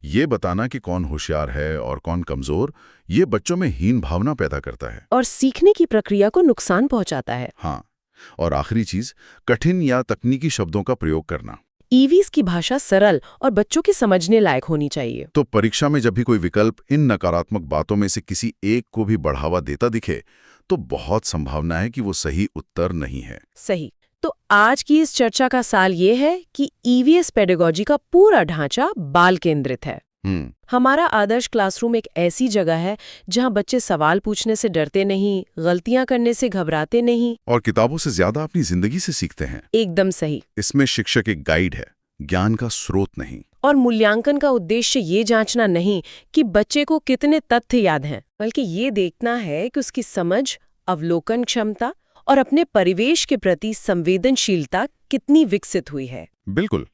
ये बताना कि कौन होशियार है और कौन कमजोर, ये बच्चों में हीन भावना पैदा करता है। और सीखने की प्रक्रिया को नुकसान पहुंचाता है। हाँ, और आखिरी चीज, कठिन या तकनीकी शब्दों का प्रयोग करना। ईवीएस की भाषा सरल और बच्चों के समझने लायक होनी चाहिए। तो परीक्षा में जब भी कोई विकल्प इन नकारात्मक बातों में से किसी एक को भी बढ़ावा देता दिखे, तो बहुत संभावना है कि वो सही उत्तर नहीं है। सही। तो आज की इस चर्चा का साल ये है कि ईवीएस पेडागॉजी का पूरा ढांचा बाल केंद्रित है। हमारा आदर्श क्लासरूम एक ऐसी जगह है जहां बच्चे सवाल पूछने से डरते नहीं, गलतियां करने से घबराते नहीं, और किताबों से ज्यादा अपनी जिंदगी से सीखते हैं। एकदम सही। इसमें शिक्षक एक गाइड है, ज्ञान का स्रोत नहीं। और मूल्यांकन का उद्देश्य ये जांचना नहीं कि बच्चे को कितने तथ्य याद हैं, बल्कि ये देखना है कि उसकी समझ, अवलोकन क्षमता और अपने परिवेश के प्रति संवेदनशीलता कितनी विकसित हुई है। बिल्कुल।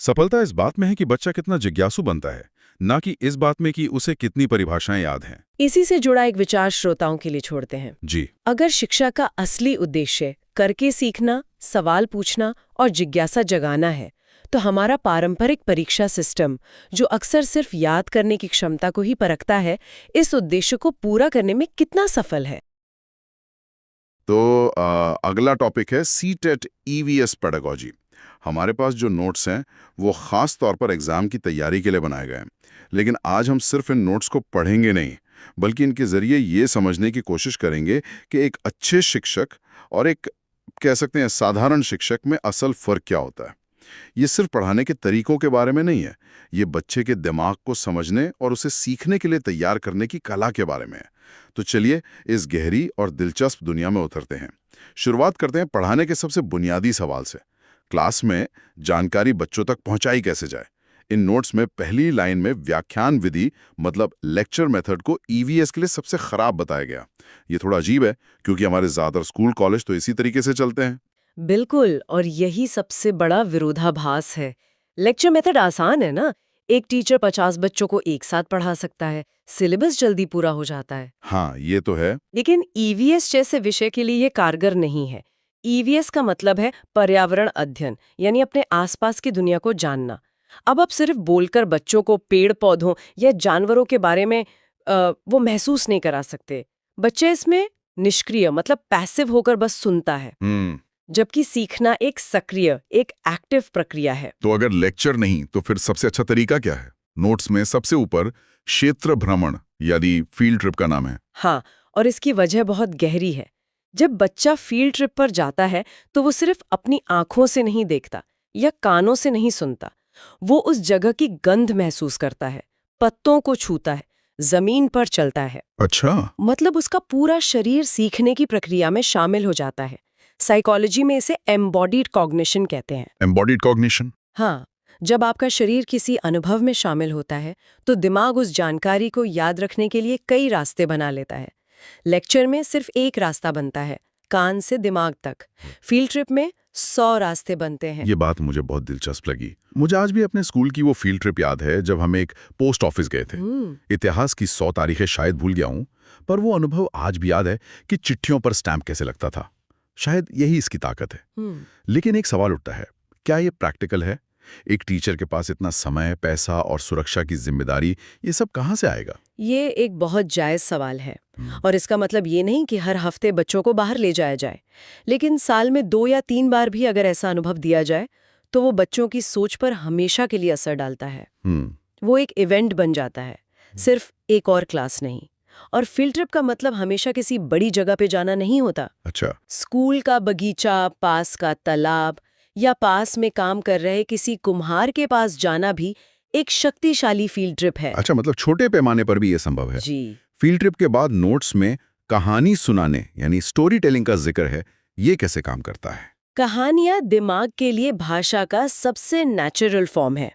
सफलता इस बात में है कि बच्चा कितना जिज्ञासु बनता है, ना कि इस बात में कि उसे कितनी परिभाषाएं याद हैं। इसी से जुड़ा एक विचार श्रोताओं के लिए छोड़ते हैं। जी। अगर शिक्षा का असली उद्देश्य करके सीखना, सवाल पूछना और जिज्ञासा जगाना है, तो हमारा पारंपरिक परीक्षा सिस्टम, जो अक्सर सिर्फ याद करने की क्षमता को ही परखता है, इस उद्देश्य को पूरा करने में कितना सफल है। तो अगला टॉपिक है सीटेट ईवीएस पेडागॉजी। हमारे पास जो नोट्स हैं वो खास तौर पर एग्जाम की तैयारी के लिए बनाए गए हैं, लेकिन आज हम सिर्फ इन नोट्स को पढ़ेंगे नहीं, बल्कि इनके जरिए ये समझने की कोशिश करेंगे कि एक अच्छे शिक्षक और एक, कह सकते हैं, साधारण शिक्षक में असल फर्क क्या होता है। ये सिर्फ पढ़ाने के तरीकों के बारे में नहीं है, ये बच्चे के दिमाग को समझने और उसे सीखने के लिए तैयार करने की कला के बारे में है। तो चलिए इस गहरी और दिलचस्प दुनिया में उतरते हैं। शुरुआत करते हैं पढ़ाने के सबसे बुनियादी सवाल से। क्लास में जानकारी बच्चों तक पहुंचाई कैसे जाए। इन नोट्स में पहली लाइन में व्याख्यान विधि मतलब लेक्चर मेथड को ईवीएस के लिए सबसे खराब बताया गया। ये थोड़ा अजीब है क्योंकि हमारे ज्यादातर स्कूल कॉलेज तो इसी तरीके से चलते हैं। बिल्कुल, और यही सबसे बड़ा विरोधाभास है। लेक्चर मेथड आसान है ना, एक टीचर 50 बच्चों को एक साथ पढ़ा सकता है, सिलेबस जल्दी पूरा हो जाता है। हाँ, ये तो है। लेकिन ईवीएस जैसे विषय के लिए ये कारगर नहीं है। ईवीएस का मतलब है पर्यावरण अध्ययन, यानी अपने आसपास की दुनिया को जानना। अब आप सिर्फ बोलकर बच्चों को पेड़ पौधों या जानवरों के बारे में वो महसूस नहीं करा सकते। बच्चे इसमें निष्क्रिय मतलब पैसिव होकर बस सुनता है, जबकि सीखना एक सक्रिय, एक एक्टिव प्रक्रिया है। तो अगर लेक्चर नहीं तो फिर सबसे अच्छा तरीका क्या है? नोट्स में सबसे ऊपर क्षेत्र भ्रमण यानी फील्ड ट्रिप का नाम है। हाँ, और इसकी वजह बहुत गहरी है। जब बच्चा फील्ड ट्रिप पर जाता है तो वो सिर्फ अपनी आंखों से नहीं देखता या कानों से नहीं सुनता, वो उस जगह की गंध महसूस करता है, पत्तों को छूता है, जमीन पर चलता है। अच्छा। मतलब उसका पूरा शरीर सीखने की प्रक्रिया में शामिल हो जाता है। साइकोलॉजी में इसे एम्बॉडीड कॉग्निशन कहते हैं। Embodied cognition? हाँ, जब आपका शरीर किसी अनुभव में शामिल होता है तो दिमाग उस जानकारी को याद रखने के लिए कई रास्ते बना लेता है। लेक्चर में सिर्फ एक रास्ता बनता है, कान से दिमाग तक। फील्ड ट्रिप में 100 रास्ते बनते हैं। ये बात मुझे बहुत दिलचस्प लगी। मुझे आज भी अपने स्कूल की वो फील्ड ट्रिप याद है जब हम एक पोस्ट ऑफिस गए थे। इतिहास की 100 तारीखें शायद भूल गया हूं, पर वो अनुभव आज भी याद है कि चिट्ठियों पर स्टैंप कैसे लगता था। शायद यही इसकी ताकत है। लेकिन एक सवाल उठता है, क्या ये प्रैक्टिकल है? एक टीचर के पास इतना समय, पैसा और सुरक्षा की जिम्मेदारी, ये सब कहां से आएगा? ये एक बहुत जायज सवाल है, और इसका मतलब ये नहीं कि हर हफ्ते बच्चों को बाहर ले जाया जाए, लेकिन साल में 2 या 3 बार भी अगर ऐसा अनुभव दिया जाए तो वो बच्चों की सोच पर हमेशा के लिए असर डालता है। वो एक इवेंट बन जाता है, सिर्फ एक और क्लास नहीं। और फील्ड ट्रिप का मतलब हमेशा किसी बड़ी जगह पे जाना नहीं होता। अच्छा। स्कूल का बगीचा, पास का तालाब या पास में काम कर रहे किसी कुम्हार के पास जाना भी एक शक्तिशाली फील्ड ट्रिप है। अच्छा, मतलब छोटे पैमाने पर भी ये संभव है। जी। फील्ड ट्रिप के बाद नोट्स में कहानी सुनाने यानी स्टोरी टेलिंग का जिक्र है, ये कैसे काम करता है? कहानियां दिमाग के लिए भाषा का सबसे नेचुरल फॉर्म है।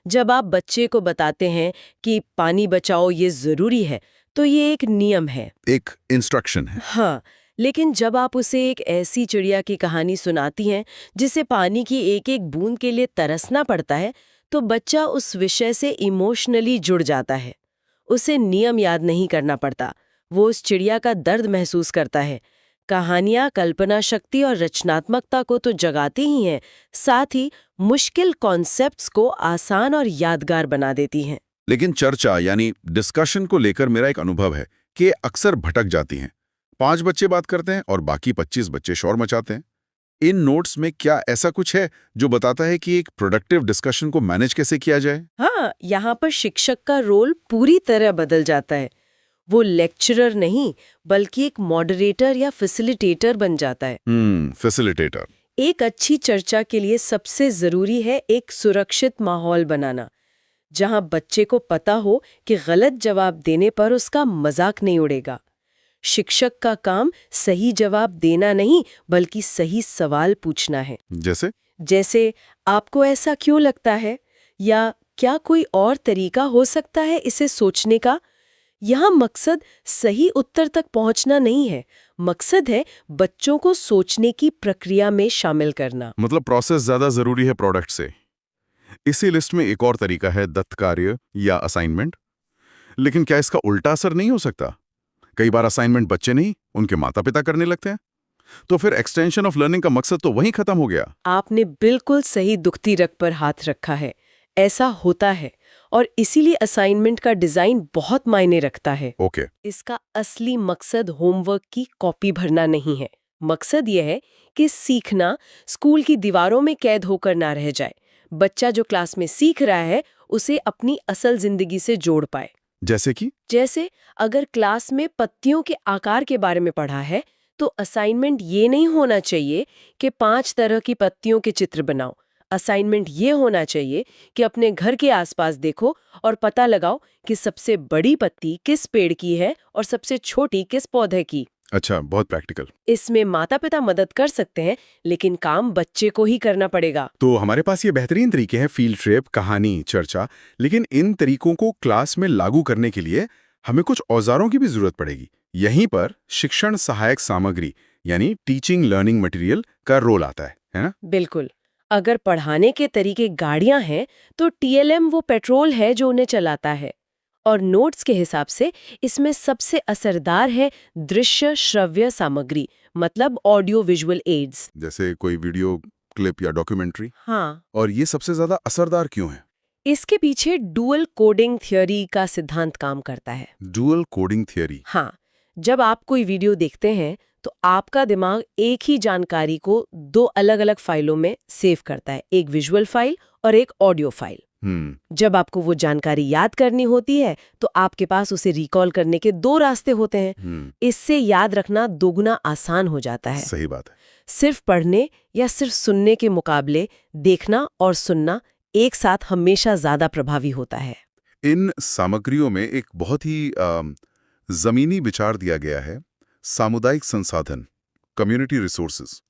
जब आप बच्चे को बताते हैं कि पानी बचाओ ये जरूरी है, तो ये एक नियम है, एक इंस्ट्रक्शन है। हाँ, लेकिन जब आप उसे एक ऐसी चिड़िया की कहानी सुनाती हैं जिसे पानी की एक एक बूंद के लिए तरसना पड़ता है, तो बच्चा उस विषय से इमोशनली जुड़ जाता है। उसे नियम याद नहीं करना पड़ता, वो उस चिड़िया का दर्द महसूस करता है। कहानियां कल्पना शक्ति और रचनात्मकता को तो जगाती ही हैं, साथ ही मुश्किल कॉन्सेप्ट्स को आसान और यादगार बना देती हैं। लेकिन चर्चा यानी डिस्कशन को लेकर मेरा एक अनुभव है कि अक्सर भटक जाती हैं। 5 बच्चे बात करते हैं और बाकी 25 बच्चे शोर मचाते हैं। इन नोट्स में क्या ऐसा कुछ है जो बताता है कि एक प्रोडक्टिव डिस्कशन को मैनेज कैसे किया जाए? हाँ, यहाँ पर शिक्षक का रोल पूरी तरह बदल जाता है। वो लेक्चरर नहीं बल्कि एक मॉडरेटर या फैसिलिटेटर बन जाता है। फैसिलिटेटर। एक अच्छी चर्चा के लिए सबसे जरूरी है एक सुरक्षित माहौल बनाना, जहां बच्चे को पता हो कि गलत जवाब देने पर उसका मजाक नहीं उड़ेगा। शिक्षक का काम सही जवाब देना नहीं बल्कि सही सवाल पूछना है। जैसे आपको ऐसा क्यों लगता है, या क्या कोई और तरीका हो सकता है इसे सोचने का। यहाँ मकसद सही उत्तर तक पहुंचना नहीं है, मकसद है बच्चों को सोचने की प्रक्रिया में शामिल करना। मतलब प्रोसेस ज्यादा जरूरी है प्रोडक्ट से। इसी लिस्ट में एक और तरीका है दत्त कार्य या असाइनमेंट। लेकिन क्या इसका उल्टा असर नहीं हो सकता? कई बार असाइनमेंट बच्चे नहीं, उनके माता पिता करने लगते हैं, तो फिर एक्सटेंशन ऑफ लर्निंग का मकसद तो वहीं खत्म हो गया। आपने बिल्कुल सही दुखती रग पर हाथ रखा है। ऐसा होता है और इसीलिए असाइनमेंट का डिजाइन बहुत मायने रखता है। ओके। इसका असली मकसद होमवर्क की कॉपी भरना नहीं है। मकसद यह है कि सीखना स्कूल की दीवारों में कैद होकर ना रह जाए। बच्चा जो क्लास में सीख रहा है उसे अपनी असल जिंदगी से जोड़ पाए। जैसे अगर क्लास में पत्तियों के आकार के बारे में पढ़ा है तो असाइनमेंट ये नहीं होना चाहिए कि 5 तरह की पत्तियों के चित्र बनाओ। असाइनमेंट ये होना चाहिए कि अपने घर के आसपास देखो और पता लगाओ कि सबसे बड़ी पत्ती किस पेड़ की है और सबसे छोटी किस पौधे की। अच्छा, बहुत प्रैक्टिकल। इसमें माता पिता मदद कर सकते हैं, लेकिन काम बच्चे को ही करना पड़ेगा। तो हमारे पास ये बेहतरीन तरीके हैं, फील्ड ट्रिप, कहानी, चर्चा। लेकिन इन तरीकों को क्लास में लागू करने के लिए हमें कुछ औजारों की भी जरूरत पड़ेगी। यहीं पर शिक्षण सहायक सामग्री यानी टीचिंग लर्निंग मटेरियल का रोल आता है ना? बिल्कुल। अगर पढ़ाने के तरीके गाड़ियां हैं तो TLM वो पेट्रोल है जो उन्हें चलाता है। और नोट्स के हिसाब से इसमें सबसे असरदार है दृश्य श्रव्य सामग्री, मतलब ऑडियो विजुअल एड्स, जैसे कोई वीडियो क्लिप या डॉक्यूमेंट्री। हाँ। और ये सबसे ज्यादा असरदार क्यों है? इसके पीछे डुअल कोडिंग थ्योरी का सिद्धांत काम करता है। Dual coding theory? हाँ, जब आप कोई वीडियो देखते हैं तो आपका दिमाग एक ही जानकारी को 2 अलग-अलग फाइलों में सेव करता है, एक विजुअल फाइल और एक ऑडियो फाइल। जब आपको वो जानकारी याद करनी होती है तो आपके पास उसे रिकॉल करने के 2 रास्ते होते हैं। इससे याद रखना दोगुना आसान हो जाता है। सही बात है। सिर्फ पढ़ने या सिर्फ सुनने के मुकाबले देखना और सुनना एक साथ हमेशा ज्यादा प्रभावी होता है। इन सामग्रियों में एक बहुत ही जमीनी विचार दिया गया है, सामुदायिक संसाधन, कम्युनिटी रिसोर्सेज।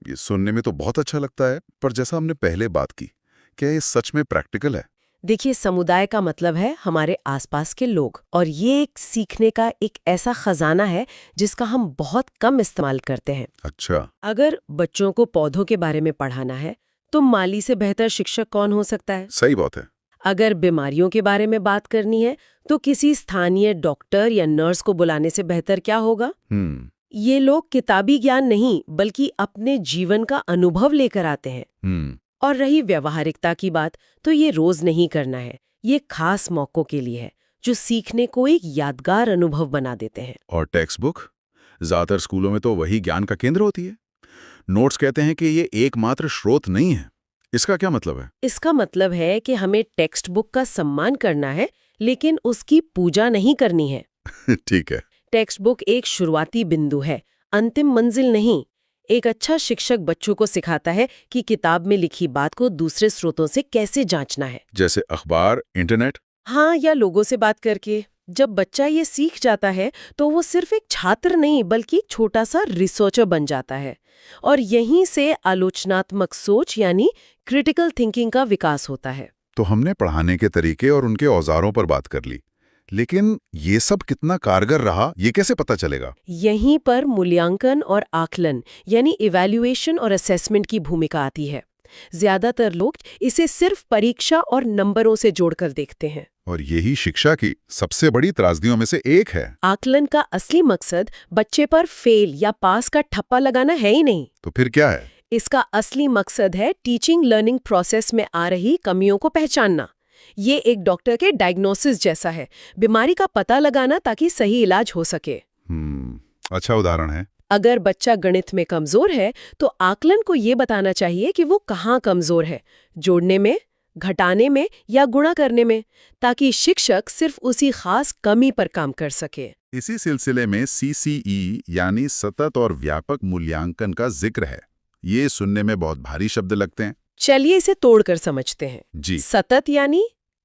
ये सुनने में तो बहुत अच्छा लगता है, पर जैसा हमने पहले बात की, क्या ये सच में प्रैक्टिकल है? देखिए, समुदाय का मतलब है हमारे आसपास के लोग, और ये एक सीखने का एक ऐसा खजाना है जिसका हम बहुत कम इस्तेमाल करते हैं। अच्छा। अगर बच्चों को पौधों के बारे में पढ़ाना है तो माली से बेहतर शिक्षक कौन हो सकता है? सही बात है। अगर बीमारियों के बारे में बात करनी है तो किसी स्थानीय डॉक्टर या नर्स को बुलाने से बेहतर क्या होगा? ये लोग किताबी ज्ञान नहीं बल्कि अपने जीवन का अनुभव लेकर आते हैं। और रही व्यावहारिकता की बात, तो ये रोज नहीं करना है, ये खास मौकों के लिए है जो सीखने को एक यादगार अनुभव बना देते हैं। और टेक्स्ट बुक? ज्यादातर स्कूलों में तो वही ज्ञान का केंद्र होती है। नोट्स कहते हैं कि ये एकमात्र स्रोत नहीं है। इसका क्या मतलब है? इसका मतलब है कि हमें टेक्स्ट बुक का सम्मान करना है, लेकिन उसकी पूजा नहीं करनी है। ठीक है। टेक्स्ट बुक एक शुरुआती बिंदु है, अंतिम मंजिल नहीं। एक अच्छा शिक्षक बच्चों को सिखाता है कि किताब में लिखी बात को दूसरे स्रोतों से कैसे जांचना है, जैसे अखबार, इंटरनेट। हाँ, या लोगों से बात करके। जब बच्चा ये सीख जाता है तो वो सिर्फ एक छात्र नहीं बल्कि छोटा सा रिसर्चर बन जाता है, और यहीं से आलोचनात्मक सोच यानी क्रिटिकल थिंकिंग का विकास होता है। तो हमने पढ़ाने के तरीके और उनके औजारों पर बात कर ली, लेकिन ये सब कितना कारगर रहा, ये कैसे पता चलेगा? यहीं पर मूल्यांकन और आकलन यानी इवैल्यूएशन और असेसमेंट की भूमिका आती है। ज्यादातर लोग इसे सिर्फ परीक्षा और नंबरों से जोड़कर देखते हैं। और यही शिक्षा की सबसे बड़ी त्रासदियों में से एक है। आकलन का असली मकसद बच्चे पर फेल या पास का ठप्पा लगाना है ही नहीं। तो फिर क्या है? इसका असली मकसद है टीचिंग लर्निंग प्रोसेस में आ रही कमियों को पहचानना। ये एक डॉक्टर के डायग्नोसिस जैसा है, बीमारी का पता लगाना ताकि सही इलाज हो सके। अच्छा उदाहरण है। अगर बच्चा गणित में कमजोर है तो आकलन को ये बताना चाहिए कि वो कहाँ कमजोर है, जोड़ने में, घटाने में या गुणा करने में, ताकि शिक्षक सिर्फ उसी खास कमी पर काम कर सके। इसी सिलसिले में CCE यानी सतत और व्यापक मूल्यांकन का जिक्र है। ये सुनने में बहुत भारी शब्द लगते हैं। चलिए इसे तोड़कर समझते हैं। जी। सतत यानी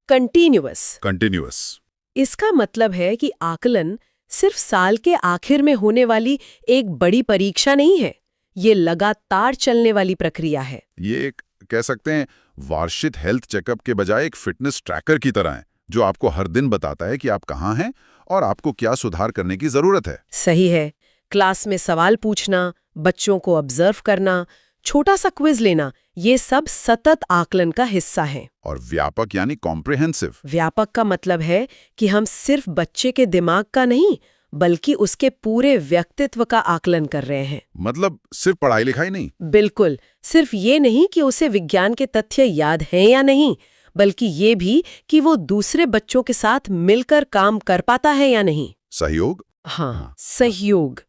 कंटीन्यूअस। इसका मतलब है कि आकलन सिर्फ साल के आखिर में होने वाली एक बड़ी परीक्षा नहीं है, ये लगातार चलने वाली प्रक्रिया है। ये कह सकते हैं वार्षिक हेल्थ चेकअप के बजाय एक फिटनेस ट्रैकर की तरह है, जो आपको हर दिन बताता है कि आप कहाँ हैं और आपको क्या सुधार करने की जरूरत है। सही है। क्लास में सवाल पूछना, बच्चों को ऑब्जर्व करना, छोटा सा क्विज लेना, ये सब सतत आकलन का हिस्सा है। और व्यापक यानी कॉम्प्रिहेंसिव। व्यापक का मतलब है कि हम सिर्फ बच्चे के दिमाग का नहीं, बल्कि उसके पूरे व्यक्तित्व का आकलन कर रहे हैं। मतलब सिर्फ पढ़ाई लिखाई नहीं। बिल्कुल, सिर्फ ये नहीं कि उसे विज्ञान के तथ्य याद हैं या नहीं, बल्कि ये भी कि वो दूसरे बच्चों के साथ मिलकर काम कर पाता है या नहीं। सहयोग। हाँ, सहयोग।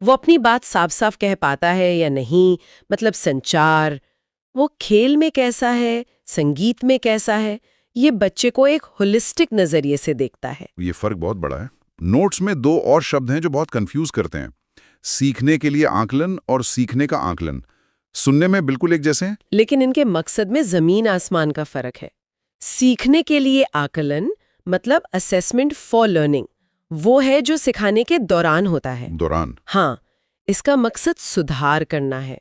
वो अपनी बात साफ साफ कह पाता है या नहीं, मतलब संचार। वो खेल में कैसा है, संगीत में कैसा है, ये बच्चे को एक होलिस्टिक नजरिए से देखता है। ये फर्क बहुत बड़ा है। नोट्स में 2 और शब्द हैं जो बहुत कंफ्यूज करते हैं, सीखने के लिए आकलन और सीखने का आकलन। सुनने में बिल्कुल एक जैसे हैं, लेकिन इनके मकसद में जमीन आसमान का फर्क है। सीखने के लिए आकलन मतलब असेसमेंट फॉर लर्निंग, वो है जो सिखाने के दौरान होता है। दौरान। हाँ, इसका मकसद सुधार करना है।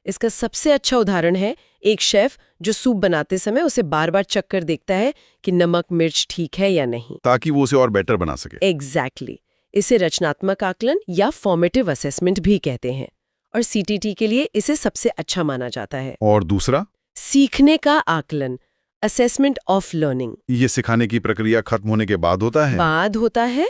इसका सबसे अच्छा उदाहरण है एक शेफ जो सूप बनाते समय उसे बार बार चख कर देखता है कि नमक मिर्च ठीक है या नहीं, ताकि वो उसे और बेटर बना सके। एग्जैक्टली। इसे रचनात्मक आकलन या फॉर्मेटिव असेसमेंट भी कहते हैं, और CTT के लिए इसे सबसे अच्छा माना जाता है। और दूसरा, सीखने का आकलन, असेसमेंट ऑफ लर्निंग, ये सिखाने की प्रक्रिया खत्म होने के बाद होता है।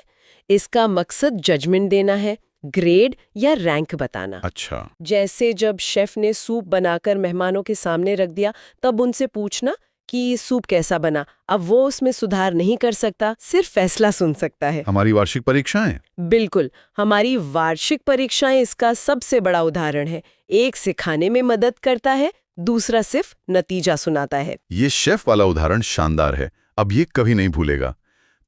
इसका मकसद जजमेंट देना है, ग्रेड या रैंक बताना। अच्छा। जैसे जब शेफ ने सूप बनाकर मेहमानों के सामने रख दिया, तब उनसे पूछना कि सूप कैसा बना। अब वो उसमें सुधार नहीं कर सकता, सिर्फ फैसला सुन सकता है। हमारी वार्षिक परीक्षाएं। बिल्कुल, हमारी वार्षिक परीक्षाएं इसका सबसे बड़ा उदाहरण है। एक सिखाने में मदद करता है, दूसरा सिर्फ नतीजा सुनाता है। ये शेफ वाला उदाहरण शानदार है, अब ये कभी नहीं भूलेगा।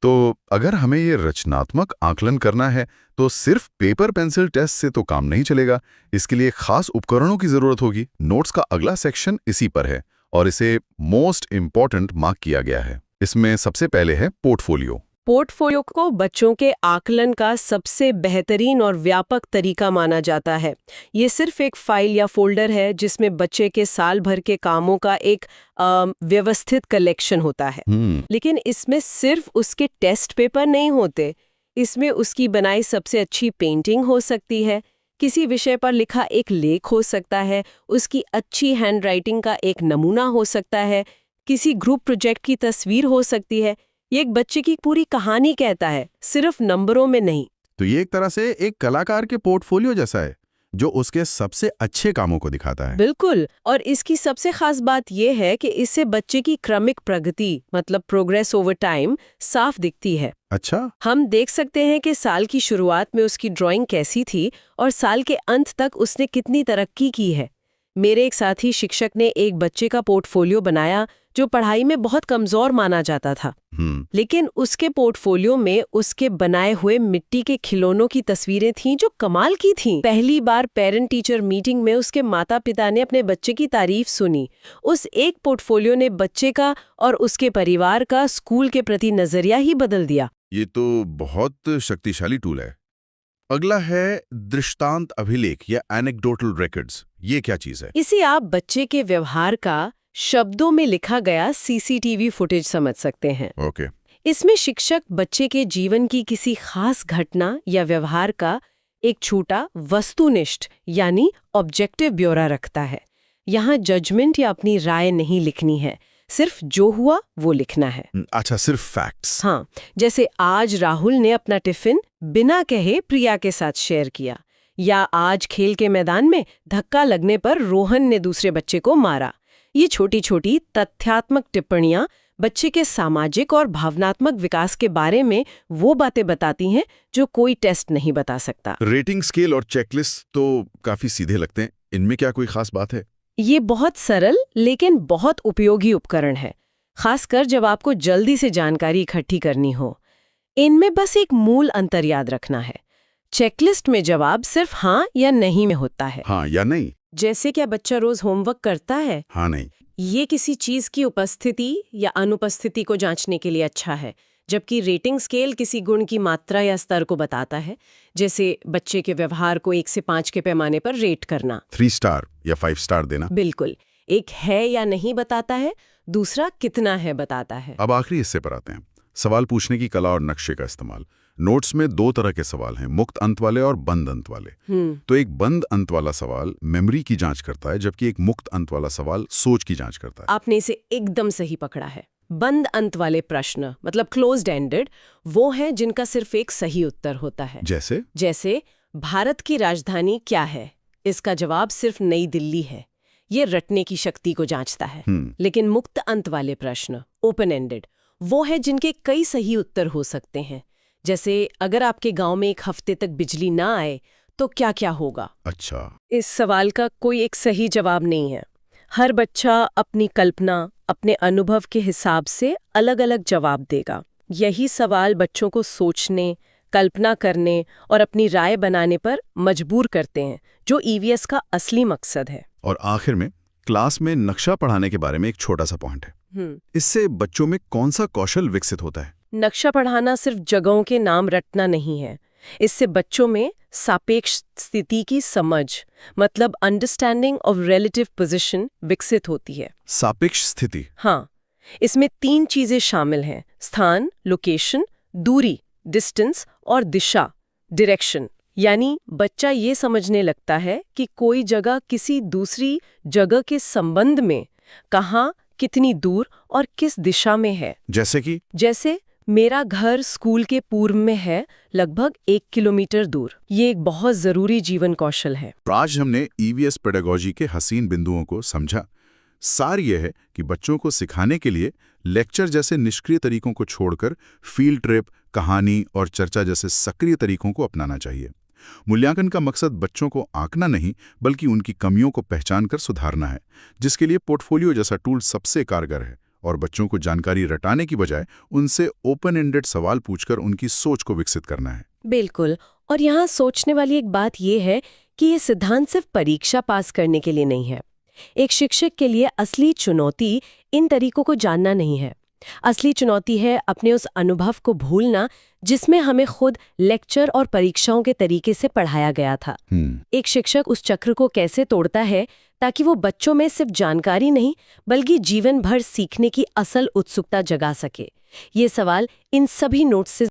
तो अगर हमें ये रचनात्मक आकलन करना है तो सिर्फ पेपर पेंसिल टेस्ट से तो काम नहीं चलेगा, इसके लिए खास उपकरणों की जरूरत होगी। नोट्स का अगला सेक्शन इसी पर है और इसे मोस्ट इम्पॉर्टेंट मार्क किया गया है। इसमें सबसे पहले है पोर्टफोलियो। पोर्टफोलियो को बच्चों के आकलन का सबसे बेहतरीन और व्यापक तरीका माना जाता है। ये सिर्फ एक फाइल या फोल्डर है जिसमें बच्चे के साल भर के कामों का एक व्यवस्थित कलेक्शन होता है। लेकिन इसमें सिर्फ उसके टेस्ट पेपर नहीं होते, इसमें उसकी बनाई सबसे अच्छी पेंटिंग हो सकती है, किसी विषय पर लिखा एक लेख हो सकता है, उसकी अच्छी हैंडराइटिंग का एक नमूना हो सकता है, किसी ग्रुप प्रोजेक्ट की तस्वीर हो सकती है। ये एक बच्चे की पूरी कहानी कहता है, सिर्फ नंबरों में नहीं। तो ये एक तरह से एक कलाकार के पोर्टफोलियो जैसा है जो उसके सबसे अच्छे कामों को दिखाता है। बिल्कुल, और इसकी सबसे खास बात यह है कि इससे बच्चे की क्रमिक प्रगति मतलब प्रोग्रेस ओवर टाइम साफ दिखती है। अच्छा। हम देख सकते हैं कि साल की शुरुआत में उसकी ड्राइंग कैसी थी और साल के अंत तक उसने कितनी तरक्की की है। मेरे एक साथी शिक्षक ने एक बच्चे का पोर्टफोलियो बनाया जो पढ़ाई में बहुत कमजोर माना जाता था, लेकिन उसके पोर्टफोलियो में उसके बनाए हुए मिट्टी के खिलौनों की तस्वीरें थीं जो कमाल की थीं। पहली बार पेरेंट टीचर मीटिंग में उसके माता पिता ने अपने बच्चे की तारीफ सुनी। उस एक पोर्टफोलियो ने बच्चे का और उसके परिवार का स्कूल के प्रति नजरिया ही बदल दिया। ये तो बहुत शक्तिशाली टूल है। अगला है दृष्टांत अभिलेख या एनेक्डोटल रिकॉर्ड्स। ये क्या चीज है? इसे आप बच्चे के व्यवहार का शब्दों में लिखा गया CCTV फुटेज समझ सकते हैं। ओके। इसमें शिक्षक बच्चे के जीवन की किसी खास घटना या व्यवहार का एक छोटा वस्तुनिष्ठ यानी ऑब्जेक्टिव ब्यौरा रखता है। यहाँ जजमेंट या अपनी राय नहीं लिखनी है, सिर्फ जो हुआ वो लिखना है। अच्छा, सिर्फ फैक्ट्स। हाँ, जैसे आज राहुल ने अपना टिफिन बिना कहे प्रिया के साथ शेयर किया, या आज खेल के मैदान में धक्का लगने पर रोहन ने दूसरे बच्चे को मारा। ये छोटी छोटी तथ्यात्मक टिप्पणियां बच्चे के सामाजिक और भावनात्मक विकास के बारे में वो बातें बताती हैं जो कोई टेस्ट नहीं बता सकता। रेटिंग स्केल और चेकलिस्ट तो काफी सीधे लगते हैं, इनमें क्या कोई खास बात है? ये बहुत सरल लेकिन बहुत उपयोगी उपकरण है, खासकर जब आपको जल्दी से जानकारी इकट्ठी करनी हो। इनमें बस एक मूल अंतर याद रखना है। चेकलिस्ट में जवाब सिर्फ हाँ या नहीं में होता है। हाँ या नहीं। जैसे क्या बच्चा रोज होमवर्क करता है? हाँ नहीं। ये किसी चीज की उपस्थिति या अनुपस्थिति को जांचने के लिए अच्छा है, जबकि रेटिंग स्केल किसी गुण की मात्रा या स्तर को बताता है, जैसे बच्चे के व्यवहार को 1 से 5 के पैमाने पर रेट करना। 3 स्टार या 5 स्टार देना। बिल्कुल, एक है या नहीं बताता है, दूसरा कितना है बताता है। अब आखिरी हिस्से पर आते हैं, सवाल पूछने की कला और नक्शे का इस्तेमाल। नोट्स में 2 तरह के सवाल हैं, मुक्त अंत वाले और बंद अंत वाले। तो एक बंद अंत वाला सवाल मेमोरी की जांच करता है, जबकि एक मुक्त अंत वाला सवाल सोच की जांच करता है। आपने इसे एकदम सही पकड़ा है। बंद अंत वाले प्रश्न मतलब क्लोज्ड एंडेड वो हैं जिनका सिर्फ एक सही उत्तर होता है। जैसे भारत की राजधानी क्या है? इसका जवाब सिर्फ नई दिल्ली है। ये रटने की शक्ति को जांचता है। लेकिन मुक्त अंत वाले प्रश्न ओपन एंडेड वो है जिनके कई सही उत्तर हो सकते हैं। जैसे अगर आपके गांव में 1 हफ्ते तक बिजली ना आए तो क्या क्या होगा? अच्छा, इस सवाल का कोई एक सही जवाब नहीं है। हर बच्चा अपनी कल्पना, अपने अनुभव के हिसाब से अलग-अलग जवाब देगा। यही सवाल बच्चों को सोचने, कल्पना करने और अपनी राय बनाने पर मजबूर करते हैं, जो ईवीएस का असली मकसद है। और आखिर में क्लास में नक्शा पढ़ाने के बारे में एक छोटा सा पॉइंट है। इससे बच्चों में कौन सा कौशल विकसित होता है? नक्शा पढ़ाना सिर्फ जगहों के नाम रटना नहीं है। इससे बच्चों में सापेक्ष स्थिति की समझ मतलब अंडरस्टैंडिंग ऑफ रिलेटिव पोजीशन विकसित होती है। सापेक्ष स्थिति? हाँ, इसमें 3 चीजें शामिल हैं: स्थान, लोकेशन, दूरी, डिस्टेंस, और दिशा, डायरेक्शन। यानी बच्चा ये समझने लगता है कि कोई जगह किसी दूसरी जगह के संबंध में कहाँ, कितनी दूर और किस दिशा में है। जैसे मेरा घर स्कूल के पूर्व में है, लगभग 1 किलोमीटर दूर। ये एक बहुत जरूरी जीवन कौशल है। आज हमने ईवीएस पेडागोजी के हसीन बिंदुओं को समझा। सार यह है कि बच्चों को सिखाने के लिए लेक्चर जैसे निष्क्रिय तरीकों को छोड़कर फील्ड ट्रिप, कहानी और चर्चा जैसे सक्रिय तरीकों को अपनाना चाहिए। मूल्यांकन का मकसद बच्चों को आंकना नहीं, बल्कि उनकी कमियों को पहचान कर सुधारना है, जिसके लिए पोर्टफोलियो जैसा टूल सबसे कारगर है। और बच्चों को जानकारी रटाने की बजाय उनसे ओपन एंडेड सवाल पूछकर उनकी सोच को विकसित करना है। बिल्कुल। और यहाँ सोचने वाली एक बात यह है कि ये सिद्धांत सिर्फ परीक्षा पास करने के लिए नहीं है। एक शिक्षक के लिए असली चुनौती इन तरीकों को जानना नहीं है। असली चुनौती है अपने उस अनुभव को भूलना जिसमें हमें खुद लेक्चर और परीक्षाओं के तरीके से पढ़ाया गया था। एक शिक्षक उस चक्र को कैसे तोड़ता है ताकि वो बच्चों में सिर्फ जानकारी नहीं बल्कि जीवन भर सीखने की असल उत्सुकता जगा सके। ये सवाल इन सभी नोट्स से